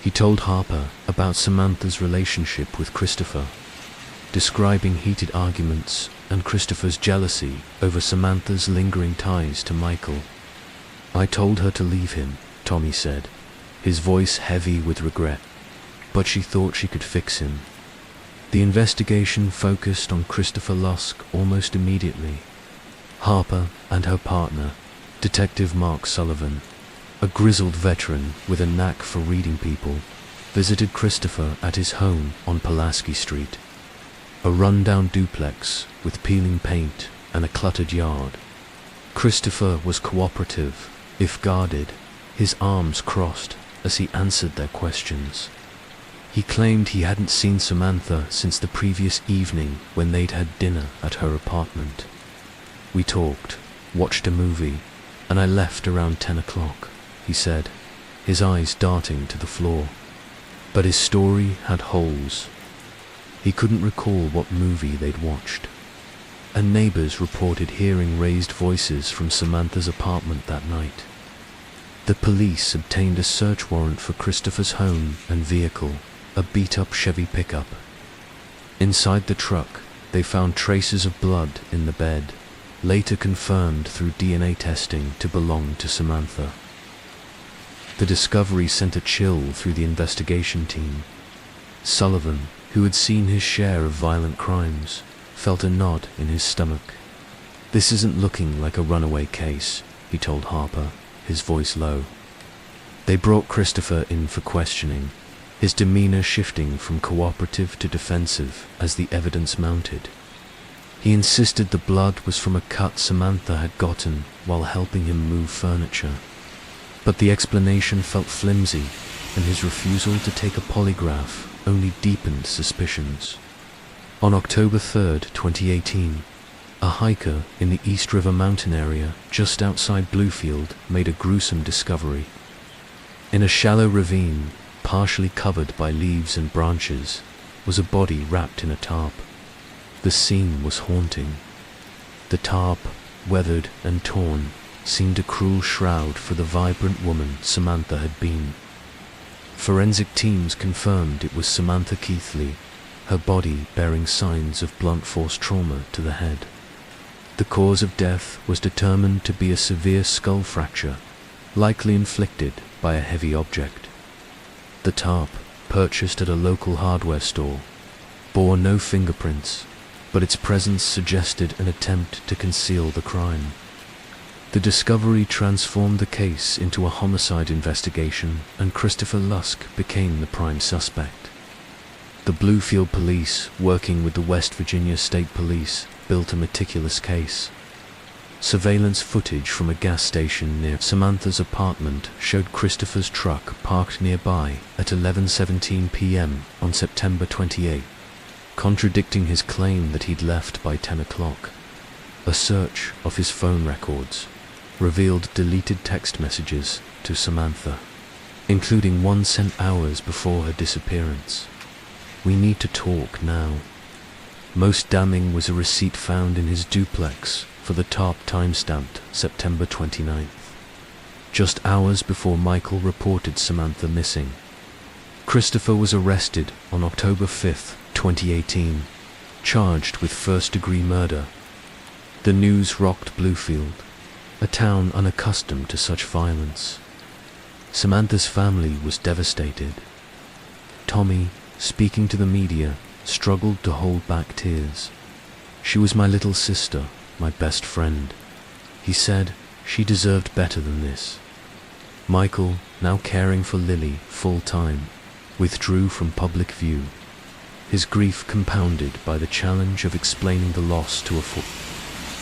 He told Harper about Samantha's relationship with Christopher, describing heated arguments and Christopher's jealousy over Samantha's lingering ties to Michael. "I told her to leave him," Tommy said, his voice heavy with regret, "but she thought she could fix him." The investigation focused on Christopher Lusk almost immediately. Harper and her partner, Detective Mark Sullivan, a grizzled veteran with a knack for reading people, visited Christopher at his home on Pulaski Street, a run-down duplex with peeling paint and a cluttered yard. Christopher was cooperative, if guarded, his arms crossed as he answered their questions. He claimed he hadn't seen Samantha since the previous evening when they'd had dinner at her apartment. "We talked, watched a movie, and I left around 10 o'clock, he said, his eyes darting to the floor. But his story had holes. He couldn't recall what movie they'd watched. And neighbors reported hearing raised voices from Samantha's apartment that night. The police obtained a search warrant for Christopher's home and vehicle, a beat-up Chevy pickup. Inside the truck, they found traces of blood in the bed, later confirmed through DNA testing to belong to Samantha. The discovery sent a chill through the investigation team. Sullivan, who had seen his share of violent crimes, felt a knot in his stomach. "This isn't looking like a runaway case," he told Harper, his voice low. They brought Christopher in for questioning, his demeanor shifting from cooperative to defensive as the evidence mounted. He insisted the blood was from a cut Samantha had gotten while helping him move furniture. But the explanation felt flimsy, and his refusal to take a polygraph only deepened suspicions. On October 3rd, 2018, a hiker in the East River Mountain area just outside Bluefield made a gruesome discovery. In a shallow ravine, partially covered by leaves and branches, was a body wrapped in a tarp. The scene was haunting. The tarp, weathered and torn, seemed a cruel shroud for the vibrant woman Samantha had been. Forensic teams confirmed it was Samantha Keithley, her body bearing signs of blunt force trauma to the head. The cause of death was determined to be a severe skull fracture, likely inflicted by a heavy object. The tarp, purchased at a local hardware store, bore no fingerprints, but its presence suggested an attempt to conceal the crime. The discovery transformed the case into a homicide investigation, and Christopher Lusk became the prime suspect. The Bluefield police, working with the West Virginia State Police, built a meticulous case. Surveillance footage from a gas station near Samantha's apartment showed Christopher's truck parked nearby at 11:17 p.m. on September 28, contradicting his claim that he'd left by 10 o'clock. A search of his phone records revealed deleted text messages to Samantha, including one sent hours before her disappearance. "We need to talk now." Most damning was a receipt found in his duplex for the tarp time-stamped September 29th, just hours before Michael reported Samantha missing. Christopher was arrested on October 5, 2018, charged with first-degree murder. The news rocked Bluefield, a town unaccustomed to such violence. Samantha's family was devastated. Tommy, speaking to the media, struggled to hold back tears. "She was my little sister, my best friend." He said she deserved better than this. Michael, now caring for Lily full-time, withdrew from public view, his grief compounded by the challenge of explaining the loss to a full.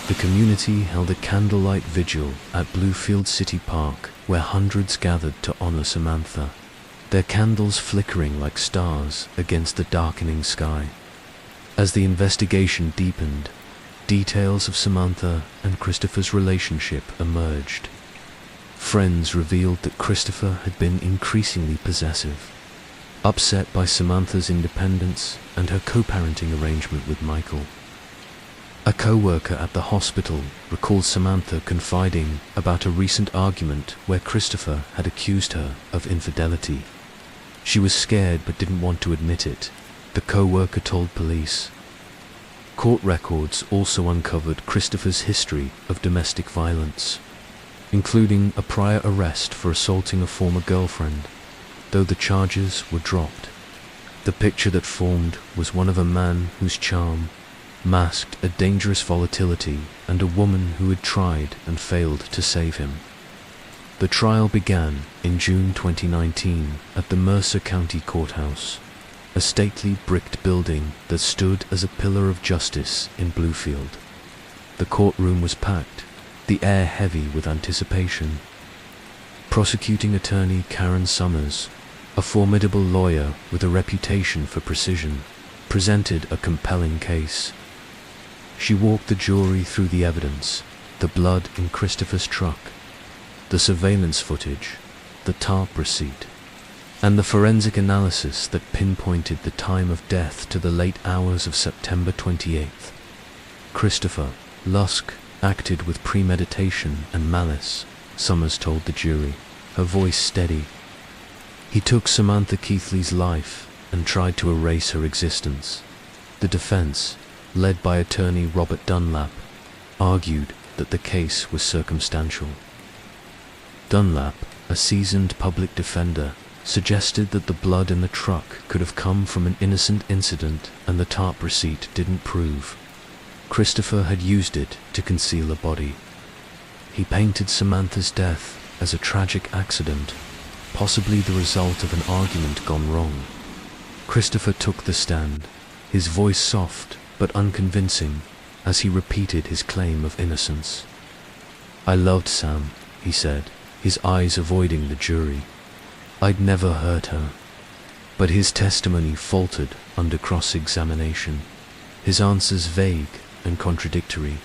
The community held a candlelight vigil at Bluefield City Park, where hundreds gathered to honor Samantha, their candles flickering like stars against the darkening sky. As the investigation deepened, details of Samantha and Christopher's relationship emerged. Friends revealed that Christopher had been increasingly possessive, upset by Samantha's independence and her co-parenting arrangement with Michael. A co-worker at the hospital recalled Samantha confiding about a recent argument where Christopher had accused her of infidelity. She was scared but didn't want to admit it, the co-worker told police. Court records also uncovered Christopher's history of domestic violence, including a prior arrest for assaulting a former girlfriend, though the charges were dropped. The picture that formed was one of a man whose charm masked a dangerous volatility and a woman who had tried and failed to save him. The trial began in June 2019 at the Mercer County Courthouse, a stately bricked building that stood as a pillar of justice in Bluefield. The courtroom was packed, the air heavy with anticipation. Prosecuting attorney Karen Summers, a formidable lawyer with a reputation for precision, presented a compelling case. She walked the jury through the evidence, the blood in Christopher's truck, the surveillance footage, the tarp receipt, and the forensic analysis that pinpointed the time of death to the late hours of September 28th. Christopher Lusk acted with premeditation and malice, Summers told the jury, her voice steady. He took Samantha Keithley's life and tried to erase her existence. The defense, led by attorney Robert Dunlap, argued that the case was circumstantial. Dunlap, a seasoned public defender, suggested that the blood in the truck could have come from an innocent incident and the tarp receipt didn't prove. Christopher had used it to conceal a body. He painted Samantha's death as a tragic accident, possibly the result of an argument gone wrong. Christopher took the stand, his voice soft but unconvincing as he repeated his claim of innocence. "I loved Sam," he said, his eyes avoiding the jury. "I'd never hurt her." But his testimony faltered under cross-examination, his answers vague and contradictory.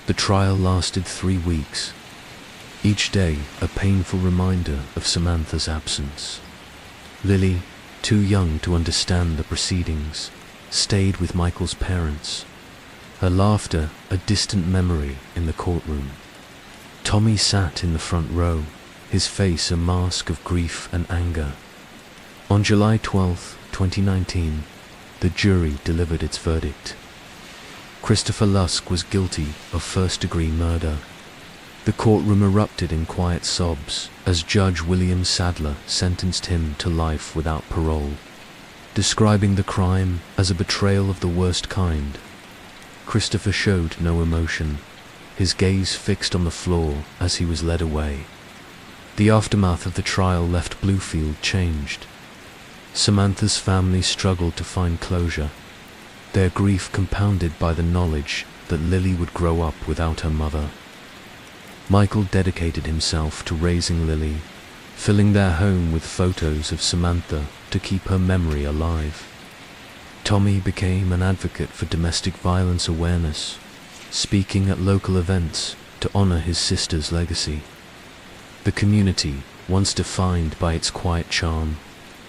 The trial lasted 3 weeks, each day a painful reminder of Samantha's absence. Lily, too young to understand the proceedings, stayed with Michael's parents, her laughter a distant memory in the courtroom. Tommy sat in the front row, his face a mask of grief and anger. On July 12, 2019, the jury delivered its verdict. Christopher Lusk was guilty of first-degree murder. The courtroom erupted in quiet sobs as Judge William Sadler sentenced him to life without parole, describing the crime as a betrayal of the worst kind. Christopher showed no emotion, his gaze fixed on the floor as he was led away. The aftermath of the trial left Bluefield changed. Samantha's family struggled to find closure, their grief compounded by the knowledge that Lily would grow up without her mother. Michael dedicated himself to raising Lily, filling their home with photos of Samantha to keep her memory alive. Tommy became an advocate for domestic violence awareness, speaking at local events to honor his sister's legacy. The community, once defined by its quiet charm,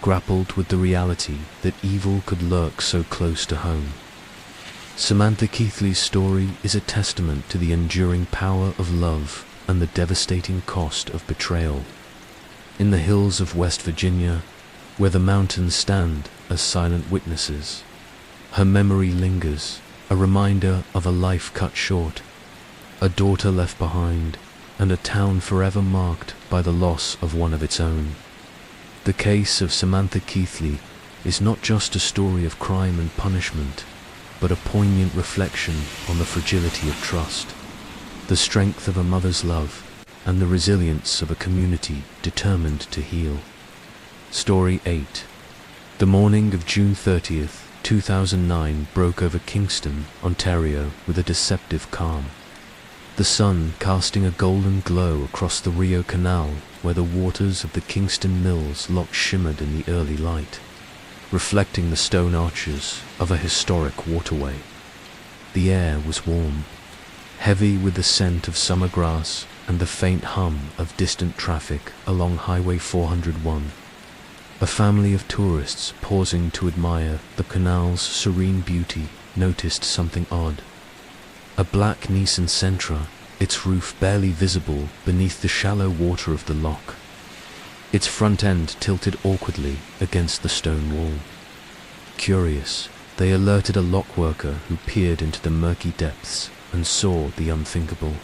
grappled with the reality that evil could lurk so close to home. Samantha Keithley's story is a testament to the enduring power of love and the devastating cost of betrayal. In the hills of West Virginia, where the mountains stand as silent witnesses, her memory lingers, a reminder of a life cut short, a daughter left behind, and a town forever marked by the loss of one of its own. The case of Samantha Keithley is not just a story of crime and punishment, but a poignant reflection on the fragility of trust, the strength of a mother's love, and the resilience of a community determined to heal. Story 8. The morning of June 30th, 2009 broke over Kingston, Ontario with a deceptive calm. The sun casting a golden glow across the Rio Canal where the waters of the Kingston Mills lock shimmered in the early light, reflecting the stone arches of a historic waterway. The air was warm, heavy with the scent of summer grass and the faint hum of distant traffic along Highway 401. A family of tourists pausing to admire the canal's serene beauty noticed something odd. A black Nissan Sentra, its roof barely visible beneath the shallow water of the loch. Its front end tilted awkwardly against the stone wall. Curious, they alerted a lock worker who peered into the murky depths and saw the unthinkable.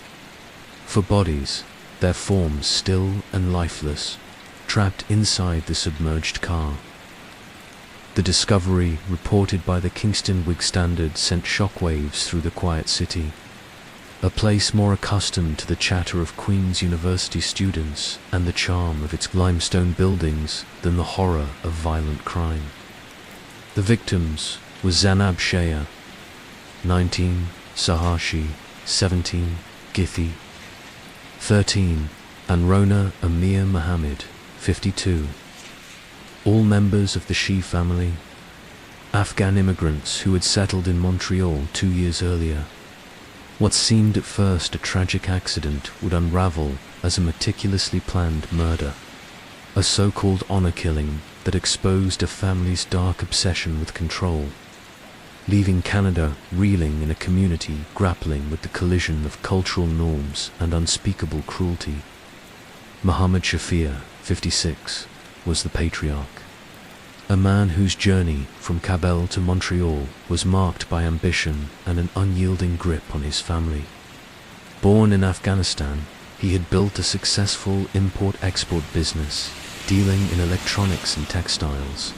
For bodies, their forms still and lifeless, trapped inside the submerged car. The discovery, reported by the Kingston Whig Standard, sent shockwaves through the quiet city. A place more accustomed to the chatter of Queen's University students and the charm of its limestone buildings than the horror of violent crime. The victims were Zanab Shea, 19, Sahashi, 17, Githi, 13, and Rona Amir Mohammed, 52. All members of the Shi family, Afghan immigrants who had settled in Montreal 2 years earlier. What seemed at first a tragic accident would unravel as a meticulously planned murder, a so-called honor killing that exposed a family's dark obsession with control, leaving Canada reeling in a community grappling with the collision of cultural norms and unspeakable cruelty. Muhammad Shafir, 56, was the patriarch, a man whose journey from Kabul to Montreal was marked by ambition and an unyielding grip on his family. Born in Afghanistan, he had built a successful import-export business, dealing in electronics and textiles.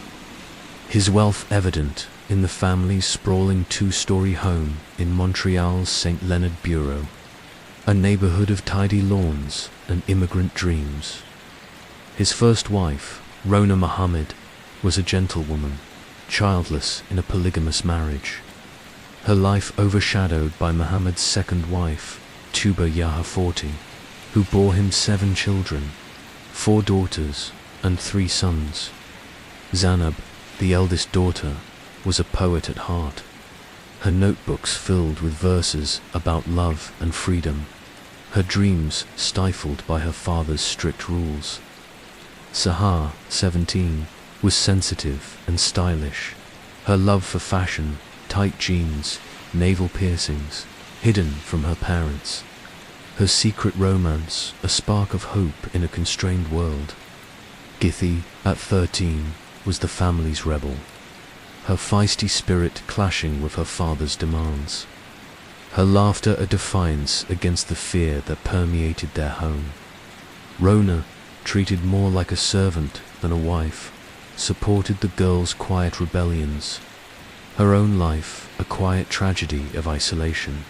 His wealth evident in the family's sprawling 2-story home in Montreal's St. Leonard Bureau, a neighborhood of tidy lawns and immigrant dreams. His first wife, Rona Mohammed, was a gentlewoman, childless in a polygamous marriage. Her life overshadowed by Muhammad's second wife, Tuba Yaha 40, who bore him 7 children, 4 daughters and 3 sons. Zanab, the eldest daughter, was a poet at heart, her notebooks filled with verses about love and freedom, her dreams stifled by her father's strict rules. Sahar, 17, was sensitive and stylish, her love for fashion, tight jeans, navel piercings, hidden from her parents. Her secret romance, a spark of hope in a constrained world. Githi, at 13, was the family's rebel, her feisty spirit clashing with her father's demands, her laughter a defiance against the fear that permeated their home. Rona, treated more like a servant than a wife, supported the girl's quiet rebellions, her own life a quiet tragedy of isolation,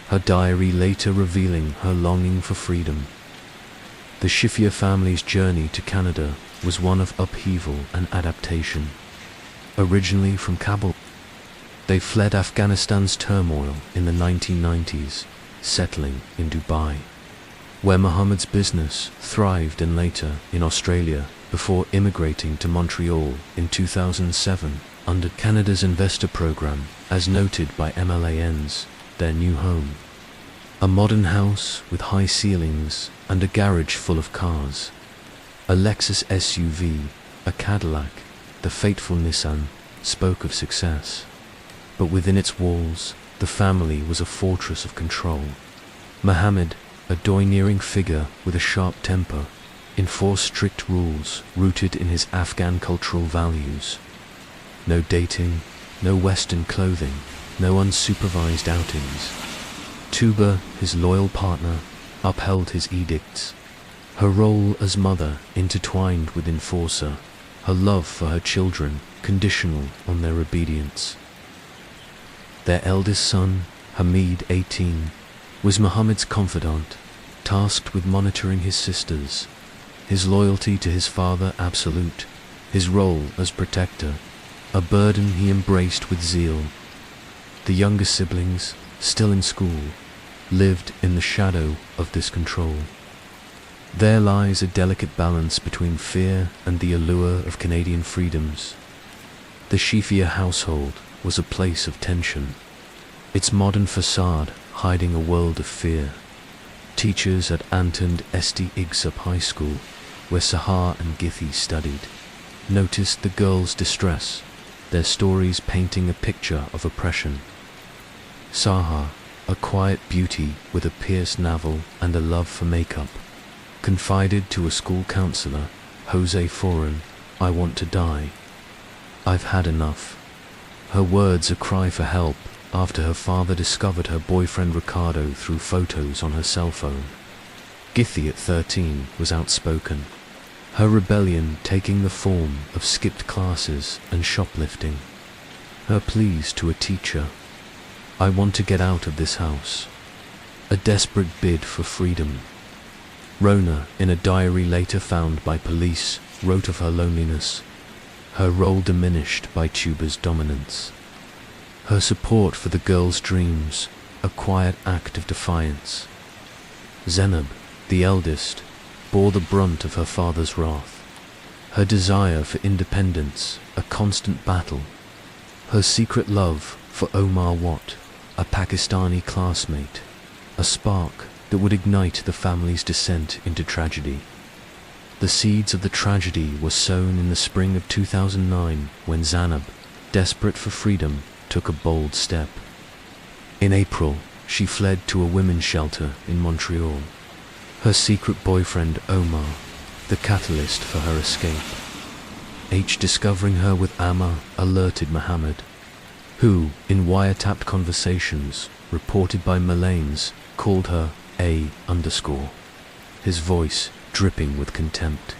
her diary later revealing her longing for freedom. The Shifia family's journey to Canada was one of upheaval and adaptation. Originally from Kabul, they fled Afghanistan's turmoil in the 1990s, settling in Dubai, where Muhammad's business thrived, and later in Australia before immigrating to Montreal in 2007 under Canada's investor program, as noted by MLAN's their new home. A modern house with high ceilings and a garage full of cars. A Lexus SUV, a Cadillac, the fateful Nissan, spoke of success. but within its walls, the family was a fortress of control. Muhammad, a domineering figure with a sharp temper, enforced strict rules rooted in his Afghan cultural values. No dating, no Western clothing, no unsupervised outings. Tuba, his loyal partner, upheld his edicts. Her role as mother intertwined with enforcer, her love for her children conditional on their obedience. Their eldest son, Hamid, 18, was Muhammad's confidant, tasked with monitoring his sisters, his loyalty to his father absolute, his role as protector, a burden he embraced with zeal. The younger siblings, still in school, lived in the shadow of this control. There lies a delicate balance between fear and the allure of Canadian freedoms. The Shifia household was a place of tension, its modern facade hiding a world of fear. Teachers at Anton St. Igsop High School, where Sahar and Githi studied, noticed the girls' distress, their stories painting a picture of oppression. Sahar, a quiet beauty with a pierced navel and a love for makeup, confided to a school counselor, Jose Foran, "I want to die. I've had enough." Her words a cry for help after her father discovered her boyfriend Ricardo through photos on her cell phone. Githi at 13 was outspoken, her rebellion taking the form of skipped classes and shoplifting. Her pleas to a teacher, "I want to get out of this house." A desperate bid for freedom. Rona, in a diary later found by police, wrote of her loneliness, her role diminished by Tuba's dominance. Her support for the girl's dreams, a quiet act of defiance. Zainab, the eldest, bore the brunt of her father's wrath. Her desire for independence, a constant battle. Her secret love for Omar Watt, a Pakistani classmate, a spark that would ignite the family's descent into tragedy. The seeds of the tragedy were sown in the spring of 2009 when Zainab, desperate for freedom, took a bold step. In April, she fled to a women's shelter in Montreal. Her secret boyfriend Omar, the catalyst for her escape. H discovering her with Amma alerted Muhammad, who, in wiretapped conversations reported by Malanes, called her A_, his voice dripping with contempt,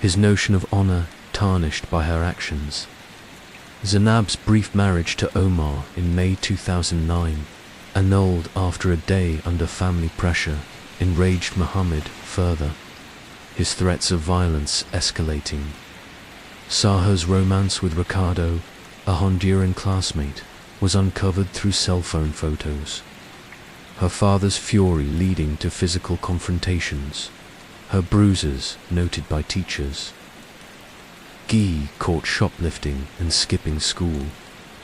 his notion of honor tarnished by her actions. Zainab's brief marriage to Omar in May 2009, annulled after a day under family pressure, enraged Muhammad further, his threats of violence escalating. Saha's romance with Ricardo, a Honduran classmate, was uncovered through cell phone photos. Her father's fury leading to physical confrontations, her bruises noted by teachers. Guy, caught shoplifting and skipping school,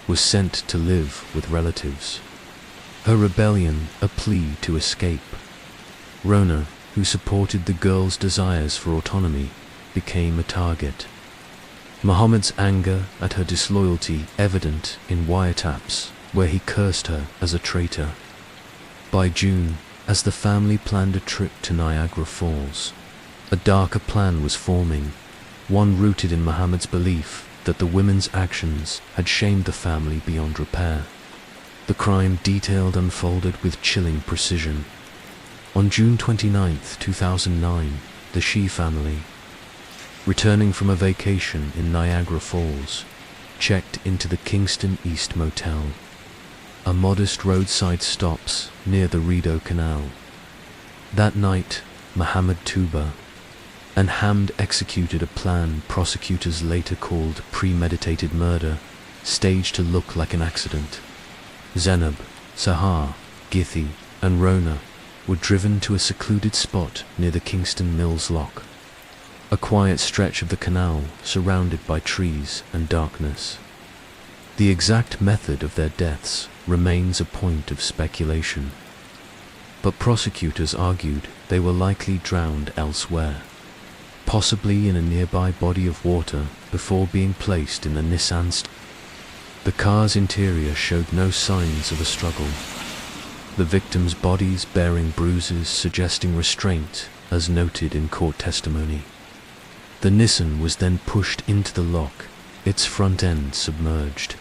was sent to live with relatives. Her rebellion a plea to escape. Rona, who supported the girl's desires for autonomy, became a target. Muhammad's anger at her disloyalty evident in wiretaps, where he cursed her as a traitor. By June, as the family planned a trip to Niagara Falls, a darker plan was forming, one rooted in Muhammad's belief that the women's actions had shamed the family beyond repair. The crime detailed unfolded with chilling precision. On June 29, 2009, the Shi family, returning from a vacation in Niagara Falls, checked into the Kingston East Motel, a modest roadside stops near the Rideau Canal. That night, Muhammad Tuba and Hamd executed a plan prosecutors later called premeditated murder, staged to look like an accident. Zainab, Sahar, Githi, and Rona were driven to a secluded spot near the Kingston Mills Lock, a quiet stretch of the canal surrounded by trees and darkness. The exact method of their deaths remains a point of speculation, but prosecutors argued they were likely drowned elsewhere, possibly in a nearby body of water before being placed in the Nissan. The car's interior showed no signs of a struggle. The victims' bodies bearing bruises suggesting restraint, as noted in court testimony. The Nissan was then pushed into the lock, its front end submerged.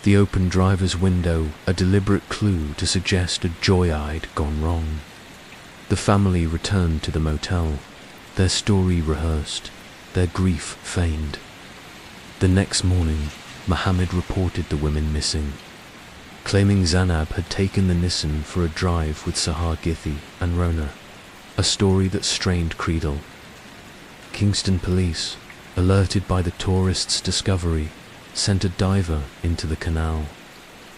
The open driver's window, a deliberate clue to suggest a joyride gone wrong. The family returned to the motel, their story rehearsed, their grief feigned. The next morning, Mohammed reported the women missing, claiming Zanab had taken the Nissan for a drive with Sahar Githi and Rona, a story that strained Creedle. Kingston police, alerted by the tourists' discovery, sent a diver into the canal.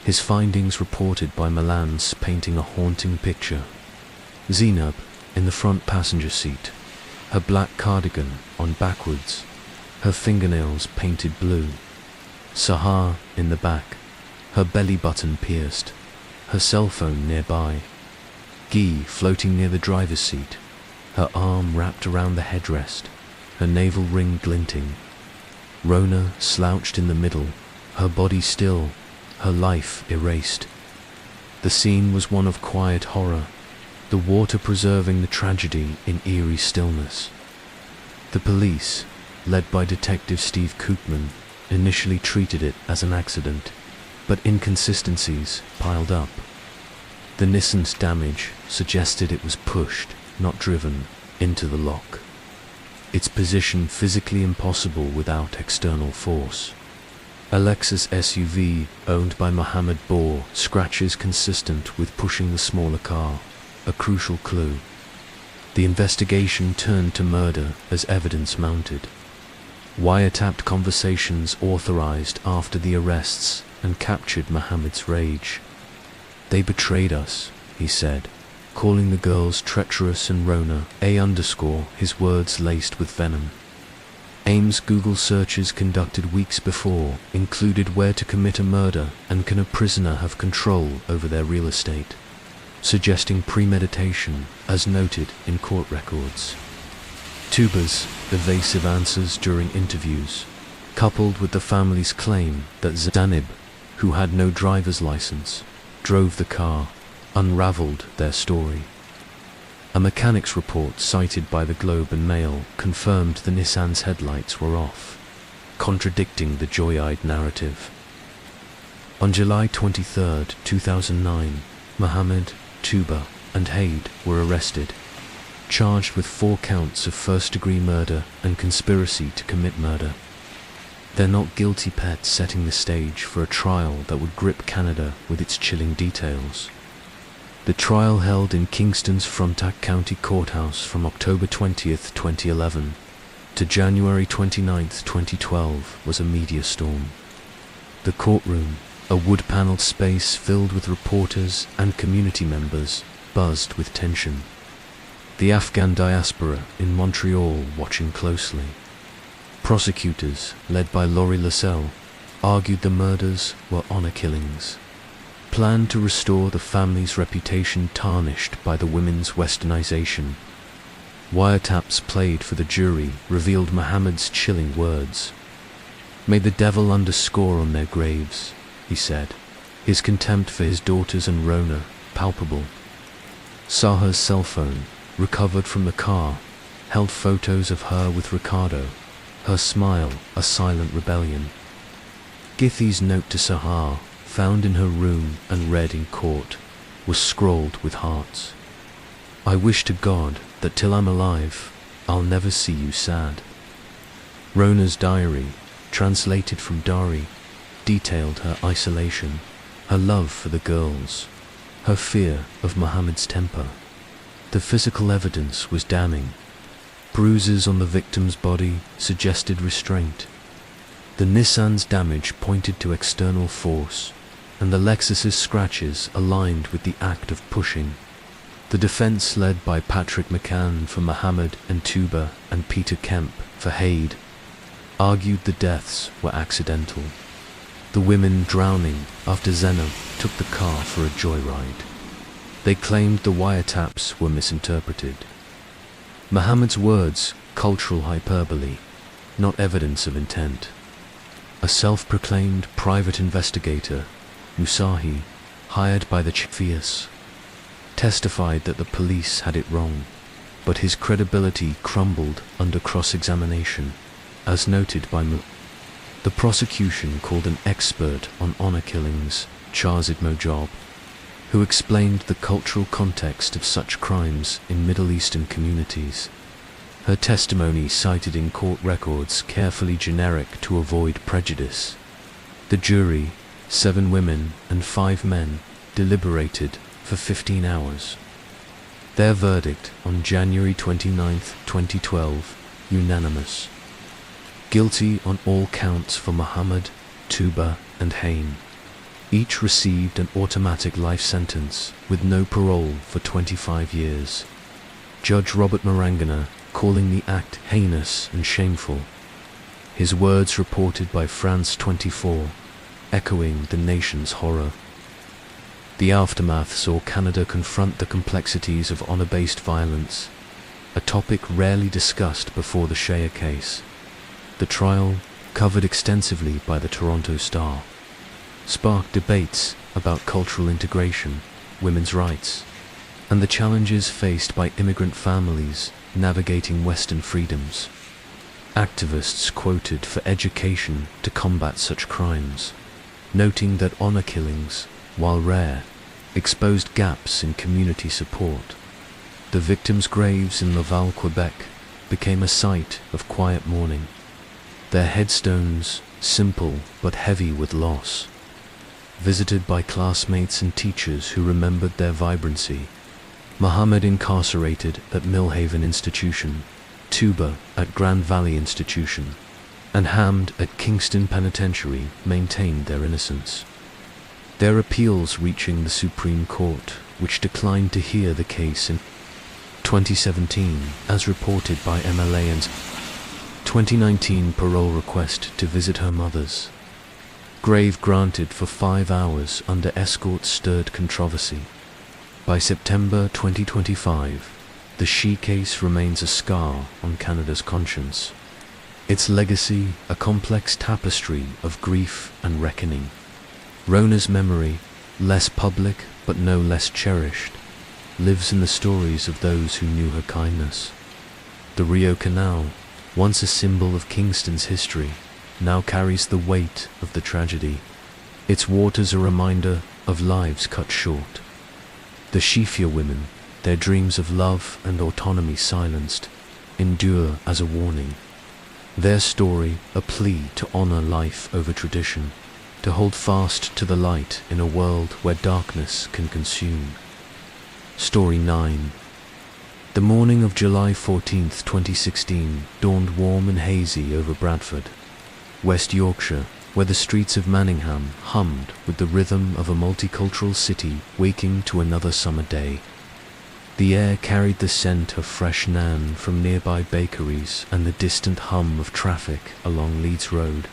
His findings reported by Milans painting a haunting picture. Zainab in the front passenger seat, her black cardigan on backwards, her fingernails painted blue. Sahar in the back, her belly button pierced, her cell phone nearby. Guy floating near the driver's seat, her arm wrapped around the headrest, her navel ring glinting. Rona slouched in the middle, her body still, her life erased. The scene was one of quiet horror, the water preserving the tragedy in eerie stillness. The police, led by Detective Steve Koopman, initially treated it as an accident, but inconsistencies piled up. The Nissan's damage suggested it was pushed, not driven, into the lock. Its position physically impossible without external force. A Lexus SUV owned by Mohammed bore scratches consistent with pushing the smaller car, a crucial clue. The investigation turned to murder as evidence mounted. Wiretapped conversations authorized after the arrests and captured Mohammed's rage. "They betrayed us," he said, calling the girls treacherous and Rona his words laced with venom. Ames Google searches conducted weeks before included where to commit a murder and can a prisoner have control over their real estate, suggesting premeditation as noted in court records. Tuba's evasive answers during interviews, coupled with the family's claim that Zanib, who had no driver's license, drove the car, unraveled their story. A mechanic's report cited by the Globe and Mail confirmed the Nissan's headlights were off, contradicting the joyride narrative. On July 23, 2009, Mohammed, Tuba, and Haid were arrested, charged with 4 counts of first-degree murder and conspiracy to commit murder. Their not guilty pets setting the stage for a trial that would grip Canada with its chilling details. The trial held in Kingston's Frontenac County Courthouse from October 20, 2011 to January 29, 2012 was a media storm. The courtroom, a wood-paneled space filled with reporters and community members, buzzed with tension. The Afghan diaspora in Montreal watching closely. Prosecutors, led by Laurie Lasselle, argued the murders were honor killings, planned to restore the family's reputation tarnished by the women's westernization. Wiretaps played for the jury revealed Mohammed's chilling words. "May the devil underscore on their graves," he said, his contempt for his daughters and Rona palpable. Saha's cell phone, recovered from the car, held photos of her with Ricardo, her smile a silent rebellion. Githi's note to Sahar, found in her room and read in court, was scrawled with hearts. "I wish to God that till I'm alive, I'll never see you sad." Rona's diary, translated from Dari, detailed her isolation, her love for the girls, her fear of Mohammed's temper. The physical evidence was damning. Bruises on the victim's body suggested restraint. The Nissan's damage pointed to external force, and the Lexus's scratches aligned with the act of pushing. The defense, led by Patrick McCann for Mohammed and Tuba and Peter Kemp for Haid, argued the deaths were accidental. The women drowning after Zainab took the car for a joyride. They claimed the wiretaps were misinterpreted. Mohammed's words, cultural hyperbole, not evidence of intent. a self-proclaimed private investigator, Musahi, hired by the Chifias, testified that the police had it wrong, but his credibility crumbled under cross-examination, as noted by the prosecution called an expert on honor killings, Chazid Mojab, who explained the cultural context of such crimes in Middle Eastern communities. Her testimony cited in court records carefully generic to avoid prejudice. The jury, 7 women and 5 men, deliberated for 15 hours. Their verdict on January 29, 2012, unanimous. Guilty on all counts for Muhammad, Tuba, and Hain. Each received an automatic life sentence with no parole for 25 years. Judge Robert Marangana calling the act heinous and shameful. His words reported by France 24, echoing the nation's horror. The aftermath saw Canada confront the complexities of honor-based violence, a topic rarely discussed before the Shea case. The trial, covered extensively by the Toronto Star, sparked debates about cultural integration, women's rights, and the challenges faced by immigrant families navigating Western freedoms. Activists quoted for education to combat such crimes, noting that honor killings, while rare, exposed gaps in community support. The victims' graves in Laval, Quebec, became a site of quiet mourning, their headstones simple but heavy with loss. Visited by classmates and teachers who remembered their vibrancy. Muhammad incarcerated at Millhaven Institution, Tuba at Grand Valley Institution, and Hamd at Kingston Penitentiary maintained their innocence. Their appeals reaching the Supreme Court, which declined to hear the case in 2017, as reported by MLA's 2019 parole request to visit her mother's grave granted for 5 hours under escort stirred controversy. By September 2025, the She case remains a scar on Canada's conscience. Its legacy, a complex tapestry of grief and reckoning. Rona's memory, less public but no less cherished, lives in the stories of those who knew her kindness. The Rio Canal, once a symbol of Kingston's history, now carries the weight of the tragedy. Its waters a reminder of lives cut short. The Shifia women, their dreams of love and autonomy silenced, endure as a warning. Their story a plea to honor life over tradition, to hold fast to the light in a world where darkness can consume. Story 9. The morning of July 14, 2016, dawned warm and hazy over Bradford, West Yorkshire, where the streets of Manningham hummed with the rhythm of a multicultural city waking to another summer day. The air carried the scent of fresh naan from nearby bakeries and the distant hum of traffic along Leeds Road,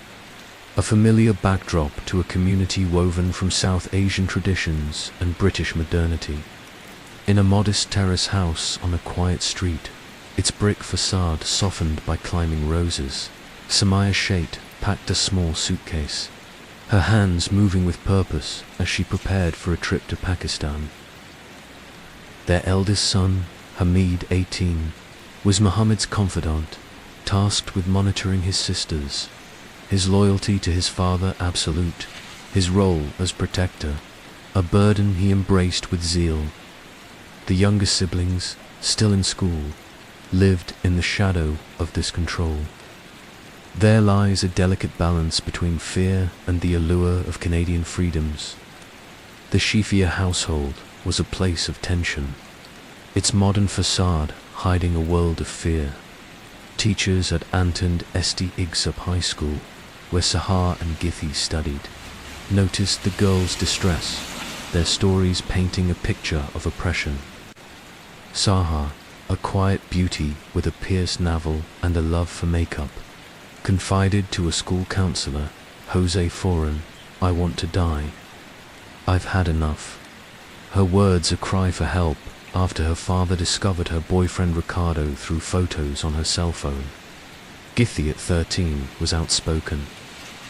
a familiar backdrop to a community woven from South Asian traditions and British modernity. In a modest terrace house on a quiet street, its brick facade softened by climbing roses, Samaya Shait packed a small suitcase, her hands moving with purpose as she prepared for a trip to Pakistan. Their eldest son, Hamid, 18, was Muhammad's confidant, tasked with monitoring his sisters, his loyalty to his father absolute, his role as protector, a burden he embraced with zeal. The younger siblings, still in school, lived in the shadow of this control. There lies a delicate balance between fear and the allure of Canadian freedoms. The Shifia household was a place of tension, its modern facade hiding a world of fear. Teachers at Antond Esti Igsup High School, where Sahar and Githi studied, noticed the girls' distress, their stories painting a picture of oppression. Sahar, a quiet beauty with a pierced navel and a love for makeup, confided to a school counselor, Jose Foran, "I want to die. I've had enough." Her words a cry for help after her father discovered her boyfriend Ricardo through photos on her cell phone. Githi at 13 was outspoken.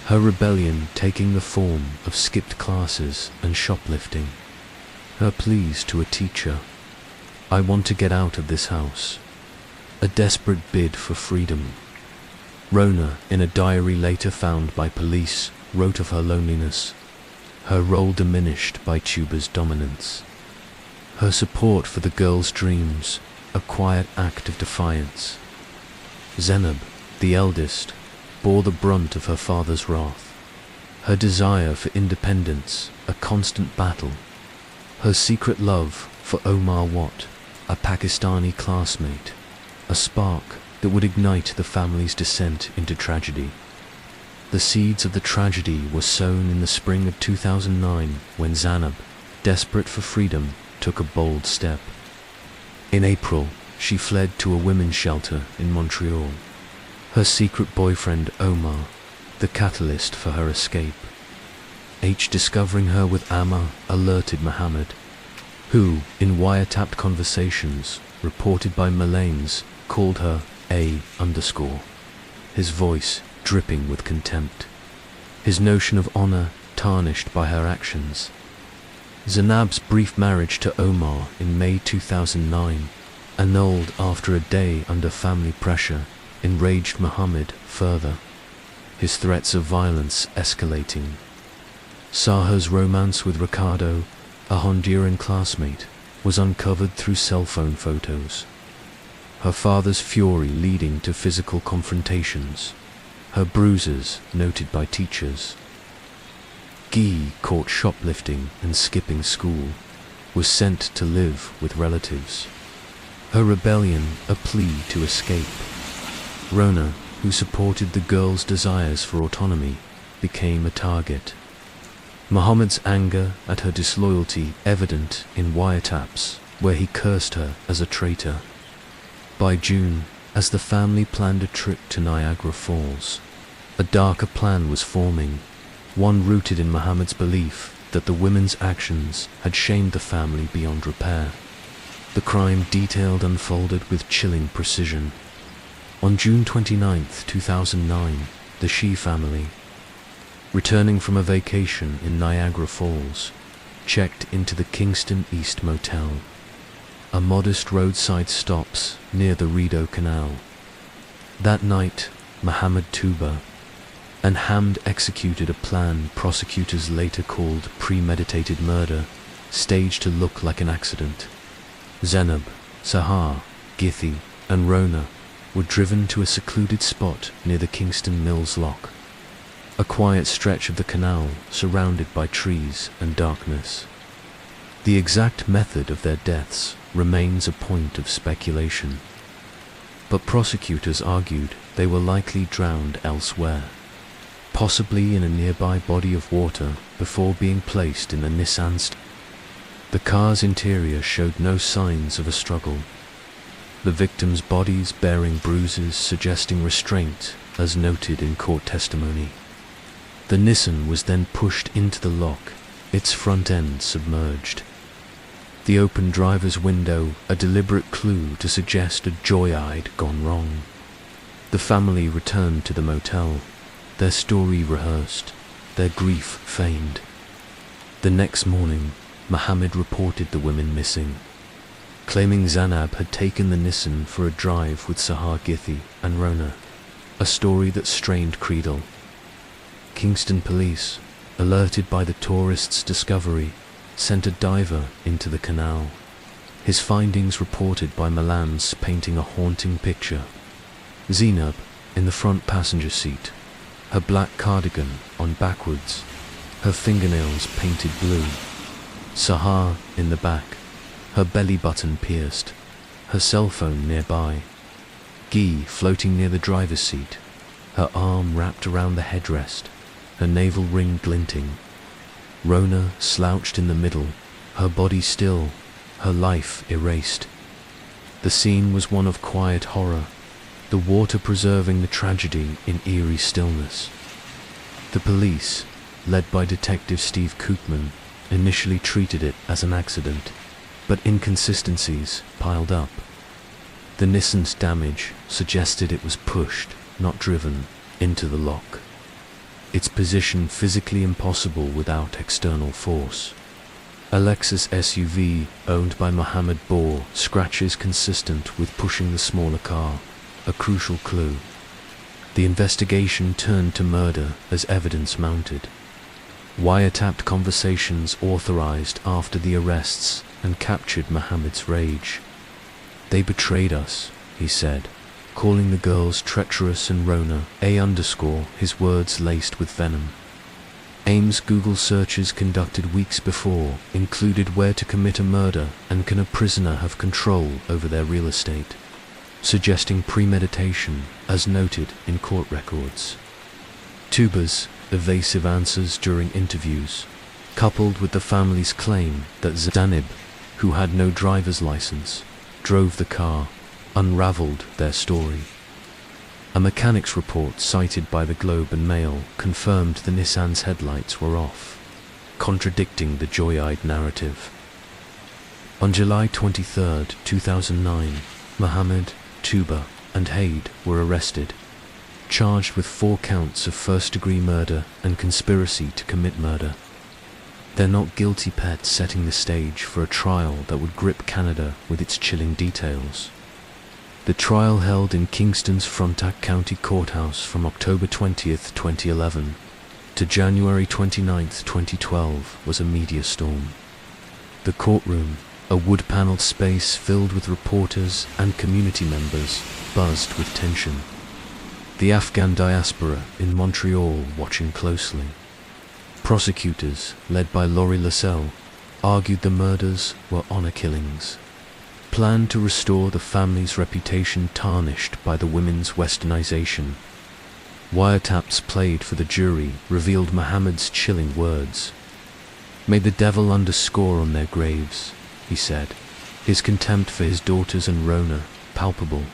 her rebellion taking the form of skipped classes and shoplifting. Her pleas to a teacher: "I want to get out of this house." A desperate bid for freedom. Rona, in a diary later found by police, wrote of her loneliness, her role diminished by Tuba's dominance. Her support for the girl's dreams, a quiet act of defiance. Zainab, the eldest, bore the brunt of her father's wrath. Her desire for independence, a constant battle. Her secret love for Omar Watt, a Pakistani classmate, a spark that would ignite the family's descent into tragedy. The seeds of the tragedy were sown in the spring of 2009 when Zainab, desperate for freedom, took a bold step. In April, she fled to a women's shelter in Montreal. Her secret boyfriend Omar, the catalyst for her escape. Discovering her with Amma, alerted Mohammed, who, in wiretapped conversations reported by Malanes, called her A_, his voice dripping with contempt, his notion of honor tarnished by her actions. Zainab's brief marriage to Omar in May 2009, annulled after a day under family pressure, enraged Mohammed further, his threats of violence escalating. Saha's romance with Ricardo, a Honduran classmate, was uncovered through cell phone photos. Her father's fury leading to physical confrontations, her bruises noted by teachers. Guy, caught shoplifting and skipping school, was sent to live with relatives. Her rebellion a plea to escape. Rona, who supported the girl's desires for autonomy, became a target. Mohammed's anger at her disloyalty evident in wiretaps, where he cursed her as a traitor. By June, as the family planned a trip to Niagara Falls, a darker plan was forming, one rooted in Mohammed's belief that the women's actions had shamed the family beyond repair. The crime detailed unfolded with chilling precision. On June 29, 2009, the Shi family, returning from a vacation in Niagara Falls, checked into the Kingston East Motel, a modest roadside stops near the Rideau Canal. That night, Mohammed Tuba and Hamd executed a plan prosecutors later called premeditated murder, staged to look like an accident. Zainab, Sahar, Githi, and Rona were driven to a secluded spot near the Kingston Mills Lock, a quiet stretch of the canal surrounded by trees and darkness. The exact method of their deaths remains a point of speculation, but prosecutors argued they were likely drowned elsewhere, possibly in a nearby body of water before being placed in the Nissan. The car's interior showed no signs of a struggle, the victims' bodies bearing bruises suggesting restraint, as noted in court testimony. The Nissan was then pushed into the lock, its front end submerged. The open driver's window, a deliberate clue to suggest a joyride gone wrong. The family returned to the motel, their story rehearsed, their grief feigned. The next morning, Mohammed reported the women missing, claiming Zainab had taken the Nissan for a drive with Sahar Githi and Rona, a story that strained credul. Kingston police, alerted by the tourists' discovery, sent a diver into the canal, his findings reported by Malans painting a haunting picture. Zainab in the front passenger seat, her black cardigan on backwards, her fingernails painted blue. Sahar in the back, her belly button pierced, her cell phone nearby. Guy floating near the driver's seat, her arm wrapped around the headrest, her navel ring glinting. Rona slouched in the middle, her body still, her life erased. The scene was one of quiet horror, the water preserving the tragedy in eerie stillness. The police, led by Detective Steve Koopman, initially treated it as an accident, but inconsistencies piled up. The Nissan's damage suggested it was pushed, not driven, into the lock. its position physically impossible without external force. A Lexus SUV owned by Mohammed bore scratches consistent with pushing the smaller car, a crucial clue. The investigation turned to murder as evidence mounted. Wiretapped conversations authorized after the arrests and captured Mohammed's rage. "They betrayed us," he said, calling the girls treacherous and Rona his words laced with venom. Ames Google searches conducted weeks before included where to commit a murder and can a prisoner have control over their real estate, suggesting premeditation as noted in court records. Tuba's evasive answers during interviews, coupled with the family's claim that Zanib, who had no driver's license, drove the car, unraveled their story. A mechanic's report cited by the Globe and Mail confirmed the Nissan's headlights were off, contradicting the joyride narrative. On July 23, 2009, Mohammed, Tuba, and Haid were arrested, charged with 4 counts of first-degree murder and conspiracy to commit murder. Their not guilty pets setting the stage for a trial that would grip Canada with its chilling details. The trial held in Kingston's Frontenac County Courthouse from October 20, 2011 to January 29, 2012 was a media storm. The courtroom, a wood-paneled space filled with reporters and community members, buzzed with tension. The Afghan diaspora in Montreal watching closely. Prosecutors, led by Laurie Lasselle, argued the murders were honor killings, planned to restore the family's reputation tarnished by the women's westernization. Wiretaps played for the jury revealed Mohammed's chilling words. "May the devil underscore on their graves," he said, his contempt for his daughters and Rona palpable.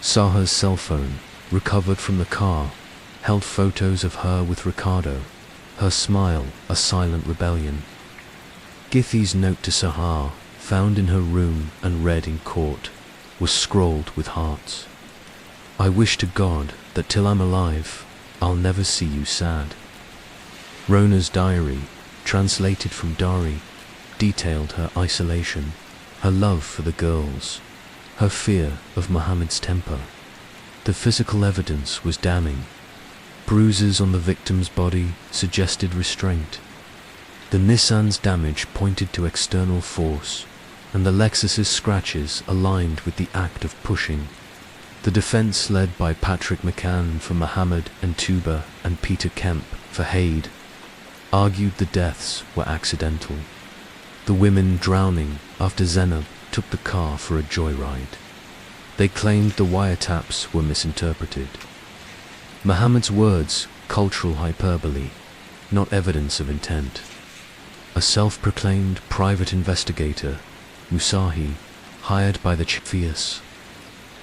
Saha's cell phone, recovered from the car, held photos of her with Ricardo, her smile a silent rebellion. Githy's note to Sahar, found in her room and read in court, was scrawled with hearts. "I wish to God that till I'm alive, I'll never see you sad." Rona's diary, translated from Dari, detailed her isolation, her love for the girls, her fear of Mohammed's temper. The physical evidence was damning. Bruises on the victim's body suggested restraint. The Nissan's damage pointed to external force, and the Lexus's scratches aligned with the act of pushing. The defense, led by Patrick McCann for Mohammed and Tuba and Peter Kemp for Haid, argued the deaths were accidental, the women drowning after Zainab took the car for a joyride. They claimed the wiretaps were misinterpreted. Mohammed's words, cultural hyperbole, not evidence of intent. A self-proclaimed private investigator, Musahi, hired by the Chifias,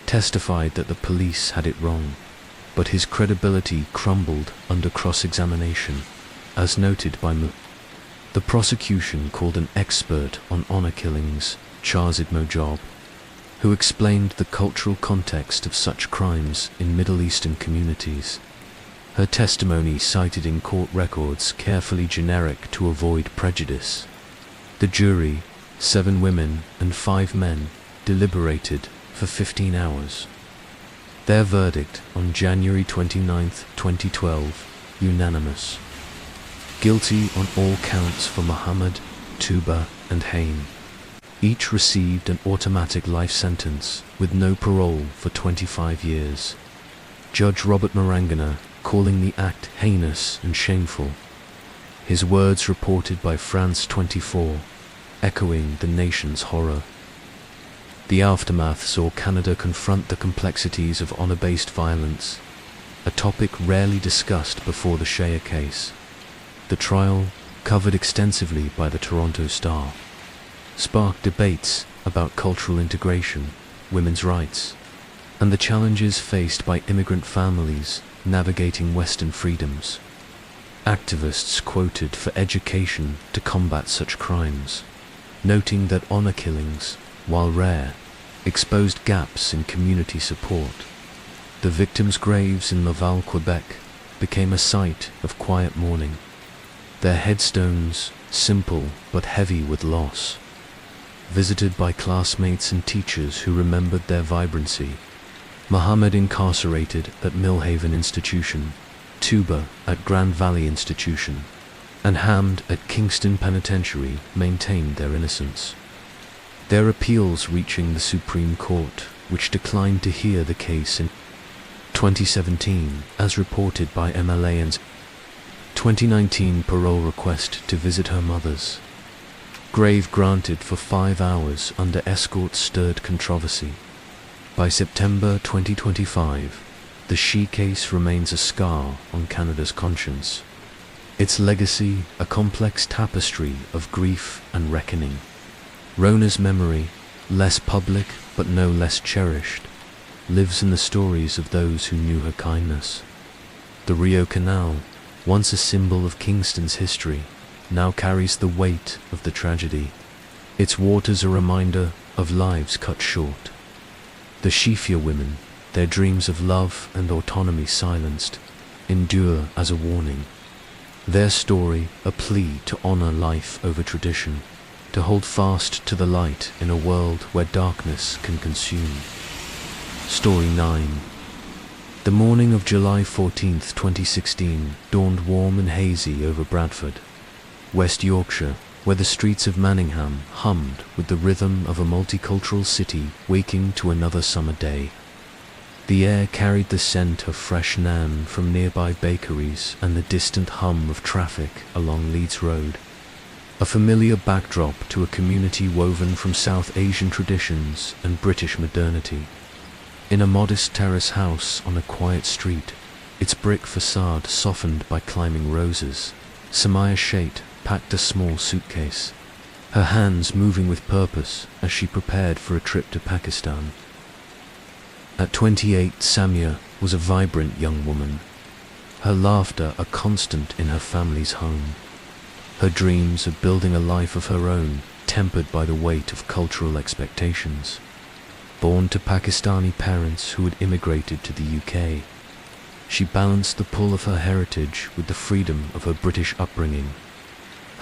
testified that the police had it wrong, but his credibility crumbled under cross-examination, as noted by The prosecution called an expert on honor killings, Chazid Mojab, who explained the cultural context of such crimes in Middle Eastern communities. Her testimony cited in court records carefully generic to avoid prejudice. The jury, 7 women and 5 men, deliberated for 15 hours. Their verdict on January 29, 2012, unanimous. Guilty on all counts for Mohammed, Tuba and Hain. Each received an automatic life sentence with no parole for 25 years. Judge Robert Marangana calling the act heinous and shameful. His words reported by France 24, echoing the nation's horror. The aftermath saw Canada confront the complexities of honor-based violence, a topic rarely discussed before the Shea case. The trial, covered extensively by the Toronto Star, sparked debates about cultural integration, women's rights, and the challenges faced by immigrant families navigating Western freedoms. Activists quoted for education to combat such crimes, noting that honor killings, while rare, exposed gaps in community support. The victims' graves in Laval, Quebec, became a site of quiet mourning. Their headstones, simple but heavy with loss, visited by classmates and teachers who remembered their vibrancy. Muhammad incarcerated at Millhaven Institution, Tuba at Grand Valley Institution, and Hamd at Kingston Penitentiary maintained their innocence. Their appeals reaching the Supreme Court, which declined to hear the case in 2017, as reported by MLAN's 2019 parole request to visit her mother's grave granted for 5 hours under escort stirred controversy. By September 2025, the She case remains a scar on Canada's conscience. Its legacy, a complex tapestry of grief and reckoning. Rona's memory, less public but no less cherished, lives in the stories of those who knew her kindness. The Rio Canal, once a symbol of Kingston's history, now carries the weight of the tragedy. Its waters a reminder of lives cut short. The Shifia women, their dreams of love and autonomy silenced, endure as a warning. Their story a plea to honor life over tradition, to hold fast to the light in a world where darkness can consume. Story 9. The morning of July 14, 2016, dawned warm and hazy over Bradford, West Yorkshire, where the streets of Manningham hummed with the rhythm of a multicultural city waking to another summer day. The air carried the scent of fresh naan from nearby bakeries and the distant hum of traffic along Leeds Road, a familiar backdrop to a community woven from South Asian traditions and British modernity. In a modest terrace house on a quiet street, its brick facade softened by climbing roses, Samaya Shait packed a small suitcase, her hands moving with purpose as she prepared for a trip to Pakistan. At 28, Samia was a vibrant young woman, her laughter a constant in her family's home, her dreams of building a life of her own tempered by the weight of cultural expectations. Born to Pakistani parents who had immigrated to the UK, she balanced the pull of her heritage with the freedom of her British upbringing.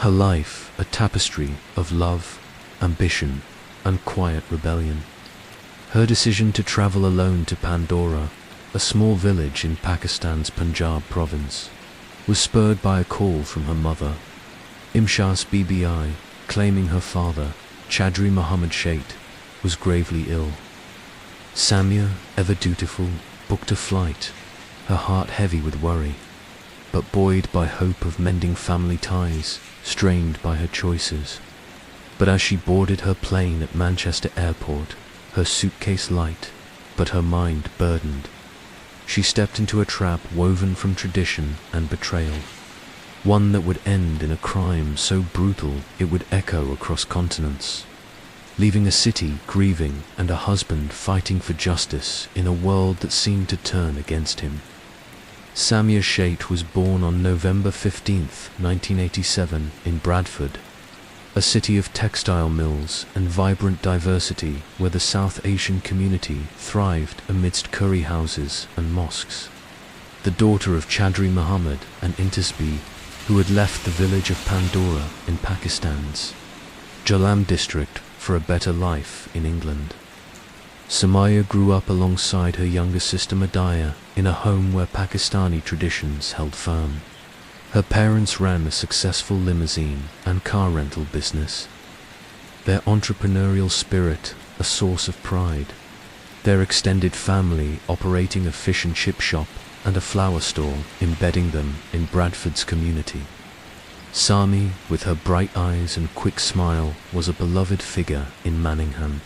Her life a tapestry of love, ambition, and quiet rebellion. Her decision to travel alone to Pandora, a small village in Pakistan's Punjab province, was spurred by a call from her mother, Imshas BBI, claiming her father, Chaudhry Muhammad Shait, was gravely ill. Samia, ever dutiful, booked a flight, her heart heavy with worry, but buoyed by hope of mending family ties, strained by her choices. But as she boarded her plane at Manchester Airport, her suitcase light, but her mind burdened, she stepped into a trap woven from tradition and betrayal, one that would end in a crime so brutal it would echo across continents, leaving a city grieving and a husband fighting for justice in a world that seemed to turn against him. Samia Shait was born on November 15, 1987, in Bradford, a city of textile mills and vibrant diversity where the South Asian community thrived amidst curry houses and mosques. The daughter of Chaudhry Muhammad and Intisbi, who had left the village of Pandora in Pakistan's Jhelum district for a better life in England. Samaya grew up alongside her younger sister Madaya in a home where Pakistani traditions held firm. Her parents ran a successful limousine and car rental business, their entrepreneurial spirit a source of pride, their extended family operating a fish and chip shop and a flower store embedding them in Bradford's community. Sami, with her bright eyes and quick smile, was a beloved figure in Manningham.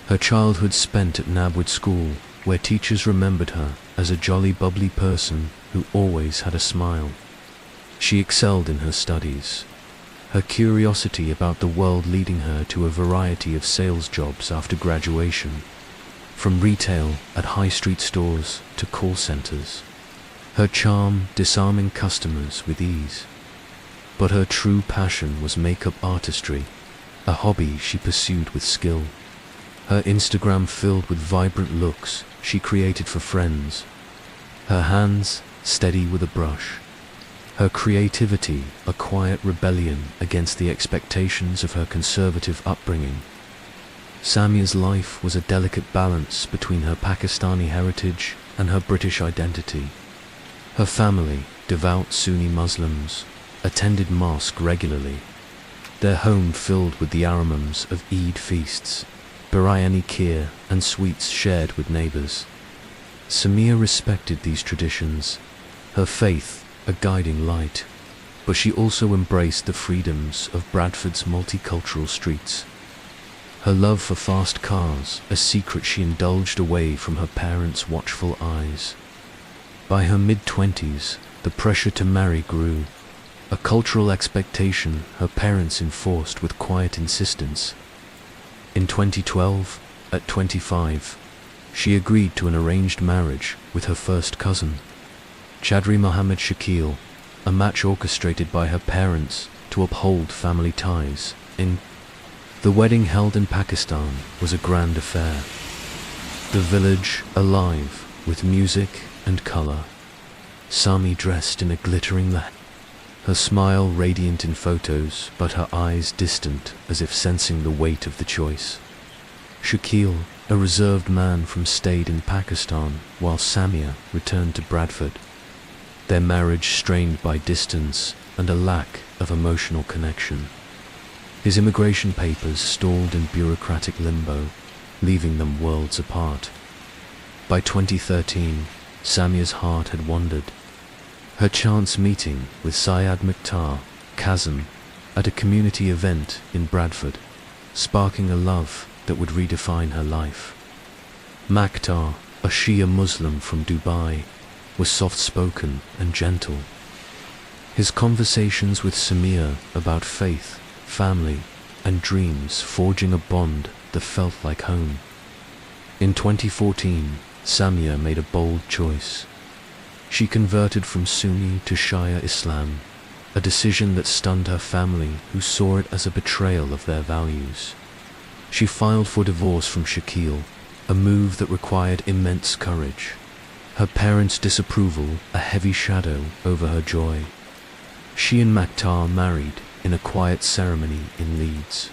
Her childhood spent at Nabwood School, where teachers remembered her as a jolly bubbly person who always had a smile. She excelled in her studies, her curiosity about the world leading her to a variety of sales jobs after graduation, from retail at high street stores to call centers, her charm disarming customers with ease. But her true passion was makeup artistry, a hobby she pursued with skill. Her Instagram filled with vibrant looks she created for friends, her hands steady with a brush. Her creativity, a quiet rebellion against the expectations of her conservative upbringing. Samia's life was a delicate balance between her Pakistani heritage and her British identity. Her family, devout Sunni Muslims, attended mosque regularly, their home filled with the aromams of Eid feasts, biryani kheer, and sweets shared with neighbors. Samia respected these traditions, her faith a guiding light, but she also embraced the freedoms of Bradford's multicultural streets. Her love for fast cars, a secret she indulged away from her parents' watchful eyes. By her mid-20s, the pressure to marry grew, a cultural expectation her parents enforced with quiet insistence. In 2012, at 25, she agreed to an arranged marriage with her first cousin, Chaudhry Mohammed Shakil, a match orchestrated by her parents to uphold family ties. The wedding held in Pakistan was a grand affair. The village alive with music and color. Sami dressed in a glittering lehenga, her smile radiant in photos, but her eyes distant as if sensing the weight of the choice. Shakil, a reserved man stayed in Pakistan while Samia returned to Bradford. Their marriage strained by distance and a lack of emotional connection. His immigration papers stalled in bureaucratic limbo, leaving them worlds apart. By 2013, Samia's heart had wandered. Her chance meeting with Syed Mukhtar Kazim at a community event in Bradford, sparking a love that would redefine her life. Mukhtar, a Shia Muslim from Dubai, was soft-spoken and gentle. His conversations with Samia about faith, family, and dreams forging a bond that felt like home. In 2014, Samia made a bold choice. She converted from Sunni to Shia Islam, a decision that stunned her family, who saw it as a betrayal of their values. She filed for divorce from Shakil, a move that required immense courage. Her parents' disapproval a heavy shadow over her joy. She and Mukhtar married in a quiet ceremony in Leeds.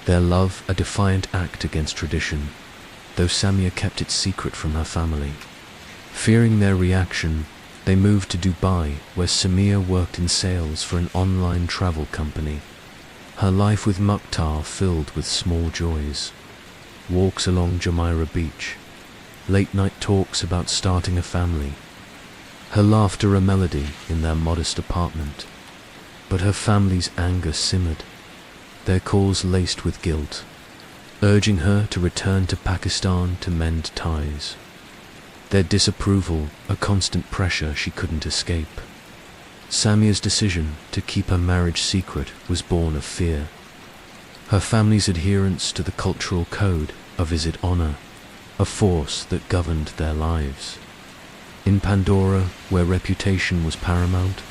Their love a defiant act against tradition, though Samia kept it secret from her family. Fearing their reaction, they moved to Dubai, where Samia worked in sales for an online travel company. Her life with Mukhtar filled with small joys. Walks along Jumeirah Beach, late-night talks about starting a family. Her laughter a melody in their modest apartment. But her family's anger simmered, their calls laced with guilt, urging her to return to Pakistan to mend ties. Their disapproval a constant pressure she couldn't escape. Samia's decision to keep her marriage secret was born of fear. Her family's adherence to the cultural code a visit honor, a force that governed their lives. In Pandora, where reputation was paramount,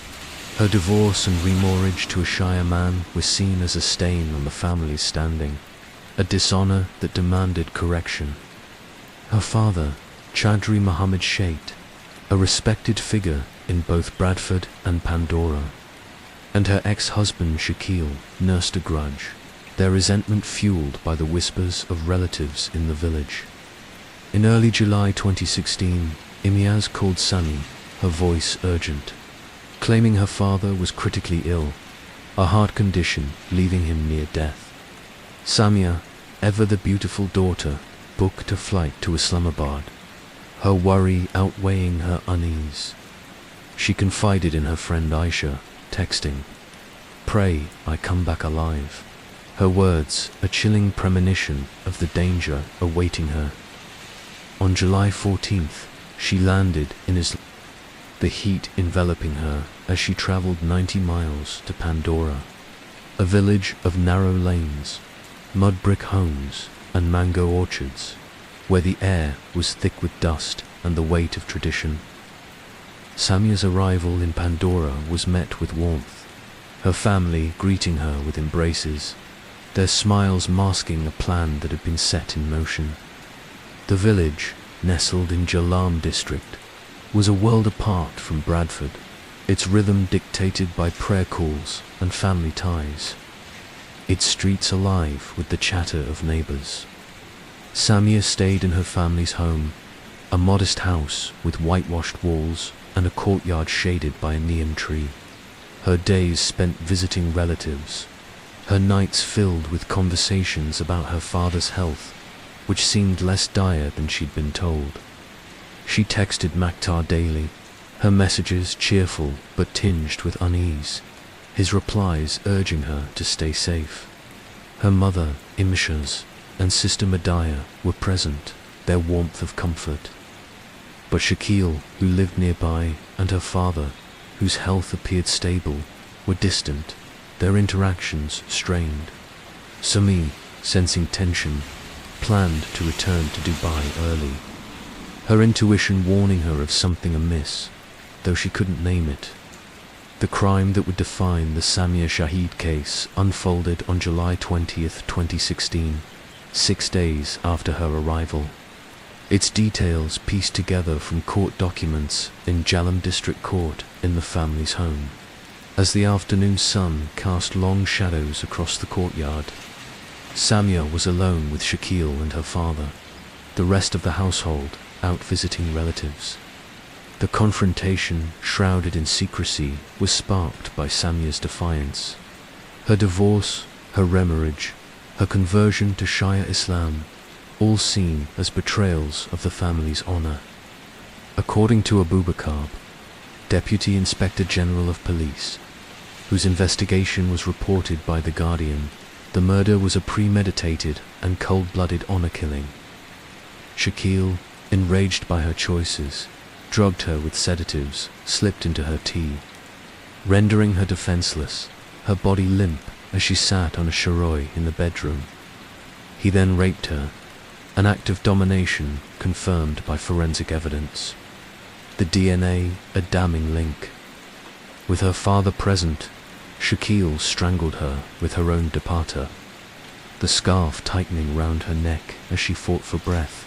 her divorce and remarriage to a Shia man were seen as a stain on the family's standing, a dishonor that demanded correction. Her father, Chaudhry Mohammed Shait, a respected figure in both Bradford and Pandora, and her ex-husband Shakil nursed a grudge, their resentment fueled by the whispers of relatives in the village. In early July 2016, Imiaz called Sami, her voice urgent, claiming her father was critically ill, a heart condition leaving him near death. Samia, ever the beautiful daughter, booked a flight to Islamabad, her worry outweighing her unease. She confided in her friend Aisha, texting, "Pray I come back alive." Her words a chilling premonition of the danger awaiting her. On July 14th, she landed in Islamabad, the heat enveloping her as she traveled 90 miles to Pandora, a village of narrow lanes, mud brick homes, and mango orchards, where the air was thick with dust and the weight of tradition. Samia's arrival in Pandora was met with warmth, her family greeting her with embraces, their smiles masking a plan that had been set in motion. The village, nestled in Jalam district, was a world apart from Bradford, its rhythm dictated by prayer calls and family ties, its streets alive with the chatter of neighbors. Samia stayed in her family's home, a modest house with whitewashed walls and a courtyard shaded by a neem tree. Her days spent visiting relatives, her nights filled with conversations about her father's health, which seemed less dire than she'd been told. She texted Maktar daily, her messages cheerful but tinged with unease, his replies urging her to stay safe. Her mother, Imshaz, and sister Medaya were present, their warmth of comfort. But Shakil, who lived nearby, and her father, whose health appeared stable, were distant, their interactions strained. Sami, sensing tension, planned to return to Dubai early, her intuition warning her of something amiss, though she couldn't name it. The crime that would define the Samia Shahid case unfolded on July 20th, 2016, 6 days after her arrival. Its details pieced together from court documents in Jhelum District Court in the family's home. As the afternoon sun cast long shadows across the courtyard, Samia was alone with Shakil and her father, the rest of the household out visiting relatives. The confrontation, shrouded in secrecy, was sparked by Samia's defiance. Her divorce, her remarriage, her conversion to Shia Islam, all seen as betrayals of the family's honor. According to Abu Bakr, Deputy Inspector General of Police, whose investigation was reported by The Guardian, the murder was a premeditated and cold-blooded honor killing. Shakil, enraged by her choices, drugged her with sedatives slipped into her tea, rendering her defenseless, her body limp as she sat on a charoi in the bedroom. He then raped her, an act of domination confirmed by forensic evidence. The DNA, a damning link. With her father present, Shakil strangled her with her own dupatta, the scarf tightening round her neck as she fought for breath,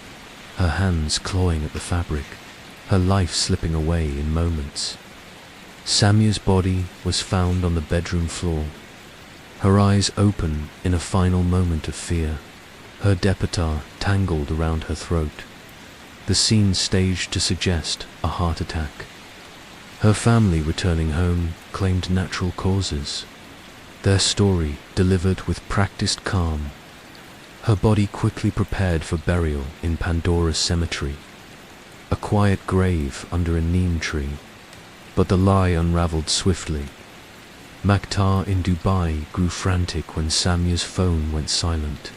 her hands clawing at the fabric, her life slipping away in moments. Samia's body was found on the bedroom floor, her eyes open in a final moment of fear, her dupatta tangled around her throat, the scene staged to suggest a heart attack. Her family returning home claimed natural causes, their story delivered with practiced calm. Her body quickly prepared for burial in Pandora's cemetery, a quiet grave under a neem tree, but the lie unraveled swiftly. Maktar in Dubai grew frantic when Samia's phone went silent,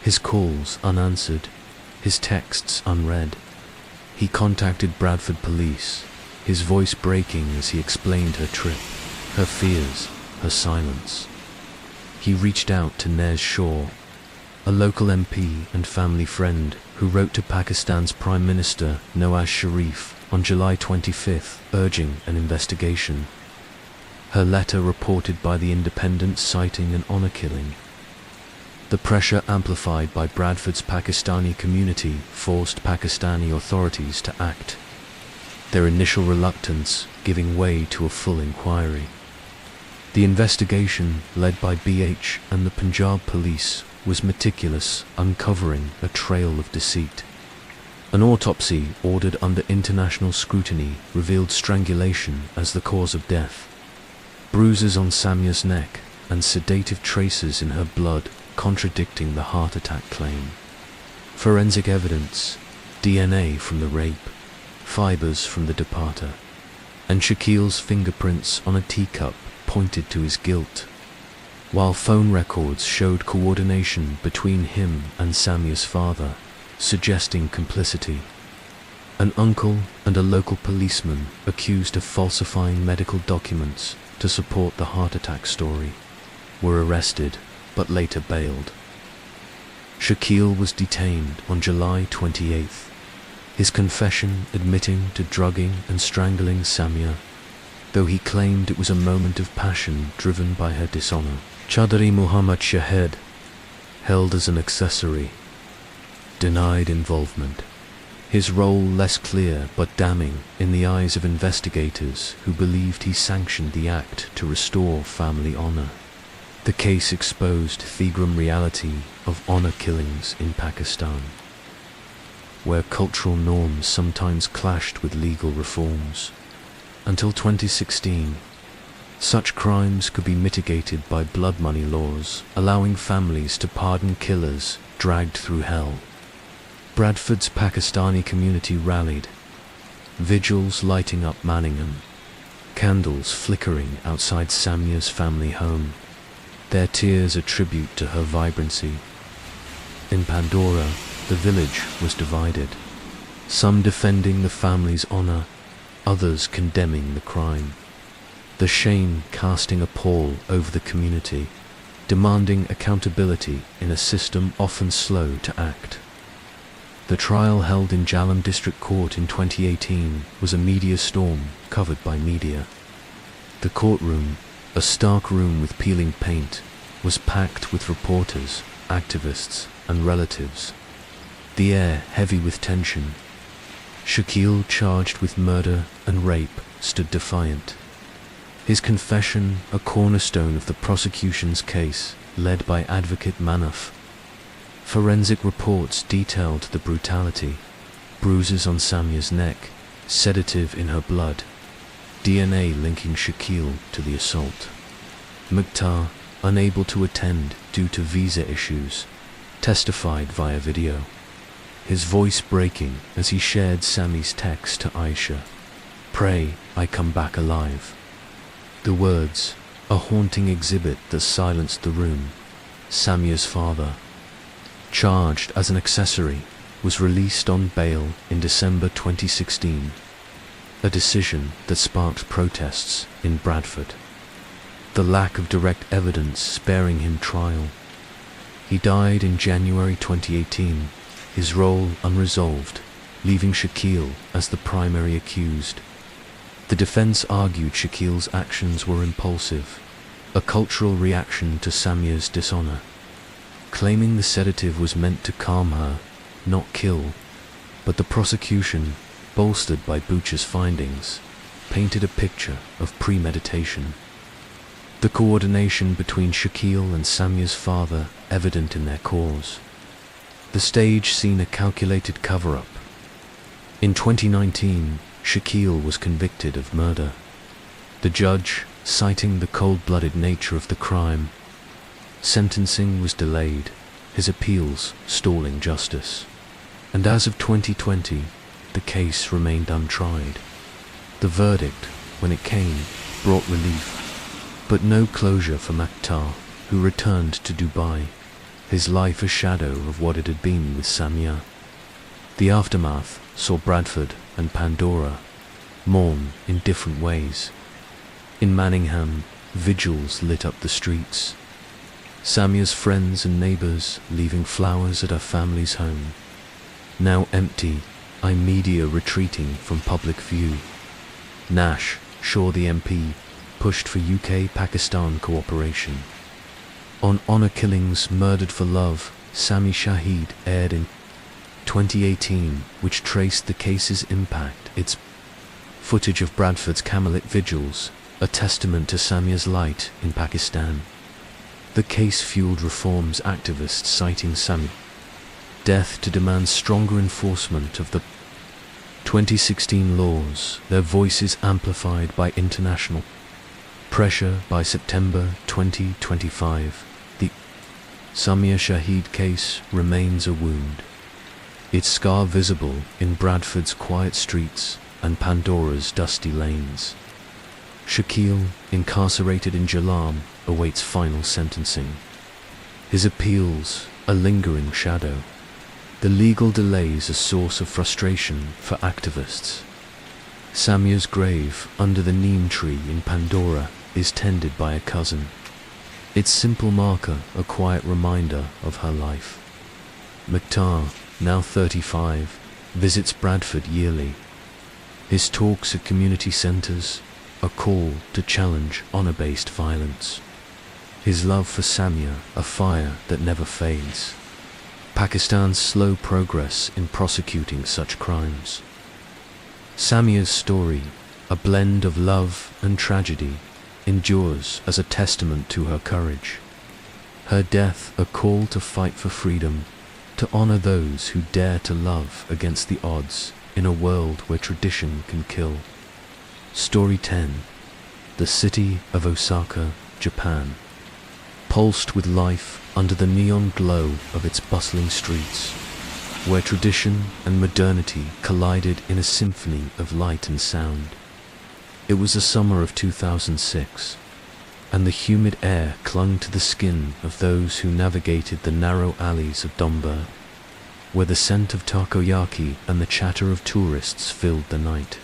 his calls unanswered, his texts unread. He contacted Bradford police, his voice breaking as he explained her trip, her fears, her silence. He reached out to Nez Shaw, a local MP and family friend who wrote to Pakistan's Prime Minister Nawaz Sharif on July 25th urging an investigation. Her letter reported by The Independent citing an honor killing. The pressure amplified by Bradford's Pakistani community forced Pakistani authorities to act, their initial reluctance giving way to a full inquiry. The investigation, led by BH and the Punjab police, was meticulous, uncovering a trail of deceit. An autopsy ordered under international scrutiny revealed strangulation as the cause of death. Bruises on Samia's neck and sedative traces in her blood contradicting the heart attack claim. Forensic evidence, DNA from the rape, fibers from the dupatta, and Shakil's fingerprints on a teacup pointed to his guilt, while phone records showed coordination between him and Samia's father, suggesting complicity. An uncle and a local policeman accused of falsifying medical documents to support the heart attack story were arrested but later bailed. Shakil was detained on July 28th, his confession admitting to drugging and strangling Samia, though he claimed it was a moment of passion driven by her dishonor. Chaudhry Muhammad Shahed, held as an accessory, denied involvement. his role less clear but damning in the eyes of investigators who believed he sanctioned the act to restore family honor. The case exposed the grim reality of honor killings in Pakistan, where cultural norms sometimes clashed with legal reforms. Until 2016, such crimes could be mitigated by blood money laws, allowing families to pardon killers dragged through hell. Bradford's Pakistani community rallied, vigils lighting up Manningham, candles flickering outside Samia's family home, their tears a tribute to her vibrancy. In Pandora, the village was divided, some defending the family's honor, others condemning the crime. The shame casting a pall over the community, demanding accountability in a system often slow to act. The trial held in Jhelum District Court in 2018 was a media storm covered by media. The courtroom, a stark room with peeling paint, was packed with reporters, activists, and relatives. The air heavy with tension. Shakil, charged with murder and rape, stood defiant. His confession, a cornerstone of the prosecution's case, led by advocate Manaf. Forensic reports detailed the brutality, bruises on Samia's neck, sedative in her blood, DNA linking Shakil to the assault. Mukhtar, unable to attend due to visa issues, testified via video, his voice breaking as he shared Sami's text to Aisha, "Pray I come back alive." The words, a haunting exhibit that silenced the room. Samia's father, charged as an accessory, was released on bail in December 2016, a decision that sparked protests in Bradford. The lack of direct evidence sparing him trial. He died in January 2018, his role unresolved, leaving Shakil as the primary accused. The defense argued Shakil's actions were impulsive, a cultural reaction to Samia's dishonor, claiming the sedative was meant to calm her, not kill. But the prosecution, bolstered by Boucher's findings, painted a picture of premeditation. The coordination between Shakil and Samia's father evident in their cause. The stage seen a calculated cover-up. In 2019, Shakil was convicted of murder. The judge, citing the cold-blooded nature of the crime, sentencing was delayed, his appeals stalling justice. And as of 2020, the case remained untried. The verdict, when it came, brought relief, but no closure for Mukhtar, who returned to Dubai, his life a shadow of what it had been with Samia. The aftermath saw Bradford and Pandora mourn in different ways. In Manningham, vigils lit up the streets, Samia's friends and neighbors leaving flowers at her family's home. Now empty, media retreating from public view. Nash, Shaw the MP, pushed for UK-Pakistan cooperation. On Honor Killings Murdered for Love, Sami Shahid aired in 2018, which traced the case's impact. Its footage of Bradford's Camilit vigils, a testament to Samia's light in Pakistan. The case fueled reforms activists citing Sami death to demand stronger enforcement of the 2016 laws, their voices amplified by international pressure. By September 2025, the Samia Shahid case remains a wound, its scar visible in Bradford's quiet streets and Pandora's dusty lanes. Shakil, incarcerated in Jhelum, awaits final sentencing. His appeals, a lingering shadow. The legal delays a source of frustration for activists. Samia's grave under the neem tree in Pandora is tended by a cousin. Its simple marker a quiet reminder of her life. Mukhtar, now 35, visits Bradford yearly. His talks at community centres, a call to challenge honor-based violence. His love for Samia, a fire that never fades. Pakistan's slow progress in prosecuting such crimes. Samia's story, a blend of love and tragedy, endures as a testament to her courage. Her death a call to fight for freedom, to honor those who dare to love against the odds in a world where tradition can kill. Story 10. The city of Osaka, Japan. Pulsed with life under the neon glow of its bustling streets, where tradition and modernity collided in a symphony of light and sound. It was the summer of 2006, and the humid air clung to the skin of those who navigated the narrow alleys of Domba, where the scent of takoyaki and the chatter of tourists filled the night.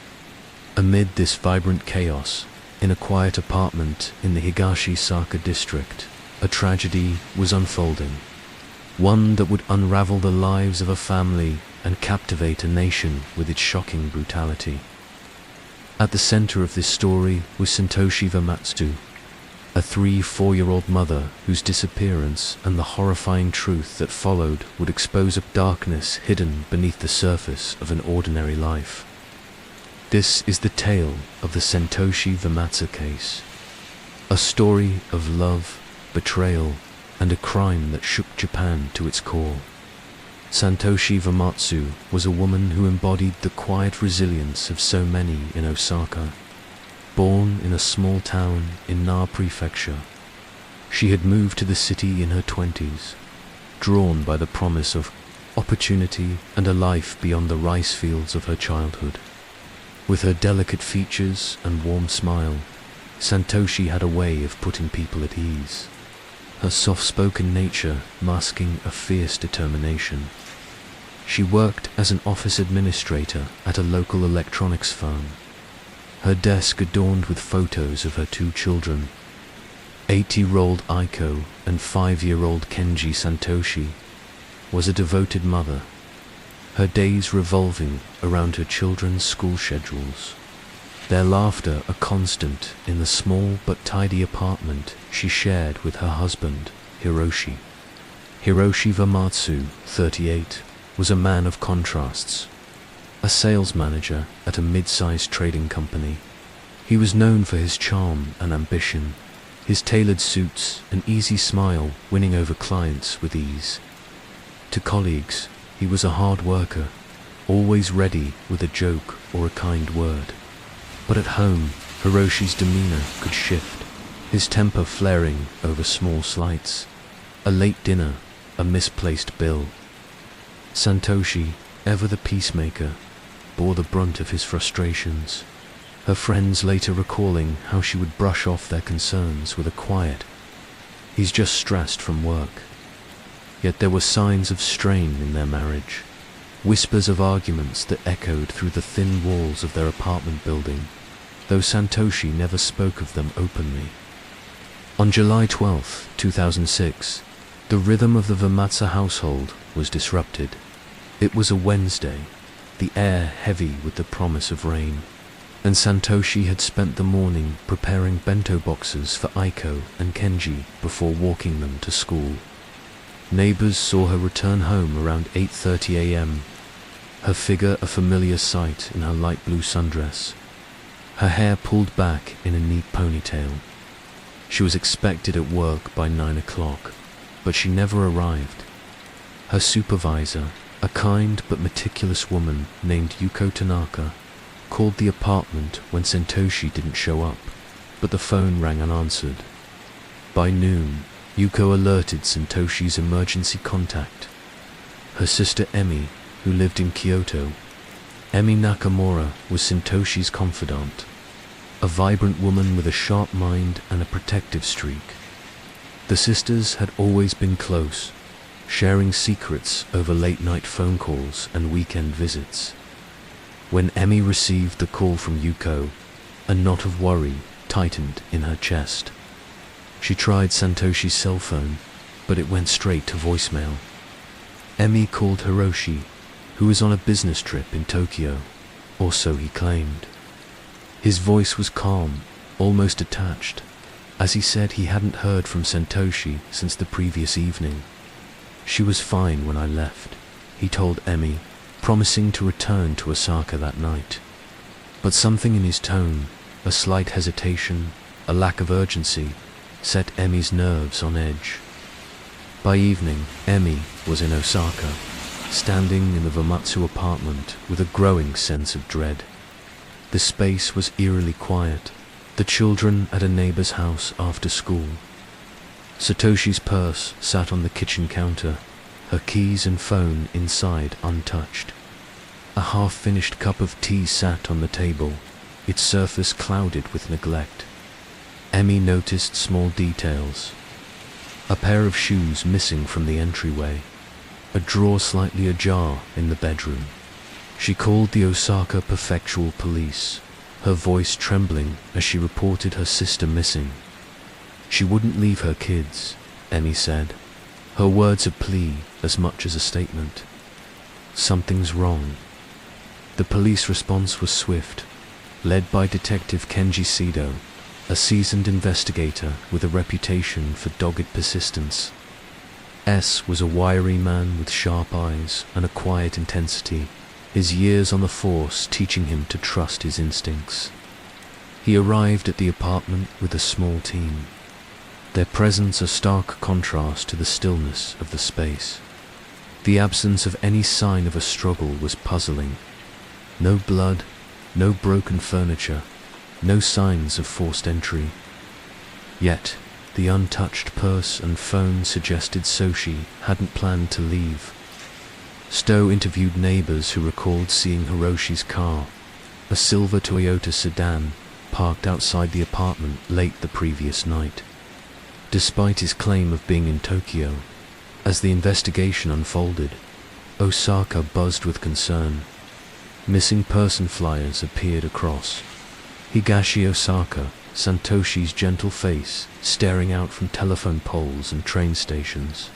Amid this vibrant chaos, in a quiet apartment in the Higashisaka district, a tragedy was unfolding, one that would unravel the lives of a family and captivate a nation with its shocking brutality. At the center of this story was Santoshi Vamatsu, a 3-4-year-old mother whose disappearance and the horrifying truth that followed would expose a darkness hidden beneath the surface of an ordinary life. This is the tale of the Santoshi Vamatsu case, a story of love, betrayal, and a crime that shook Japan to its core. Santoshi Vamatsu was a woman who embodied the quiet resilience of so many in Osaka. Born in a small town in Na Prefecture, she had moved to the city in her 20s, drawn by the promise of opportunity and a life beyond the rice fields of her childhood. With her delicate features and warm smile, Santoshi had a way of putting people at ease, her soft-spoken nature masking a fierce determination. She worked as an office administrator at a local electronics firm, her desk adorned with photos of her 2 children, 8-year-old Aiko and 5-year-old Kenji. Santoshi was a devoted mother, her days revolving around her children's school schedules, their laughter a constant in the small but tidy apartment she shared with her husband, Hiroshi. Hiroshi Vamatsu, 38, was a man of contrasts. A sales manager at a mid-sized trading company, he was known for his charm and ambition, his tailored suits and easy smile winning over clients with ease. To colleagues, he was a hard worker, always ready with a joke or a kind word. But at home, Hiroshi's demeanor could shift, his temper flaring over small slights, a late dinner, a misplaced bill. Santoshi, ever the peacemaker, bore the brunt of his frustrations, her friends later recalling how she would brush off their concerns with a quiet, "He's just stressed from work." Yet there were signs of strain in their marriage, whispers of arguments that echoed through the thin walls of their apartment building, though Santoshi never spoke of them openly. On July 12, 2006, the rhythm of the Vamatsu household was disrupted. It was a Wednesday, the air heavy with the promise of rain, and Santoshi had spent the morning preparing bento boxes for Aiko and Kenji before walking them to school. Neighbors saw her return home around 8:30 a.m., her figure a familiar sight in her light blue sundress, her hair pulled back in a neat ponytail. She was expected at work by 9 o'clock, but she never arrived. Her supervisor, a kind but meticulous woman named Yuko Tanaka, called the apartment when Santoshi didn't show up, but the phone rang unanswered. By noon, Yuko alerted Santoshi's emergency contact, her sister Emi, who lived in Kyoto. Emi Nakamura was Santoshi's confidant, a vibrant woman with a sharp mind and a protective streak. The sisters had always been close, sharing secrets over late-night phone calls and weekend visits. When Emi received the call from Yuko, a knot of worry tightened in her chest. She tried Santoshi's cell phone, but it went straight to voicemail. Emi called Hiroshi, who was on a business trip in Tokyo, or so he claimed. His voice was calm, almost detached, as he said he hadn't heard from Santoshi since the previous evening. She was fine when I left, he told Emmy, promising to return to Osaka that night. But something in his tone, a slight hesitation, a lack of urgency, set Emmy's nerves on edge. By evening, Emmy was in Osaka, standing in the Vamatsu apartment with a growing sense of dread. The space was eerily quiet, the children at a neighbor's house after school. Satoshi's purse sat on the kitchen counter, her keys and phone inside untouched. A half-finished cup of tea sat on the table, its surface clouded with neglect. Emmy noticed small details. A pair of shoes missing from the entryway, a drawer slightly ajar in the bedroom. She called the Osaka Prefectural Police, her voice trembling as she reported her sister missing. She wouldn't leave her kids, Emmy said, her words a plea as much as a statement. Something's wrong. The police response was swift, led by Detective Kenji Sido, a seasoned investigator with a reputation for dogged persistence. S was a wiry man with sharp eyes and a quiet intensity, his years on the force teaching him to trust his instincts. He arrived at the apartment with a small team, their presence a stark contrast to the stillness of the space. The absence of any sign of a struggle was puzzling. No blood, no broken furniture, no signs of forced entry. Yet, the untouched purse and phone suggested Soshi hadn't planned to leave. Stowe interviewed neighbors who recalled seeing Hiroshi's car, a silver Toyota sedan, parked outside the apartment late the previous night. Despite his claim of being in Tokyo, as the investigation unfolded, Osaka buzzed with concern. Missing person flyers appeared across. Higashi Osaka, Santoshi's gentle face staring out from telephone poles and train stations.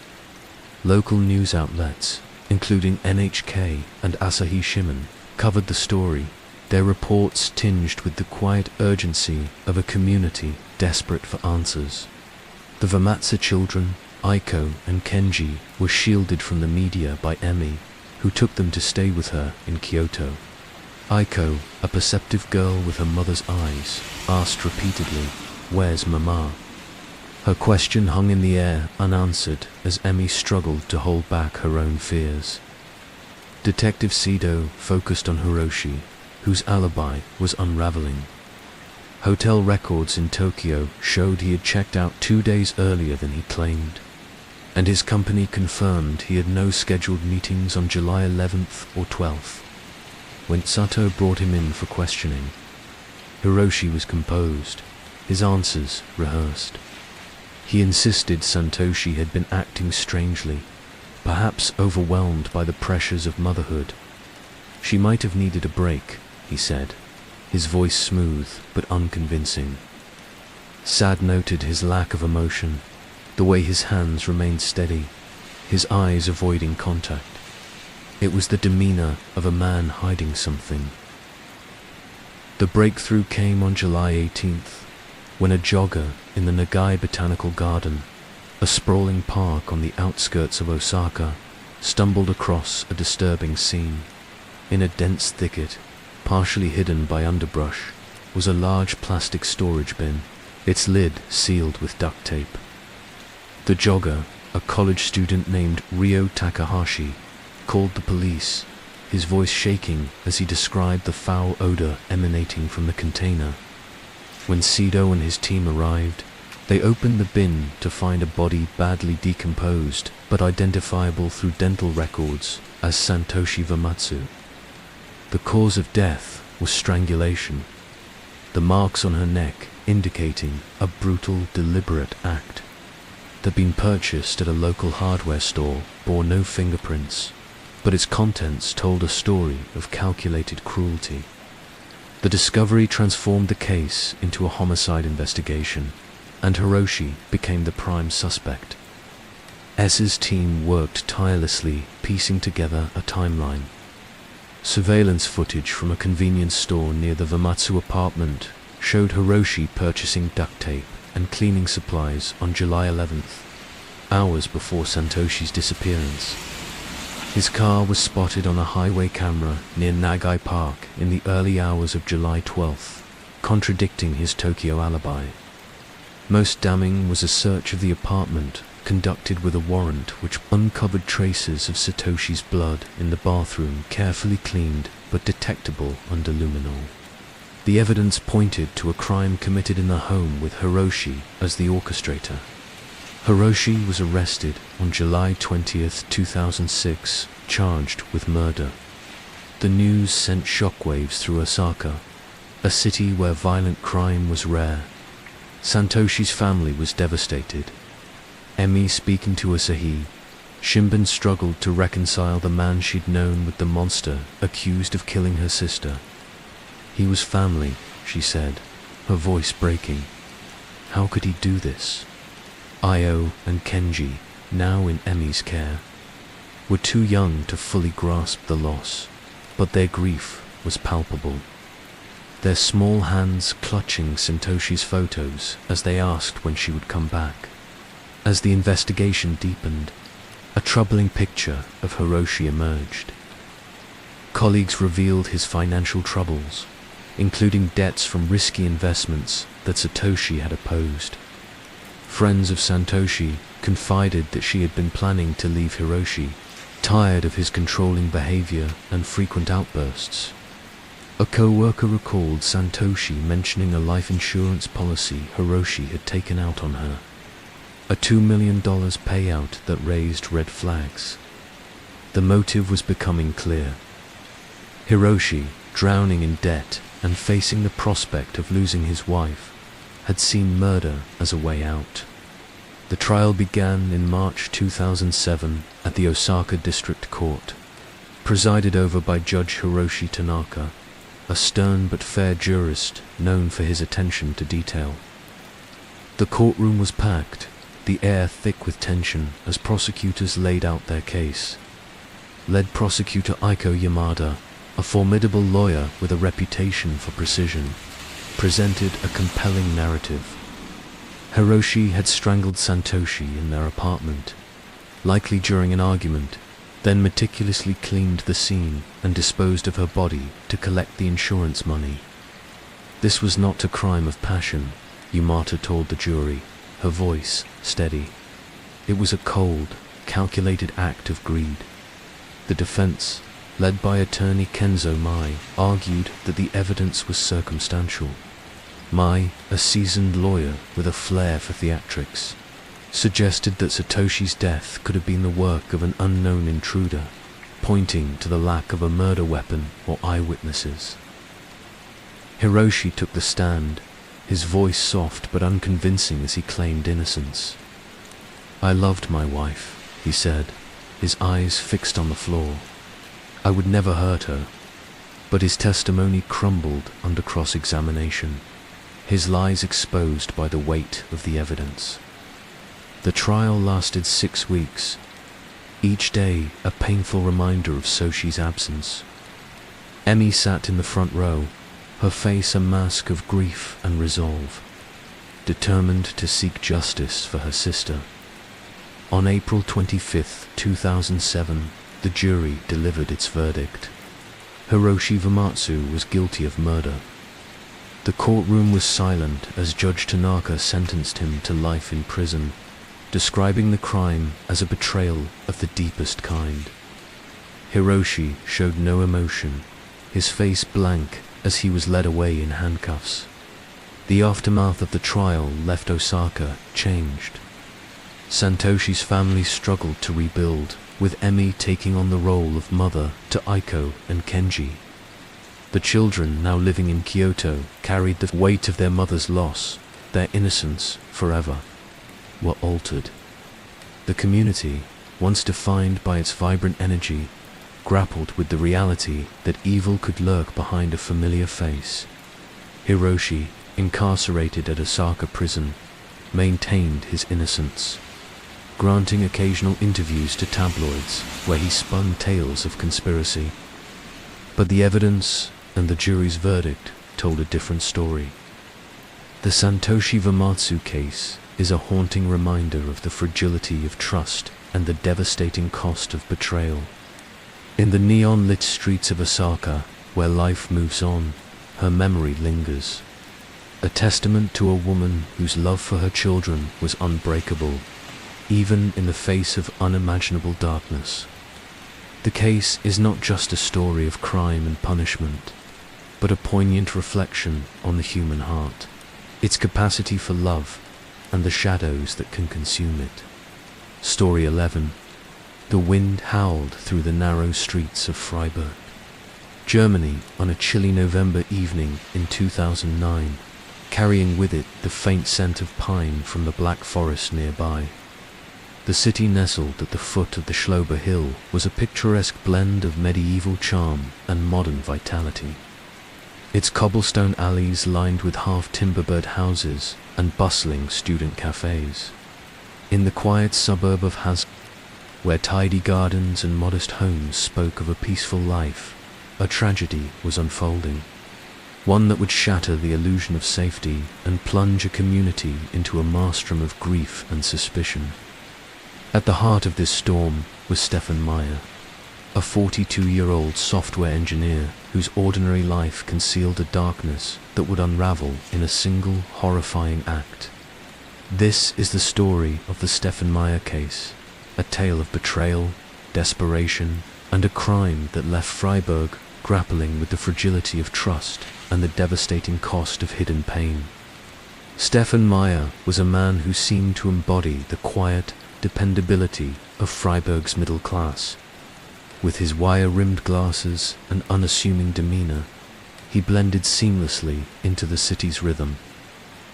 Local news outlets, including NHK and Asahi Shimbun, covered the story, their reports tinged with the quiet urgency of a community desperate for answers. The Vamatsu children, Aiko and Kenji, were shielded from the media by Emmy, who took them to stay with her in Kyoto. Aiko, a perceptive girl with her mother's eyes, asked repeatedly, "Where's Mama?" Her question hung in the air unanswered as Emmy struggled to hold back her own fears. Detective Sido focused on Hiroshi, whose alibi was unraveling. Hotel records in Tokyo showed he had checked out 2 days earlier than he claimed, and his company confirmed he had no scheduled meetings on July 11th or 12th. When Sato brought him in for questioning, Hiroshi was composed, his answers rehearsed. He insisted Santoshi had been acting strangely, perhaps overwhelmed by the pressures of motherhood. She might have needed a break, he said, his voice smooth but unconvincing. Sad noted his lack of emotion, the way his hands remained steady, his eyes avoiding contact. It was the demeanor of a man hiding something. The breakthrough came on July 18th, when a jogger in the Nagai Botanical Garden, a sprawling park on the outskirts of Osaka, stumbled across a disturbing scene. In a dense thicket, partially hidden by underbrush, was a large plastic storage bin, its lid sealed with duct tape. The jogger, a college student named Ryo Takahashi, called the police, his voice shaking as he described the foul odor emanating from the container. When Sido and his team arrived, they opened the bin to find a body badly decomposed but identifiable through dental records as Santoshi Vamatsu. The cause of death was strangulation, the marks on her neck indicating a brutal, deliberate act. That had been purchased at a local hardware store bore no fingerprints, but its contents told a story of calculated cruelty. The discovery transformed the case into a homicide investigation, and Hiroshi became the prime suspect. S's team worked tirelessly, piecing together a timeline. Surveillance footage from a convenience store near the Vamatsu apartment showed Hiroshi purchasing duct tape and cleaning supplies on July 11th. hours before Satoshi's disappearance. His car was spotted on a highway camera near Nagai Park in the early hours of July 12th, contradicting his Tokyo alibi. Most damning was a search of the apartment conducted with a warrant which uncovered traces of Satoshi's blood in the bathroom, carefully cleaned but detectable under luminol. The evidence pointed to a crime committed in the home with Hiroshi as the orchestrator. Hiroshi was arrested on July 20th, 2006, charged with murder. The news sent shockwaves through Osaka, a city where violent crime was rare. Satoshi's family was devastated. Emi speaking to Asahi, Shinbun struggled to reconcile the man she'd known with the monster accused of killing her sister. He was family, she said, her voice breaking. How could he do this? Io and Kenji, now in Emi's care, were too young to fully grasp the loss, but their grief was palpable. Their small hands clutching Satoshi's photos as they asked when she would come back. As the investigation deepened, a troubling picture of Hiroshi emerged. Colleagues revealed his financial troubles, including debts from risky investments that Satoshi had opposed. Friends of Satoshi confided that she had been planning to leave Hiroshi, tired of his controlling behavior and frequent outbursts. A co-worker recalled Satoshi mentioning a life insurance policy Hiroshi had taken out on her, a $2 million payout that raised red flags. The motive was becoming clear. Hiroshi, drowning in debt and facing the prospect of losing his wife, had seen murder as a way out. The trial began in March 2007 at the Osaka District Court, presided over by Judge Hiroshi Tanaka, a stern but fair jurist known for his attention to detail. The courtroom was packed, the air thick with tension as prosecutors laid out their case. Lead prosecutor Aiko Yamada, a formidable lawyer with a reputation for precision, presented a compelling narrative. Hiroshi had strangled Satoshi in their apartment, likely during an argument, then meticulously cleaned the scene and disposed of her body to collect the insurance money. This was not a crime of passion, Yamada told the jury, her voice steady. It was a cold, calculated act of greed. The defense, led by attorney Kenzo Mai, argued that the evidence was circumstantial. Mai, a seasoned lawyer with a flair for theatrics, suggested that Satoshi's death could have been the work of an unknown intruder, pointing to the lack of a murder weapon or eyewitnesses. Hiroshi took the stand, his voice soft but unconvincing as he claimed innocence. I loved my wife, he said, his eyes fixed on the floor. I would never hurt her. But his testimony crumbled under cross-examination, his lies exposed by the weight of the evidence. The trial lasted 6 weeks, each day a painful reminder of Soshi's absence. Emi sat in the front row, her face a mask of grief and resolve, determined to seek justice for her sister. On April 25, 2007, the jury delivered its verdict. Hiroshi Vamatsu was guilty of murder. The courtroom was silent as Judge Tanaka sentenced him to life in prison, describing the crime as a betrayal of the deepest kind. Hiroshi showed no emotion, his face blank as he was led away in handcuffs. The aftermath of the trial left Osaka changed. Satoshi's family struggled to rebuild, with Emi taking on the role of mother to Aiko and Kenji. The children, now living in Kyoto, carried the weight of their mother's loss. Their innocence, forever, were altered. The community, once defined by its vibrant energy, grappled with the reality that evil could lurk behind a familiar face. Hiroshi, incarcerated at Osaka prison, maintained his innocence, granting occasional interviews to tabloids where he spun tales of conspiracy. But the evidence and the jury's verdict told a different story. The Satoshi Vamatsu case is a haunting reminder of the fragility of trust and the devastating cost of betrayal. In the neon-lit streets of Osaka, where life moves on, her memory lingers. A testament to a woman whose love for her children was unbreakable, even in the face of unimaginable darkness. The case is not just a story of crime and punishment, but a poignant reflection on the human heart, its capacity for love, and the shadows that can consume it. Story 11. The wind howled through the narrow streets of Freiburg, Germany, on a chilly November evening in 2009, carrying with it the faint scent of pine from the Black Forest nearby. The city nestled at the foot of the Schlober Hill was a picturesque blend of medieval charm and modern vitality. Its cobblestone alleys lined with half-timber-bird houses and bustling student cafes. In the quiet suburb of Has, where tidy gardens and modest homes spoke of a peaceful life, a tragedy was unfolding. One that would shatter the illusion of safety and plunge a community into a maelstrom of grief and suspicion. At the heart of this storm was Stefan Meyer, a 42-year-old software engineer whose ordinary life concealed a darkness that would unravel in a single horrifying act. This is the story of the Stefan Meyer case, a tale of betrayal, desperation, and a crime that left Freiburg grappling with the fragility of trust and the devastating cost of hidden pain. Stefan Meyer was a man who seemed to embody the quiet dependability of Freiburg's middle class. With his wire-rimmed glasses and unassuming demeanor, he blended seamlessly into the city's rhythm,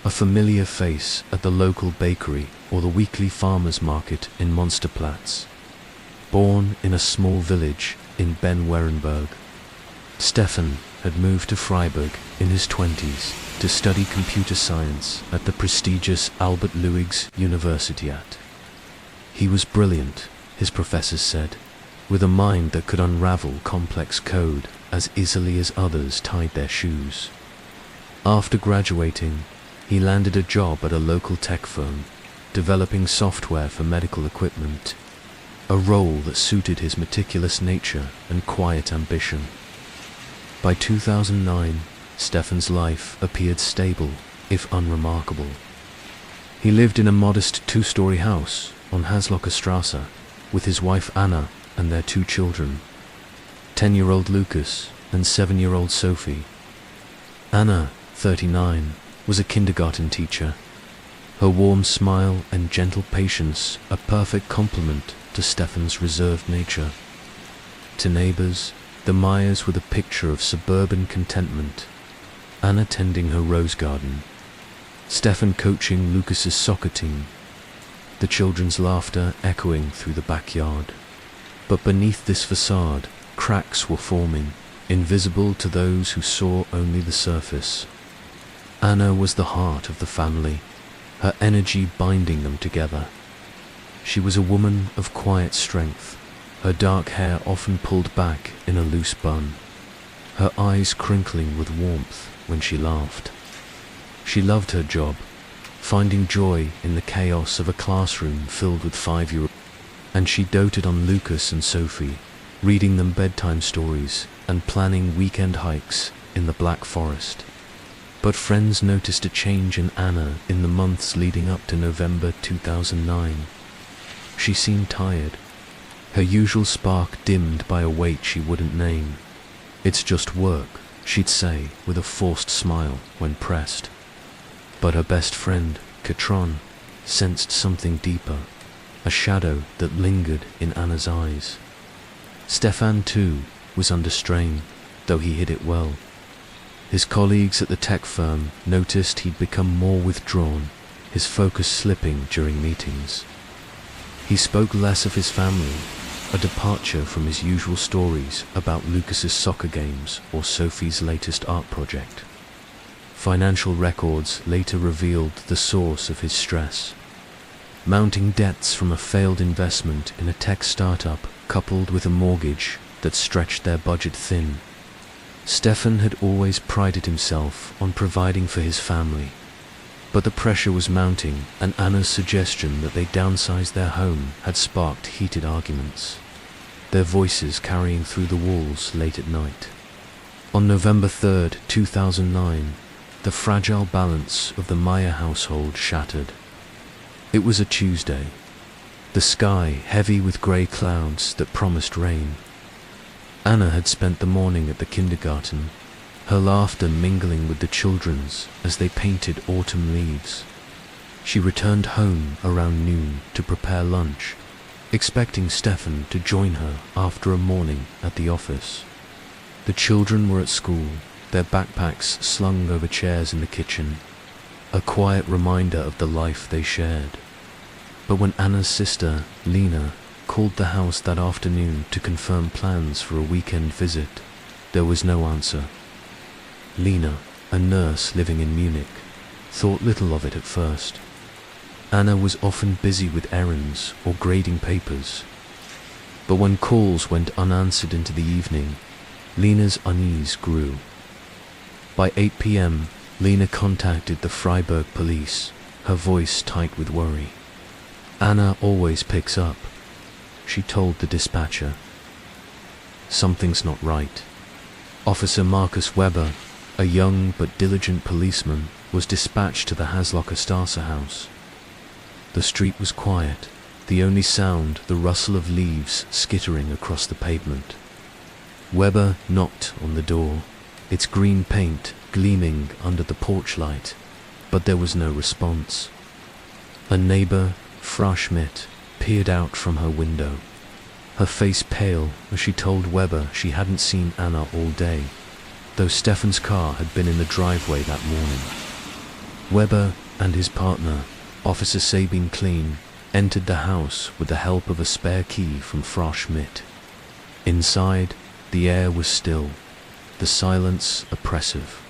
a familiar face at the local bakery or the weekly farmers' market in Monsterplatz. Born in a small village in Ben-Werenberg, Stefan had moved to Freiburg in his 20s to study computer science at the prestigious Albert Luigs Universität. He was brilliant, his professors said, with a mind that could unravel complex code as easily as others tied their shoes. After graduating, he landed a job at a local tech firm, developing software for medical equipment, a role that suited his meticulous nature and quiet ambition. By 2009, Stefan's life appeared stable, if unremarkable. He lived in a modest two-story house on Haslocker Strasse with his wife Anna and their 2 children, 10-year-old Lucas and 7-year-old Sophie. Anna, 39, was a kindergarten teacher, her warm smile and gentle patience a perfect complement to Stefan's reserved nature. To neighbors, the Meyers were the picture of suburban contentment, Anna tending her rose garden, Stefan coaching Lucas's soccer team, the children's laughter echoing through the backyard. But beneath this facade, cracks were forming, invisible to those who saw only the surface. Anna was the heart of the family, her energy binding them together. She was a woman of quiet strength, her dark hair often pulled back in a loose bun, her eyes crinkling with warmth when she laughed. She loved her job, finding joy in the chaos of a classroom filled with 5-year-olds, and she doted on Lucas and Sophie, reading them bedtime stories and planning weekend hikes in the Black Forest. But friends noticed a change in Anna in the months leading up to November 2009. She seemed tired, her usual spark dimmed by a weight she wouldn't name. "It's just work," she'd say with a forced smile when pressed. But her best friend, Katron, sensed something deeper, a shadow that lingered in Anna's eyes. Stefan, too, was under strain, though he hid it well. His colleagues at the tech firm noticed he'd become more withdrawn, his focus slipping during meetings. He spoke less of his family, a departure from his usual stories about Lucas's soccer games or Sophie's latest art project. Financial records later revealed the source of his stress. Mounting debts from a failed investment in a tech startup coupled with a mortgage that stretched their budget thin. Stefan had always prided himself on providing for his family, But the pressure was mounting, and Anna's suggestion that they downsize their home had sparked heated arguments, their voices carrying through the walls late at night. On November 3rd, 2009, the fragile balance of the Maya household shattered. It was a Tuesday, the sky heavy with grey clouds that promised rain. Anna had spent the morning at the kindergarten, her laughter mingling with the children's as they painted autumn leaves. She returned home around noon to prepare lunch, expecting Stefan to join her after a morning at the office. The children were at school, their backpacks slung over chairs in the kitchen, a quiet reminder of the life they shared. But when Anna's sister, Lena, called the house that afternoon to confirm plans for a weekend visit, there was no answer. Lena, a nurse living in Munich, thought little of it at first. Anna was often busy with errands or grading papers. But when calls went unanswered into the evening, Lena's unease grew. By 8 p.m., Lena contacted the Freiburg police, her voice tight with worry. "Anna always picks up," she told the dispatcher. "Something's not right." Officer Markus Weber, a young but diligent policeman, was dispatched to the Haslocker Strasse house. The street was quiet, the only sound the rustle of leaves skittering across the pavement. Weber knocked on the door, its green paint gleaming under the porch light, but there was no response. A neighbor, Frau Schmidt, peered out from her window, her face pale as she told Weber she hadn't seen Anna all day, though Stefan's car had been in the driveway that morning. Weber and his partner, Officer Sabine Klein, entered the house with the help of a spare key from Frau Schmidt. Inside, the air was still, the silence oppressive.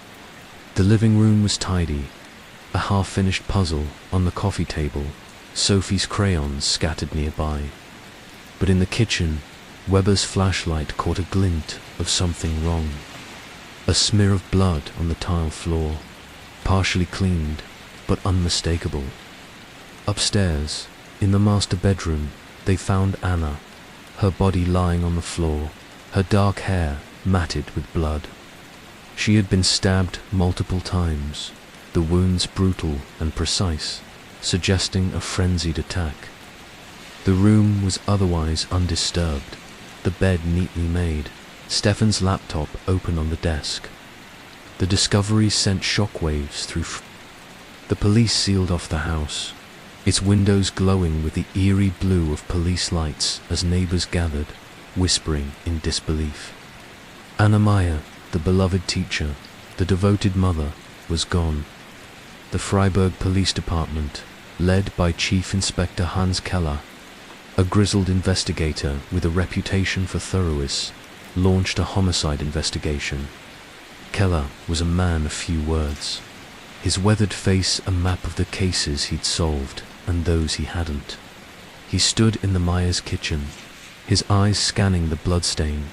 The living room was tidy, a half-finished puzzle on the coffee table, Sophie's crayons scattered nearby. But in the kitchen, Weber's flashlight caught a glint of something wrong. A smear of blood on the tile floor, partially cleaned, but unmistakable. Upstairs, in the master bedroom, they found Anna, her body lying on the floor, her dark hair matted with blood. She had been stabbed multiple times, the wounds brutal and precise, suggesting a frenzied attack. The room was otherwise undisturbed, the bed neatly made, Stefan's laptop open on the desk. The discovery sent shockwaves through. The police sealed off the house, its windows glowing with the eerie blue of police lights as neighbors gathered, whispering in disbelief. Anna Meyer, the beloved teacher, the devoted mother, was gone. The Freiburg Police Department, led by Chief Inspector Hans Keller, a grizzled investigator with a reputation for thoroughness, launched a homicide investigation. Keller was a man of few words, his weathered face a map of the cases he'd solved and those he hadn't. He stood in the Meyers' kitchen, his eyes scanning the bloodstain,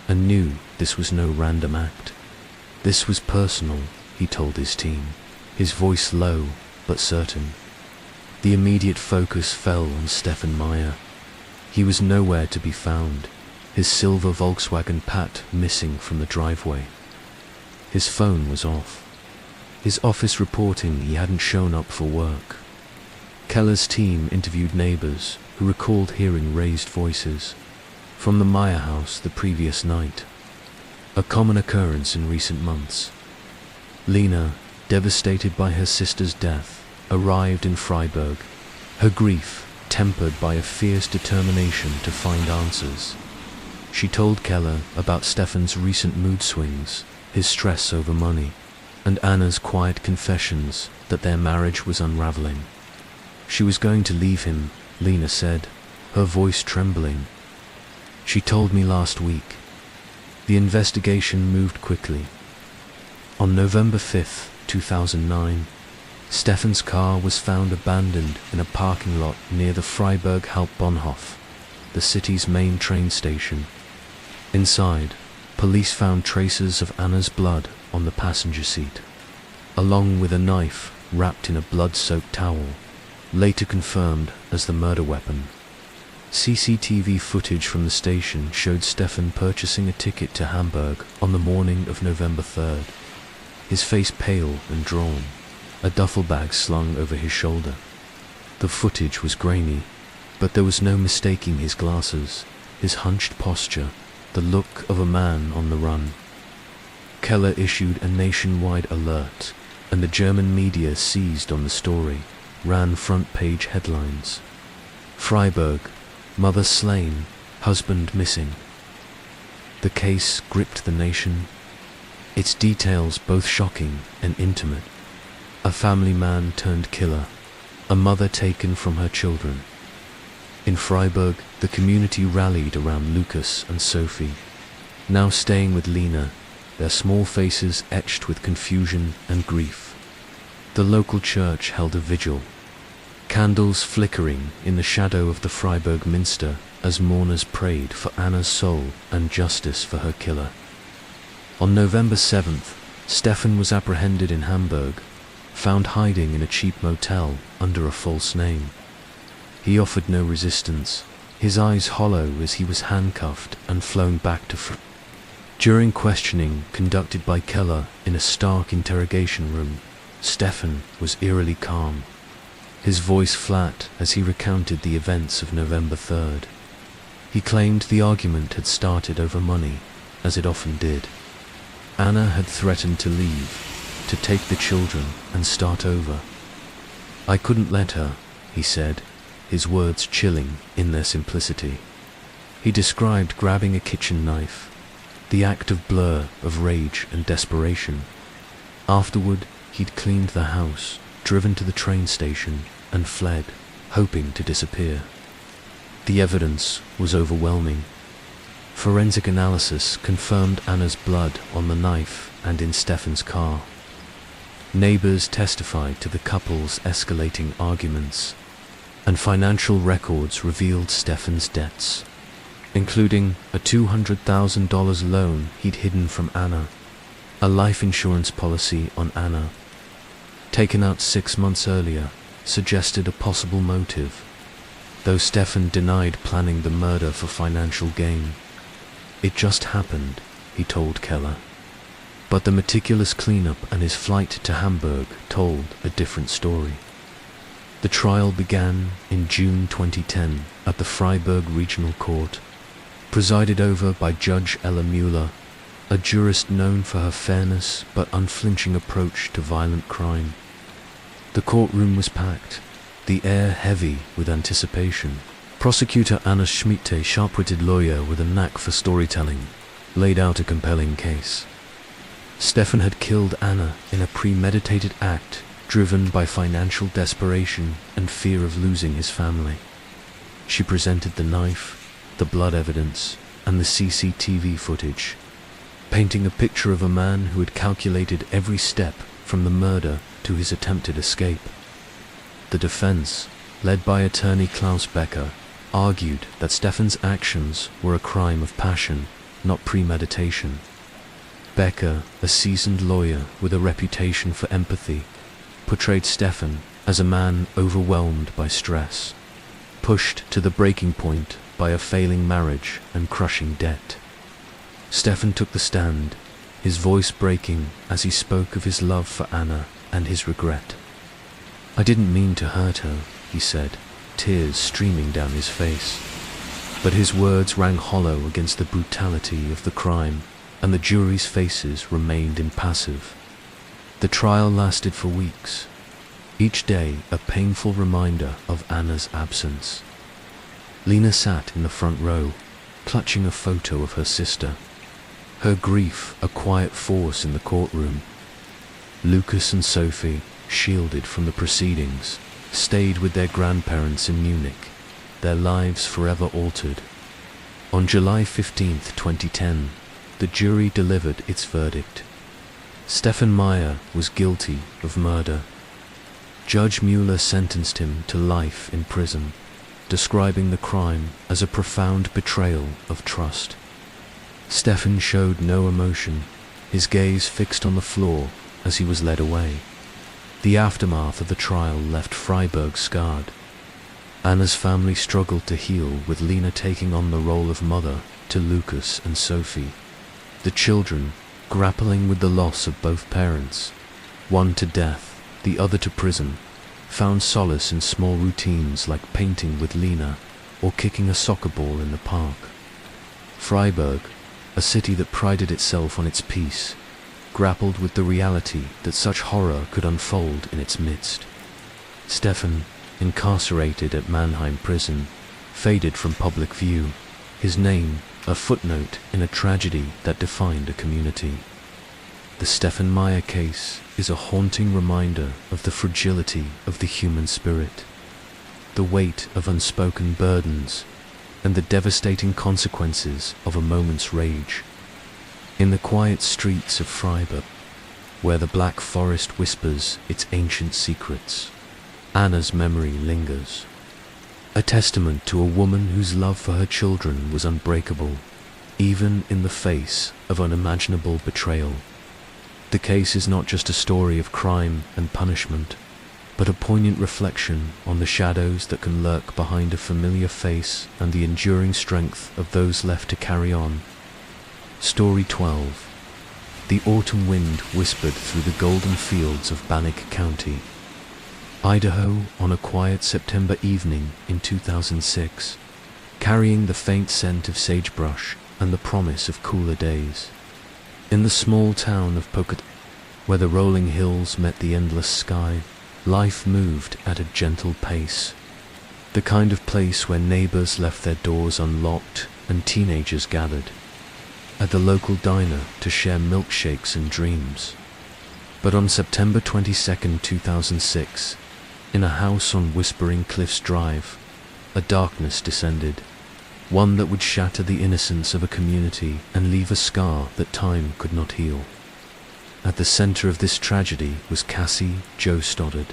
and knew this was no random act. This was personal, he told his team, his voice low but certain. The immediate focus fell on Stefan Meyer. He was nowhere to be found, his silver Volkswagen Passat missing from the driveway. His phone was off, his office reporting he hadn't shown up for work. Keller's team interviewed neighbors who recalled hearing raised voices from the Meyer house the previous night, a common occurrence in recent months. Lena, devastated by her sister's death, arrived in Freiburg, her grief tempered by a fierce determination to find answers. She told Keller about Stefan's recent mood swings, his stress over money, and Anna's quiet confessions that their marriage was unraveling. She was going to leave him, Lena said, her voice trembling. "She told me last week." The investigation moved quickly. On November 5th, 2009, Stefan's car was found abandoned in a parking lot near the Freiburg Hauptbahnhof, the city's main train station. Inside, police found traces of Anna's blood on the passenger seat, along with a knife wrapped in a blood-soaked towel, later confirmed as the murder weapon. CCTV footage from the station showed Stefan purchasing a ticket to Hamburg on the morning of November 3rd, his face pale and drawn, a duffel bag slung over his shoulder. The footage was grainy, but there was no mistaking his glasses, his hunched posture, the look of a man on the run. Keller issued a nationwide alert, and the German media seized on the story, ran front-page headlines. Freiburg, mother slain, husband missing. The case gripped the nation, its details both shocking and intimate. A family man turned killer, a mother taken from her children. In Freiburg, the community rallied around Lucas and Sophie, now staying with Lena, their small faces etched with confusion and grief. The local church held a vigil, candles flickering in the shadow of the Freiburg Minster as mourners prayed for Anna's soul and justice for her killer. On November 7th, Stefan was apprehended in Hamburg, found hiding in a cheap motel under a false name. He offered no resistance, his eyes hollow as he was handcuffed and flown back to During questioning conducted by Keller in a stark interrogation room, Stefan was eerily calm, his voice flat as he recounted the events of November 3rd. He claimed the argument had started over money, as it often did. Anna had threatened to leave, to take the children and start over. "I couldn't let her," he said, his words chilling in their simplicity. He described grabbing a kitchen knife, the act of blur of rage and desperation. Afterward, he'd cleaned the house, driven to the train station, and fled, hoping to disappear. The evidence was overwhelming. Forensic analysis confirmed Anna's blood on the knife and in Stefan's car. Neighbors testified to the couple's escalating arguments, and financial records revealed Stefan's debts, including a $200,000 loan he'd hidden from Anna, a life insurance policy on Anna, taken out 6 months earlier, suggested a possible motive, though Stefan denied planning the murder for financial gain. "It just happened," he told Keller. But the meticulous cleanup and his flight to Hamburg told a different story. The trial began in June 2010 at the Freiburg Regional Court, presided over by Judge Ella Mueller, a jurist known for her fairness but unflinching approach to violent crime. The courtroom was packed, the air heavy with anticipation. Prosecutor Anna Schmidt, a sharp-witted lawyer with a knack for storytelling, laid out a compelling case. Stefan had killed Anna in a premeditated act driven by financial desperation and fear of losing his family. She presented the knife, the blood evidence, and the CCTV footage, painting a picture of a man who had calculated every step from the murder to his attempted escape. The defense, led by attorney Klaus Becker, argued that Stefan's actions were a crime of passion, not premeditation. Becker, a seasoned lawyer with a reputation for empathy, portrayed Stefan as a man overwhelmed by stress, pushed to the breaking point by a failing marriage and crushing debt. Stefan took the stand, his voice breaking as he spoke of his love for Anna and his regret. "I didn't mean to hurt her," he said, tears streaming down his face. But his words rang hollow against the brutality of the crime, and the jury's faces remained impassive. The trial lasted for weeks, each day a painful reminder of Anna's absence. Lena sat in the front row, clutching a photo of her sister, her grief a quiet force in the courtroom. Lucas and Sophie, shielded from the proceedings, stayed with their grandparents in Munich, their lives forever altered. On July 15, 2010, the jury delivered its verdict. Stefan Meyer was guilty of murder. Judge Mueller sentenced him to life in prison, describing the crime as a profound betrayal of trust. Stefan showed no emotion, his gaze fixed on the floor as he was led away. The aftermath of the trial left Freiburg scarred. Anna's family struggled to heal, with Lena taking on the role of mother to Lucas and Sophie. The children, grappling with the loss of both parents, one to death, the other to prison, found solace in small routines like painting with Lena or kicking a soccer ball in the park. Freiburg, a city that prided itself on its peace, grappled with the reality that such horror could unfold in its midst. Stefan, incarcerated at Mannheim prison, faded from public view, his name a footnote in a tragedy that defined a community. The Stefan Meyer case is a haunting reminder of the fragility of the human spirit, the weight of unspoken burdens, and the devastating consequences of a moment's rage. In the quiet streets of Freiburg, where the Black Forest whispers its ancient secrets, Anna's memory lingers, a testament to a woman whose love for her children was unbreakable, even in the face of unimaginable betrayal. The case is not just a story of crime and punishment, but a poignant reflection on the shadows that can lurk behind a familiar face and the enduring strength of those left to carry on. Story 12. The autumn wind whispered through the golden fields of Bannock County, Idaho, on a quiet September evening in 2006, carrying the faint scent of sagebrush and the promise of cooler days. In the small town of Pocatello, where the rolling hills met the endless sky, life moved at a gentle pace. The kind of place where neighbors left their doors unlocked and teenagers gathered at the local diner to share milkshakes and dreams. But on September 22, 2006, in a house on Whispering Cliffs Drive, a darkness descended, one that would shatter the innocence of a community and leave a scar that time could not heal. At the center of this tragedy was Cassie Jo Stoddard,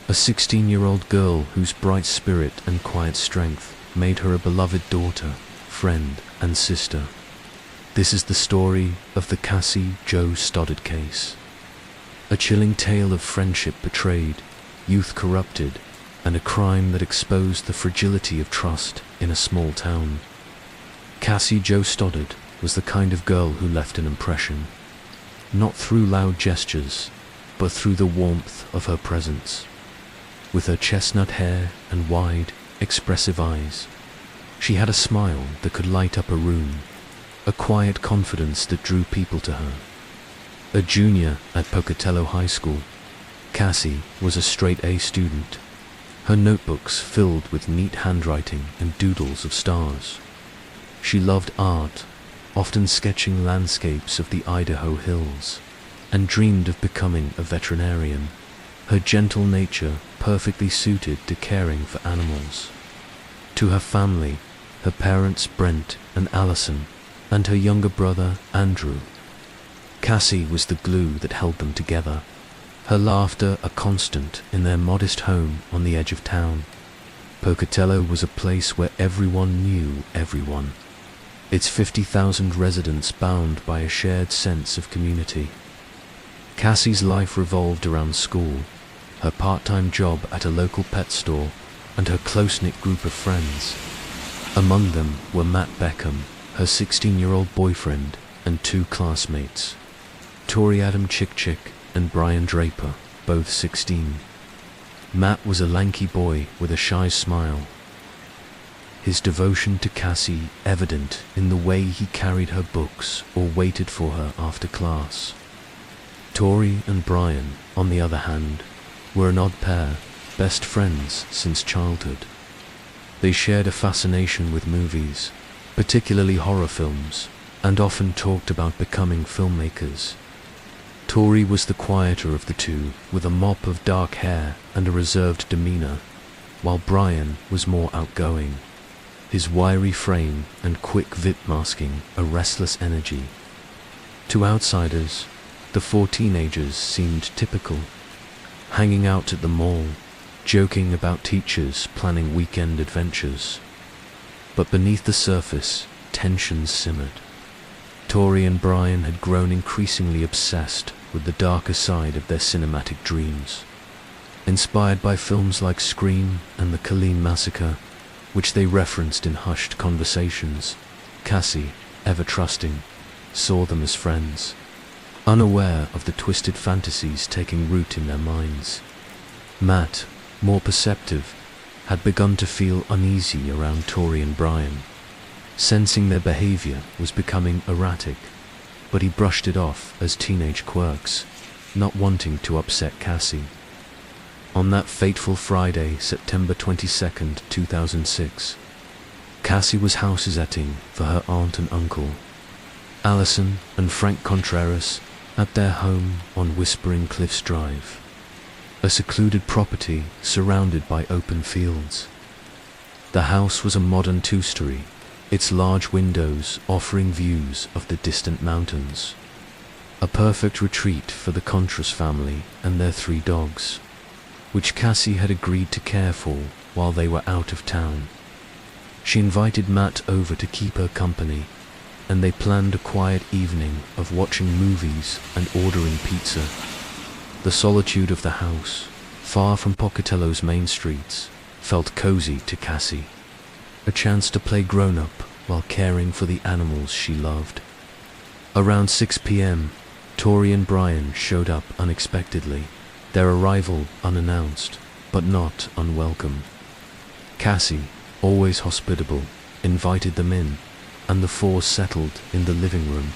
a 16-year-old girl whose bright spirit and quiet strength made her a beloved daughter, friend, and sister. This is the story of the Cassie Jo Stoddard case, a chilling tale of friendship betrayed, youth corrupted, and a crime that exposed the fragility of trust in a small town. Cassie Jo Stoddard was the kind of girl who left an impression, not through loud gestures, but through the warmth of her presence. With her chestnut hair and wide, expressive eyes, she had a smile that could light up a room, a quiet confidence that drew people to her. A junior at Pocatello High School, Cassie was a straight-A student, her notebooks filled with neat handwriting and doodles of stars. She loved art, often sketching landscapes of the Idaho hills, and dreamed of becoming a veterinarian, her gentle nature perfectly suited to caring for animals. To her family, her parents Brent and Allison, and her younger brother Andrew, Cassie was the glue that held them together, her laughter a constant in their modest home on the edge of town. Pocatello was a place where everyone knew everyone, its 50,000 residents bound by a shared sense of community. Cassie's life revolved around school, her part-time job at a local pet store, and her close-knit group of friends. Among them were Matt Beckham, her 16-year-old boyfriend, and two classmates, Tori Adam Chick and Brian Draper, both 16. Matt was a lanky boy with a shy smile, his devotion to Cassie evident in the way he carried her books or waited for her after class. Tori and Brian, on the other hand, were an odd pair, best friends since childhood. They shared a fascination with movies, particularly horror films, and often talked about becoming filmmakers. Tori was the quieter of the two, with a mop of dark hair and a reserved demeanor, while Brian was more outgoing, his wiry frame and quick vit masking a restless energy. To outsiders, the four teenagers seemed typical, hanging out at the mall, joking about teachers planning weekend adventures. But beneath the surface, tensions simmered. Tori and Brian had grown increasingly obsessed with the darker side of their cinematic dreams. Inspired by films like Scream and the Colleen Massacre, which they referenced in hushed conversations, Cassie, ever trusting, saw them as friends, unaware of the twisted fantasies taking root in their minds. Matt, more perceptive, had begun to feel uneasy around Tori and Brian, sensing their behavior was becoming erratic, but he brushed it off as teenage quirks, not wanting to upset Cassie. On that fateful Friday, September 22nd, 2006, Cassie was house-sitting for her aunt and uncle, Allison and Frank Contreras, at their home on Whispering Cliffs Drive, a secluded property surrounded by open fields. The house was a modern two-story, its large windows offering views of the distant mountains, a perfect retreat for the Contreras family and their 3 dogs, which Cassie had agreed to care for while they were out of town. She invited Matt over to keep her company, and they planned a quiet evening of watching movies and ordering pizza. The solitude of the house, far from Pocatello's main streets, felt cozy to Cassie, a chance to play grown-up while caring for the animals she loved. Around 6 p.m., Tori and Brian showed up unexpectedly, their arrival unannounced, but not unwelcome. Cassie, always hospitable, invited them in, and the 4 settled in the living room,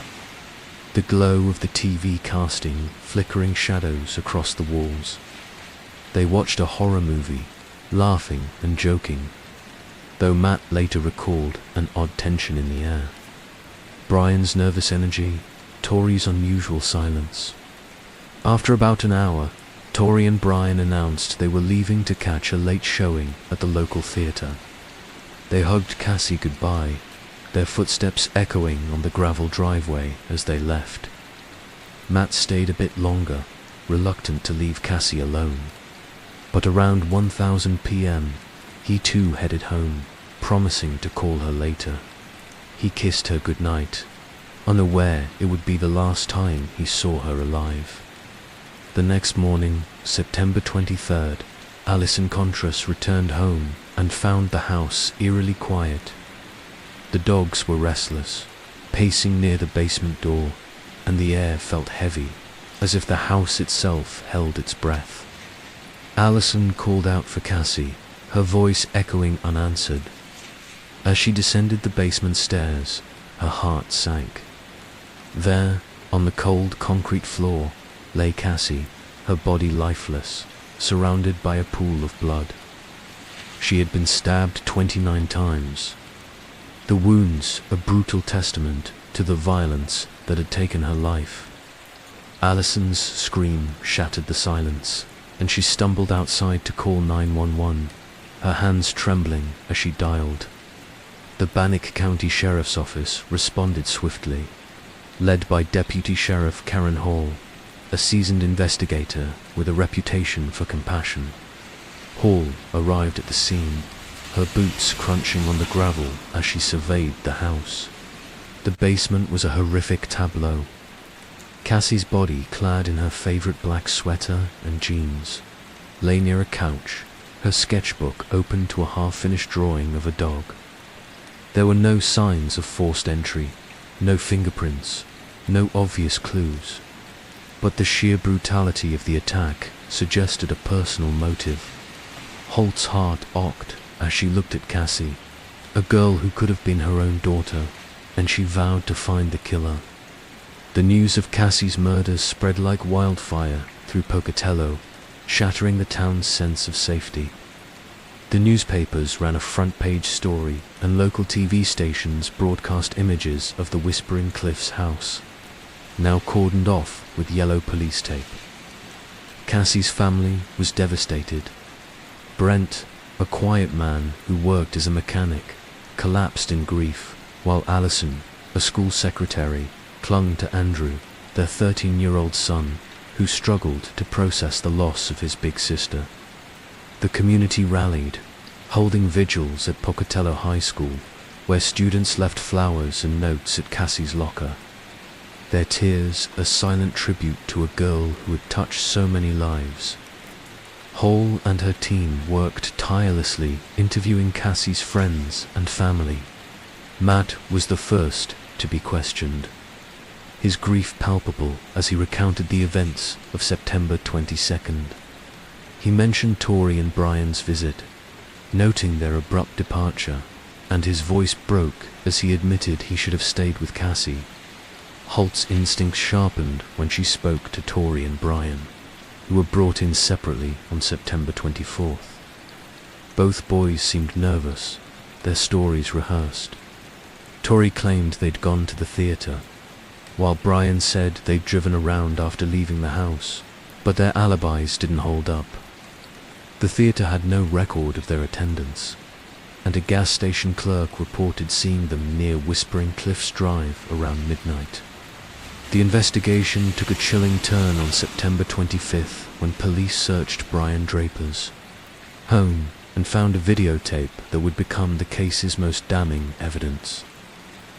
the glow of the TV casting flickering shadows across the walls. They watched a horror movie, laughing and joking, though Matt later recalled an odd tension in the air. Brian's nervous energy, Tori's unusual silence. After about an hour, Tori and Brian announced they were leaving to catch a late showing at the local theater. They hugged Cassie goodbye, their footsteps echoing on the gravel driveway as they left. Matt stayed a bit longer, reluctant to leave Cassie alone. But around 1000 p.m., he too headed home, promising to call her later. He kissed her goodnight, unaware it would be the last time he saw her alive. The next morning, September 23rd, Allison Contreras returned home and found the house eerily quiet. The dogs were restless, pacing near the basement door, and the air felt heavy, as if the house itself held its breath. Allison called out for Cassie, her voice echoing unanswered. As she descended the basement stairs, her heart sank. There, on the cold concrete floor, lay Cassie, her body lifeless, surrounded by a pool of blood. She had been stabbed 29 times. The wounds a brutal testament to the violence that had taken her life. Allison's scream shattered the silence, and she stumbled outside to call 911, her hands trembling as she dialed. The Bannock County Sheriff's Office responded swiftly, led by Deputy Sheriff Karen Hall, a seasoned investigator with a reputation for compassion. Hall arrived at the scene, her boots crunching on the gravel as she surveyed the house. The basement was a horrific tableau. Cassie's body, clad in her favorite black sweater and jeans, lay near a couch, her sketchbook open to a half-finished drawing of a dog. There were no signs of forced entry, no fingerprints, no obvious clues. But the sheer brutality of the attack suggested a personal motive. Holt's heart ached as she looked at Cassie, a girl who could have been her own daughter, and she vowed to find the killer. The news of Cassie's murder spread like wildfire through Pocatello, shattering the town's sense of safety. The newspapers ran a front-page story, and local TV stations broadcast images of the Whispering Cliffs house, now cordoned off with yellow police tape. Cassie's family was devastated. Brent, a quiet man who worked as a mechanic, collapsed in grief, while Allison, a school secretary, clung to Andrew, their 13-year-old son, who struggled to process the loss of his big sister. The community rallied, holding vigils at Pocatello High School, where students left flowers and notes at Cassie's locker, their tears a silent tribute to a girl who had touched so many lives. Hall and her team worked tirelessly interviewing Cassie's friends and family. Matt was the first to be questioned, his grief palpable as he recounted the events of September 22nd. He mentioned Tori and Brian's visit, noting their abrupt departure, and his voice broke as he admitted he should have stayed with Cassie. Holt's instincts sharpened when she spoke to Tori and Brian, who were brought in separately on September 24th. Both boys seemed nervous, their stories rehearsed. Tori claimed they'd gone to the theater, while Brian said they'd driven around after leaving the house, but their alibis didn't hold up. The theater had no record of their attendance, and a gas station clerk reported seeing them near Whispering Cliffs Drive around midnight. The investigation took a chilling turn on September 25th when police searched Brian Draper's home and found a videotape that would become the case's most damning evidence.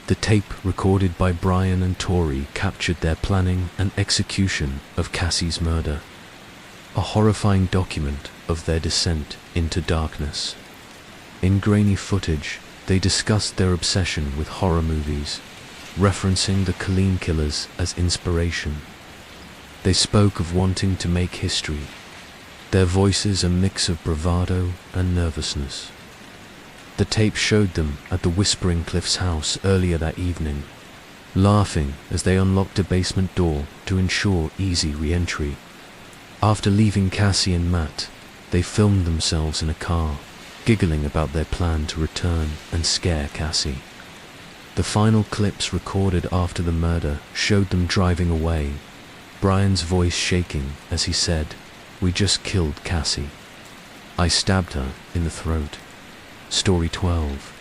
The tape recorded by Brian and Tori captured their planning and execution of Cassie's murder, a horrifying document of their descent into darkness. In grainy footage, they discussed their obsession with horror movies, referencing the Colleen killers as inspiration. They spoke of wanting to make history, their voices a mix of bravado and nervousness. The tape showed them at the Whispering Cliffs house earlier that evening, laughing as they unlocked a basement door to ensure easy re-entry. After leaving Cassie and Matt, they filmed themselves in a car, giggling about their plan to return and scare Cassie. The final clips recorded after the murder showed them driving away, Brian's voice shaking as he said, "We just killed Cassie. I stabbed her in the throat." Story 12.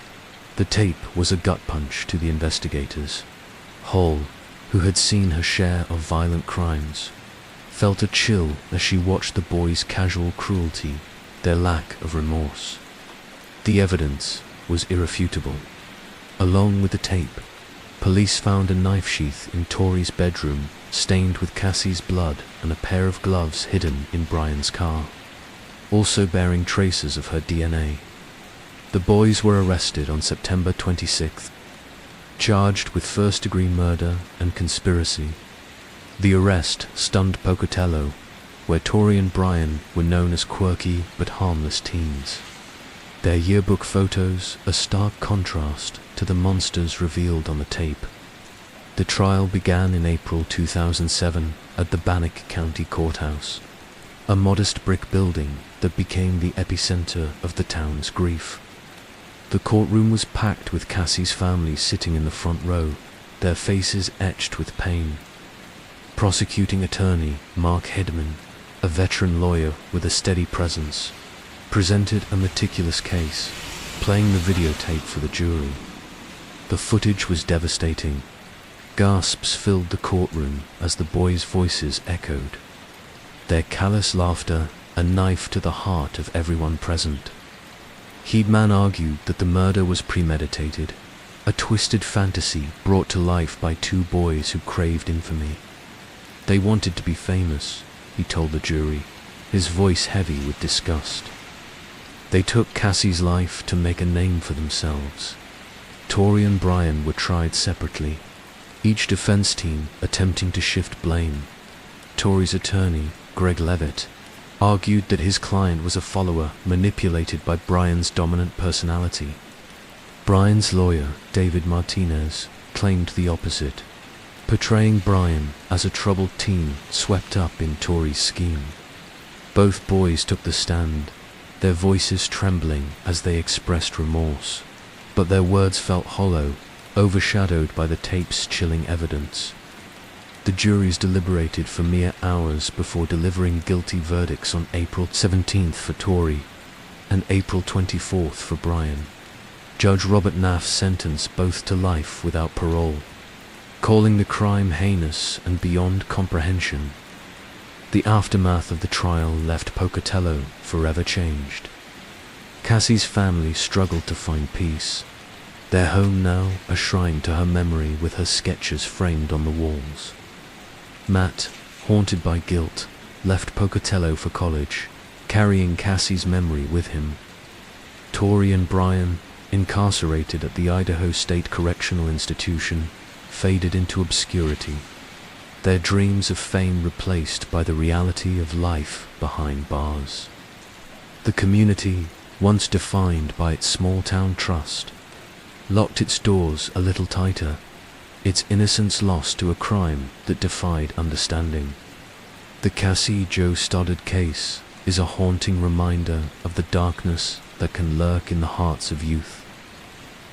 The tape was a gut punch to the investigators. Hall, who had seen her share of violent crimes, felt a chill as she watched the boys' casual cruelty, their lack of remorse. The evidence was irrefutable. Along with the tape, police found a knife sheath in Tori's bedroom stained with Cassie's blood and a pair of gloves hidden in Brian's car, also bearing traces of her DNA. The boys were arrested on September 26th, charged with first-degree murder and conspiracy. The arrest stunned Pocatello, where Tori and Brian were known as quirky but harmless teens. Their yearbook photos a stark contrast to the monsters revealed on the tape. The trial began in April 2007 at the Bannock County Courthouse, a modest brick building that became the epicenter of the town's grief. The courtroom was packed with Cassie's family sitting in the front row, their faces etched with pain. Prosecuting attorney Mark Hedman, a veteran lawyer with a steady presence, presented a meticulous case, playing the videotape for the jury. The footage was devastating. Gasps filled the courtroom as the boys' voices echoed, their callous laughter a knife to the heart of everyone present. Hedman argued that the murder was premeditated, a twisted fantasy brought to life by two boys who craved infamy. They wanted to be famous, he told the jury, his voice heavy with disgust. They took Cassie's life to make a name for themselves. Tori and Brian were tried separately, each defense team attempting to shift blame. Tori's attorney, Greg Levitt, argued that his client was a follower manipulated by Brian's dominant personality. Brian's lawyer, David Martinez, claimed the opposite, portraying Brian as a troubled teen swept up in Tori's scheme. Both boys took the stand, their voices trembling as they expressed remorse, but their words felt hollow, overshadowed by the tape's chilling evidence. The juries deliberated for mere hours before delivering guilty verdicts on April 17th for Tori and April 24th for Brian. Judge Robert Naff sentenced both to life without parole, calling the crime heinous and beyond comprehension. The aftermath of the trial left Pocatello forever changed. Cassie's family struggled to find peace, their home now a shrine to her memory with her sketches framed on the walls. Matt, haunted by guilt, left Pocatello for college, carrying Cassie's memory with him. Tori and Brian, incarcerated at the Idaho State Correctional Institution, faded into obscurity, their dreams of fame replaced by the reality of life behind bars. The community, once defined by its small-town trust, locked its doors a little tighter, its innocence lost to a crime that defied understanding. The Cassie Joe Stoddard case is a haunting reminder of the darkness that can lurk in the hearts of youth,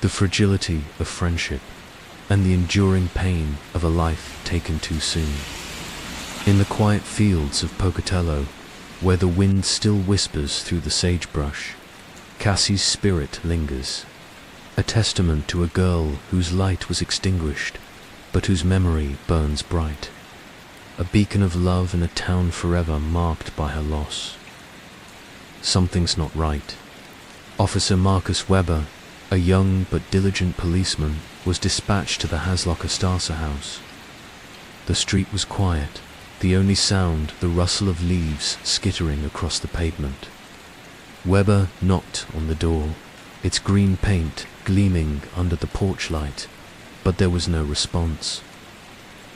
the fragility of friendship, and the enduring pain of a life taken too soon. In the quiet fields of Pocatello, where the wind still whispers through the sagebrush, Cassie's spirit lingers, a testament to a girl whose light was extinguished, but whose memory burns bright, a beacon of love in a town forever marked by her loss. Something's not right. Officer Marcus Weber, a young but diligent policeman, was dispatched to the Haslock-Estasa house. The street was quiet, the only sound the rustle of leaves skittering across the pavement. Weber knocked on the door, its green paint gleaming under the porch light, but there was no response.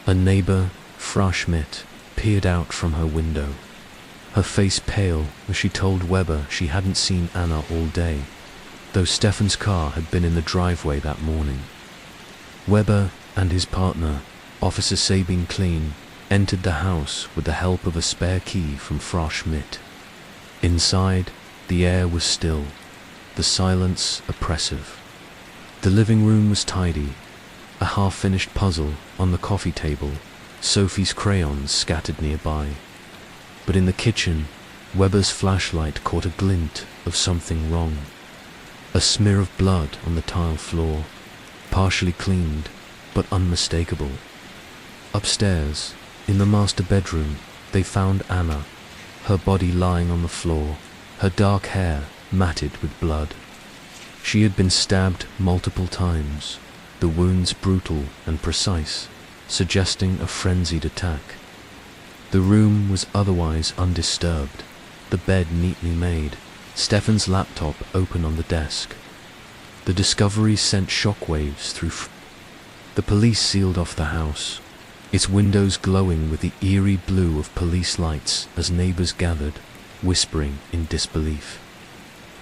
A neighbor, Frau Schmidt, peered out from her window, her face pale as she told Weber she hadn't seen Anna all day, though Stefan's car had been in the driveway that morning. Weber and his partner, Officer Sabine Klein, entered the house with the help of a spare key from Frau Schmidt. Inside, the air was still, the silence oppressive. The living room was tidy, a half-finished puzzle on the coffee table, Sophie's crayons scattered nearby. But in the kitchen, Weber's flashlight caught a glint of something wrong. A smear of blood on the tile floor, partially cleaned, but unmistakable. Upstairs, in the master bedroom, they found Anna, her body lying on the floor, her dark hair matted with blood. She had been stabbed multiple times, the wounds brutal and precise, suggesting a frenzied attack. The room was otherwise undisturbed, the bed neatly made, Stefan's laptop open on the desk. The discovery sent shockwaves through. The police sealed off the house, its windows glowing with the eerie blue of police lights as neighbors gathered, whispering in disbelief.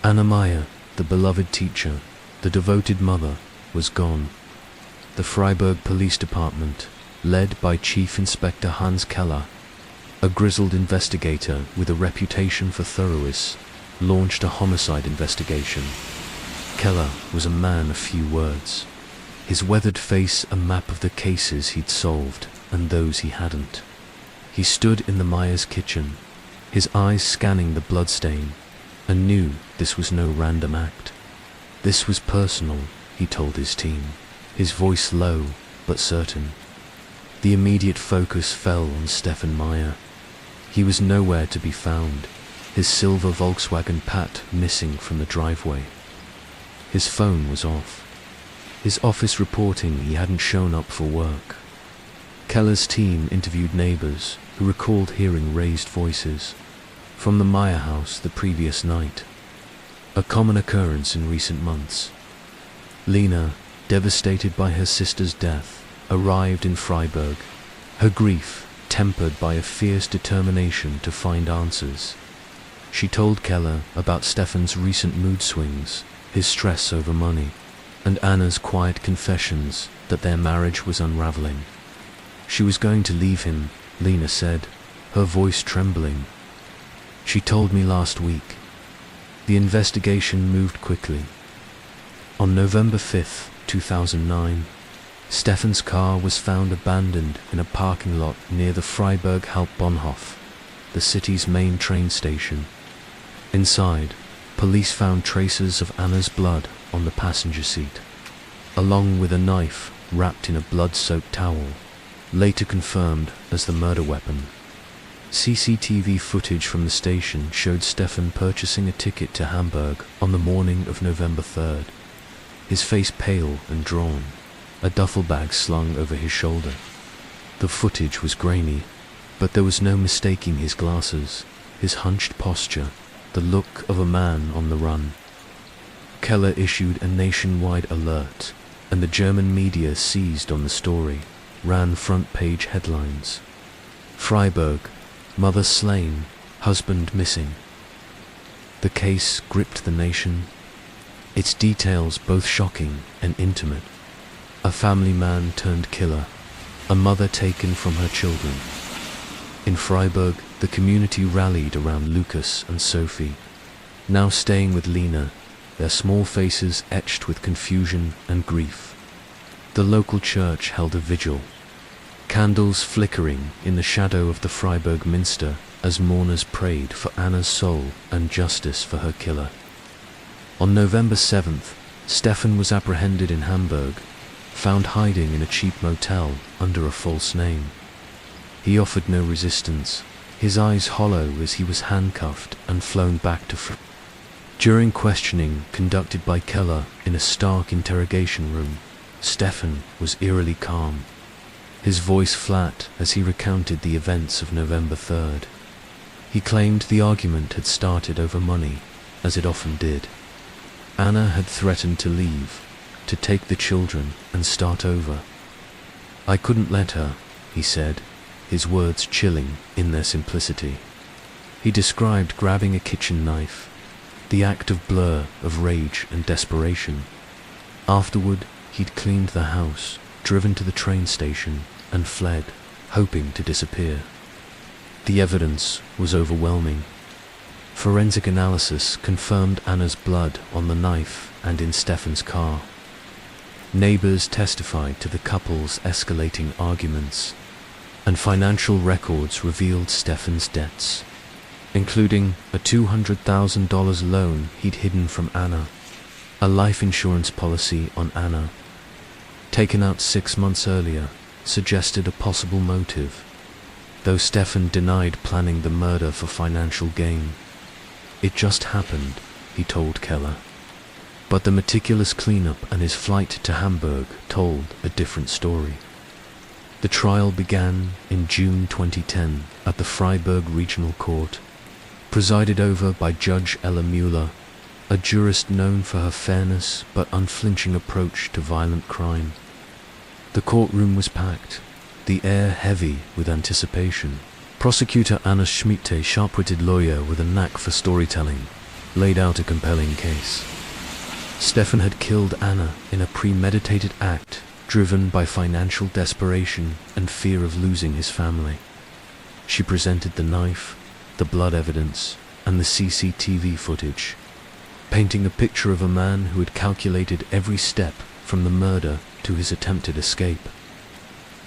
Anna Meyer, the beloved teacher, the devoted mother, was gone. The Freiburg Police Department, led by Chief Inspector Hans Keller, a grizzled investigator with a reputation for thoroughness, launched a homicide investigation. Keller was a man of few words, his weathered face a map of the cases he'd solved and those he hadn't. He stood in the Myers kitchen, his eyes scanning the bloodstain, and knew this was no random act. This was personal, he told his team, his voice low but certain. The immediate focus fell on Stefan Meyer. He was nowhere to be found, his silver Volkswagen Pat missing from the driveway. His phone was off, his office reporting he hadn't shown up for work. Keller's team interviewed neighbors who recalled hearing raised voices from the Meyer house the previous night, a common occurrence in recent months. Lena, devastated by her sister's death, arrived in Freiburg, her grief tempered by a fierce determination to find answers. She told Keller about Stefan's recent mood swings, his stress over money, and Anna's quiet confessions that their marriage was unraveling. She was going to leave him, Lena said, her voice trembling. She told me last week. The investigation moved quickly. On November 5th, 2009, Stefan's car was found abandoned in a parking lot near the Freiburg Hauptbahnhof, the city's main train station. Inside, police found traces of Anna's blood on the passenger seat, along with a knife wrapped in a blood-soaked towel, later confirmed as the murder weapon. CCTV footage from the station showed Stefan purchasing a ticket to Hamburg on the morning of November 3rd, his face pale and drawn, a duffel bag slung over his shoulder. The footage was grainy, but there was no mistaking his glasses, his hunched posture, the look of a man on the run. Keller issued a nationwide alert, and the German media seized on the story, ran front-page headlines. Freiburg, mother slain, husband missing. The case gripped the nation, its details both shocking and intimate. A family man turned killer, a mother taken from her children. In Freiburg, the community rallied around Lucas and Sophie, now staying with Lena, their small faces etched with confusion and grief. The local church held a vigil, candles flickering in the shadow of the Freiburg Minster as mourners prayed for Anna's soul and justice for her killer. On November 7th, Stefan was apprehended in Hamburg, found hiding in a cheap motel under a false name. He offered no resistance, his eyes hollow as he was handcuffed and flown back to Freiburg. During questioning conducted by Keller in a stark interrogation room, Stefan was eerily calm, his voice flat as he recounted the events of November 3rd. He claimed the argument had started over money, as it often did. Anna had threatened to leave, to take the children and start over. "I couldn't let her," he said, his words chilling in their simplicity. He described grabbing a kitchen knife, the act of blur of rage and desperation. Afterward, he'd cleaned the house, driven to the train station, and fled, hoping to disappear. The evidence was overwhelming. Forensic analysis confirmed Anna's blood on the knife and in Stefan's car. Neighbors testified to the couple's escalating arguments, and financial records revealed Stefan's debts, including a $200,000 loan he'd hidden from Anna, a life insurance policy on Anna, taken out 6 months earlier, suggested a possible motive, though Stefan denied planning the murder for financial gain. "It just happened," he told Keller. But the meticulous cleanup and his flight to Hamburg told a different story. The trial began in June 2010 at the Freiburg Regional Court, presided over by Judge Ella Mueller, a jurist known for her fairness but unflinching approach to violent crime. The courtroom was packed, the air heavy with anticipation. Prosecutor Anna Schmidt, a sharp-witted lawyer with a knack for storytelling, laid out a compelling case. Stefan had killed Anna in a premeditated act driven by financial desperation and fear of losing his family. She presented the knife, the blood evidence, and the CCTV footage, painting a picture of a man who had calculated every step from the murder to his attempted escape.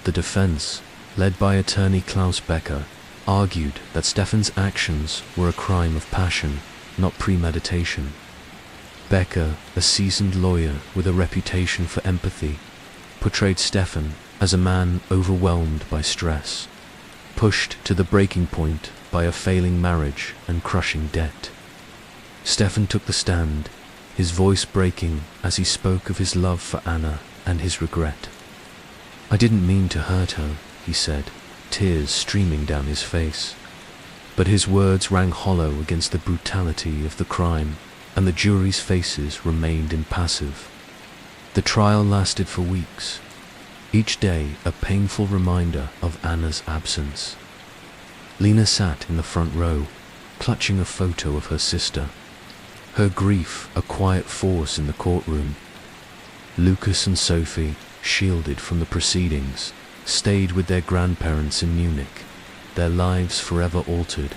The defense, led by attorney Klaus Becker, argued that Stefan's actions were a crime of passion, not premeditation. Becker, a seasoned lawyer with a reputation for empathy, portrayed Stefan as a man overwhelmed by stress, pushed to the breaking point by a failing marriage and crushing debt. Stefan took the stand, his voice breaking as he spoke of his love for Anna and his regret. "I didn't mean to hurt her," he said, tears streaming down his face. But his words rang hollow against the brutality of the crime, and the jury's faces remained impassive. The trial lasted for weeks, each day a painful reminder of Anna's absence. Lena sat in the front row, clutching a photo of her sister, her grief a quiet force in the courtroom. Lucas and Sophie, shielded from the proceedings, stayed with their grandparents in Munich, their lives forever altered.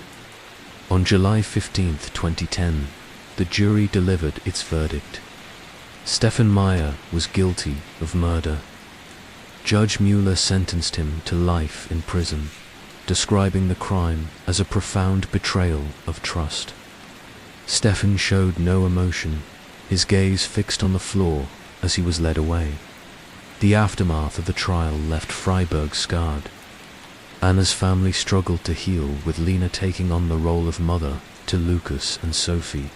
On July 15, 2010, the jury delivered its verdict. Stefan Meyer was guilty of murder. Judge Mueller sentenced him to life in prison, describing the crime as a profound betrayal of trust. Stefan showed no emotion, his gaze fixed on the floor as he was led away. The aftermath of the trial left Freiburg scarred. Anna's family struggled to heal, with Lena taking on the role of mother to Lucas and Sophie.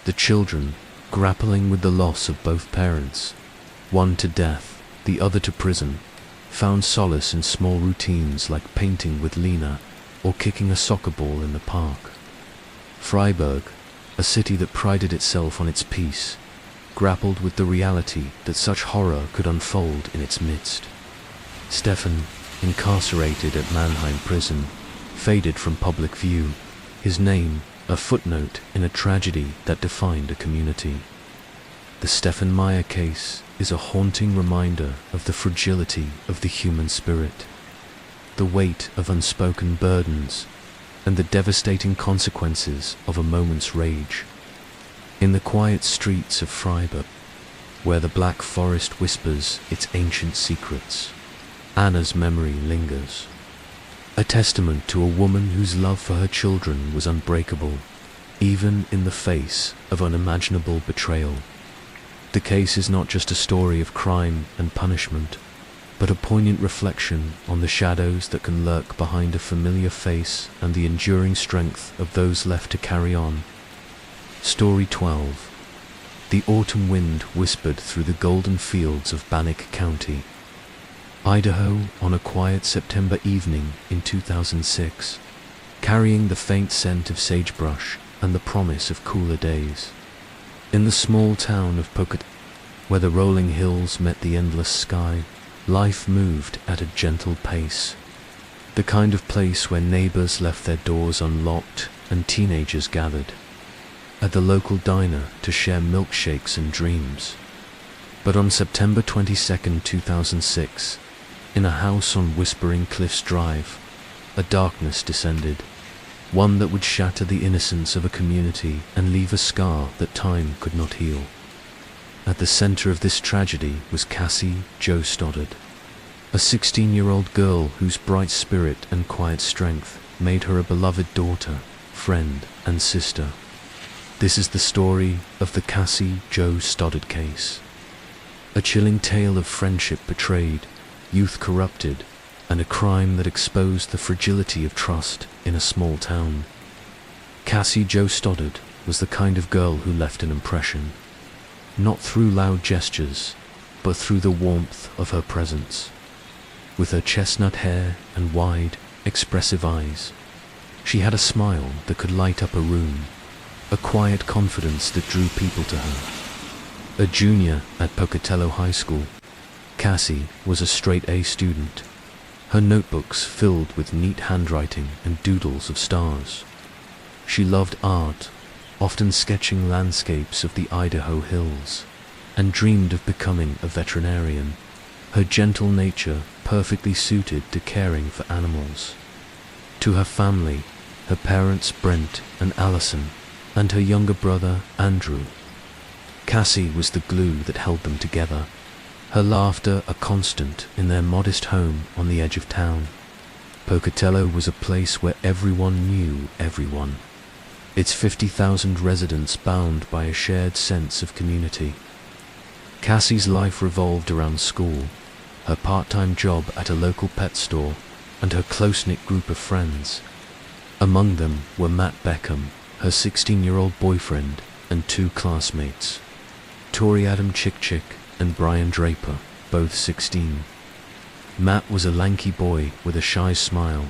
The children, grappling with the loss of both parents, one to death, the other to prison, found solace in small routines like painting with Lena or kicking a soccer ball in the park. Freiburg, a city that prided itself on its peace, grappled with the reality that such horror could unfold in its midst. Stefan, incarcerated at Mannheim prison, faded from public view, his name a footnote in a tragedy that defined a community. The Stefan Meyer case is a haunting reminder of the fragility of the human spirit, the weight of unspoken burdens, and the devastating consequences of a moment's rage. In the quiet streets of Freiburg, where the Black Forest whispers its ancient secrets, Anna's memory lingers, a testament to a woman whose love for her children was unbreakable, even in the face of unimaginable betrayal. The case is not just a story of crime and punishment, but a poignant reflection on the shadows that can lurk behind a familiar face and the enduring strength of those left to carry on. Story 12. The autumn wind whispered through the golden fields of Bannock County, Idaho, on a quiet September evening in 2006, carrying the faint scent of sagebrush and the promise of cooler days. In the small town of Pocatello, where the rolling hills met the endless sky, life moved at a gentle pace. The kind of place where neighbors left their doors unlocked and teenagers gathered at the local diner to share milkshakes and dreams. But on September 22, 2006, in a house on Whispering Cliffs Drive, a darkness descended, one that would shatter the innocence of a community and leave a scar that time could not heal. At the center of this tragedy was Cassie Jo Stoddard, a 16-year-old girl whose bright spirit and quiet strength made her a beloved daughter, friend, and sister. This is the story of the Cassie Jo Stoddard case, a chilling tale of friendship betrayed, youth corrupted, and a crime that exposed the fragility of trust in a small town. Cassie Jo Stoddard was the kind of girl who left an impression, not through loud gestures, but through the warmth of her presence. With her chestnut hair and wide, expressive eyes, she had a smile that could light up a room, a quiet confidence that drew people to her. A junior at Pocatello High School, Cassie was a straight-A student, her notebooks filled with neat handwriting and doodles of stars. She loved art, often sketching landscapes of the Idaho hills, and dreamed of becoming a veterinarian, her gentle nature perfectly suited to caring for animals. To her family, her parents Brent and Allison, and her younger brother Andrew, Cassie was the glue that held them together, her laughter a constant in their modest home on the edge of town. Pocatello was a place where everyone knew everyone, its 50,000 residents bound by a shared sense of community. Cassie's life revolved around school, her part-time job at a local pet store, and her close-knit group of friends. Among them were Matt Beckham, her 16-year-old boyfriend, and two classmates, Tori Adam Chick and Brian Draper, both 16. Matt was a lanky boy with a shy smile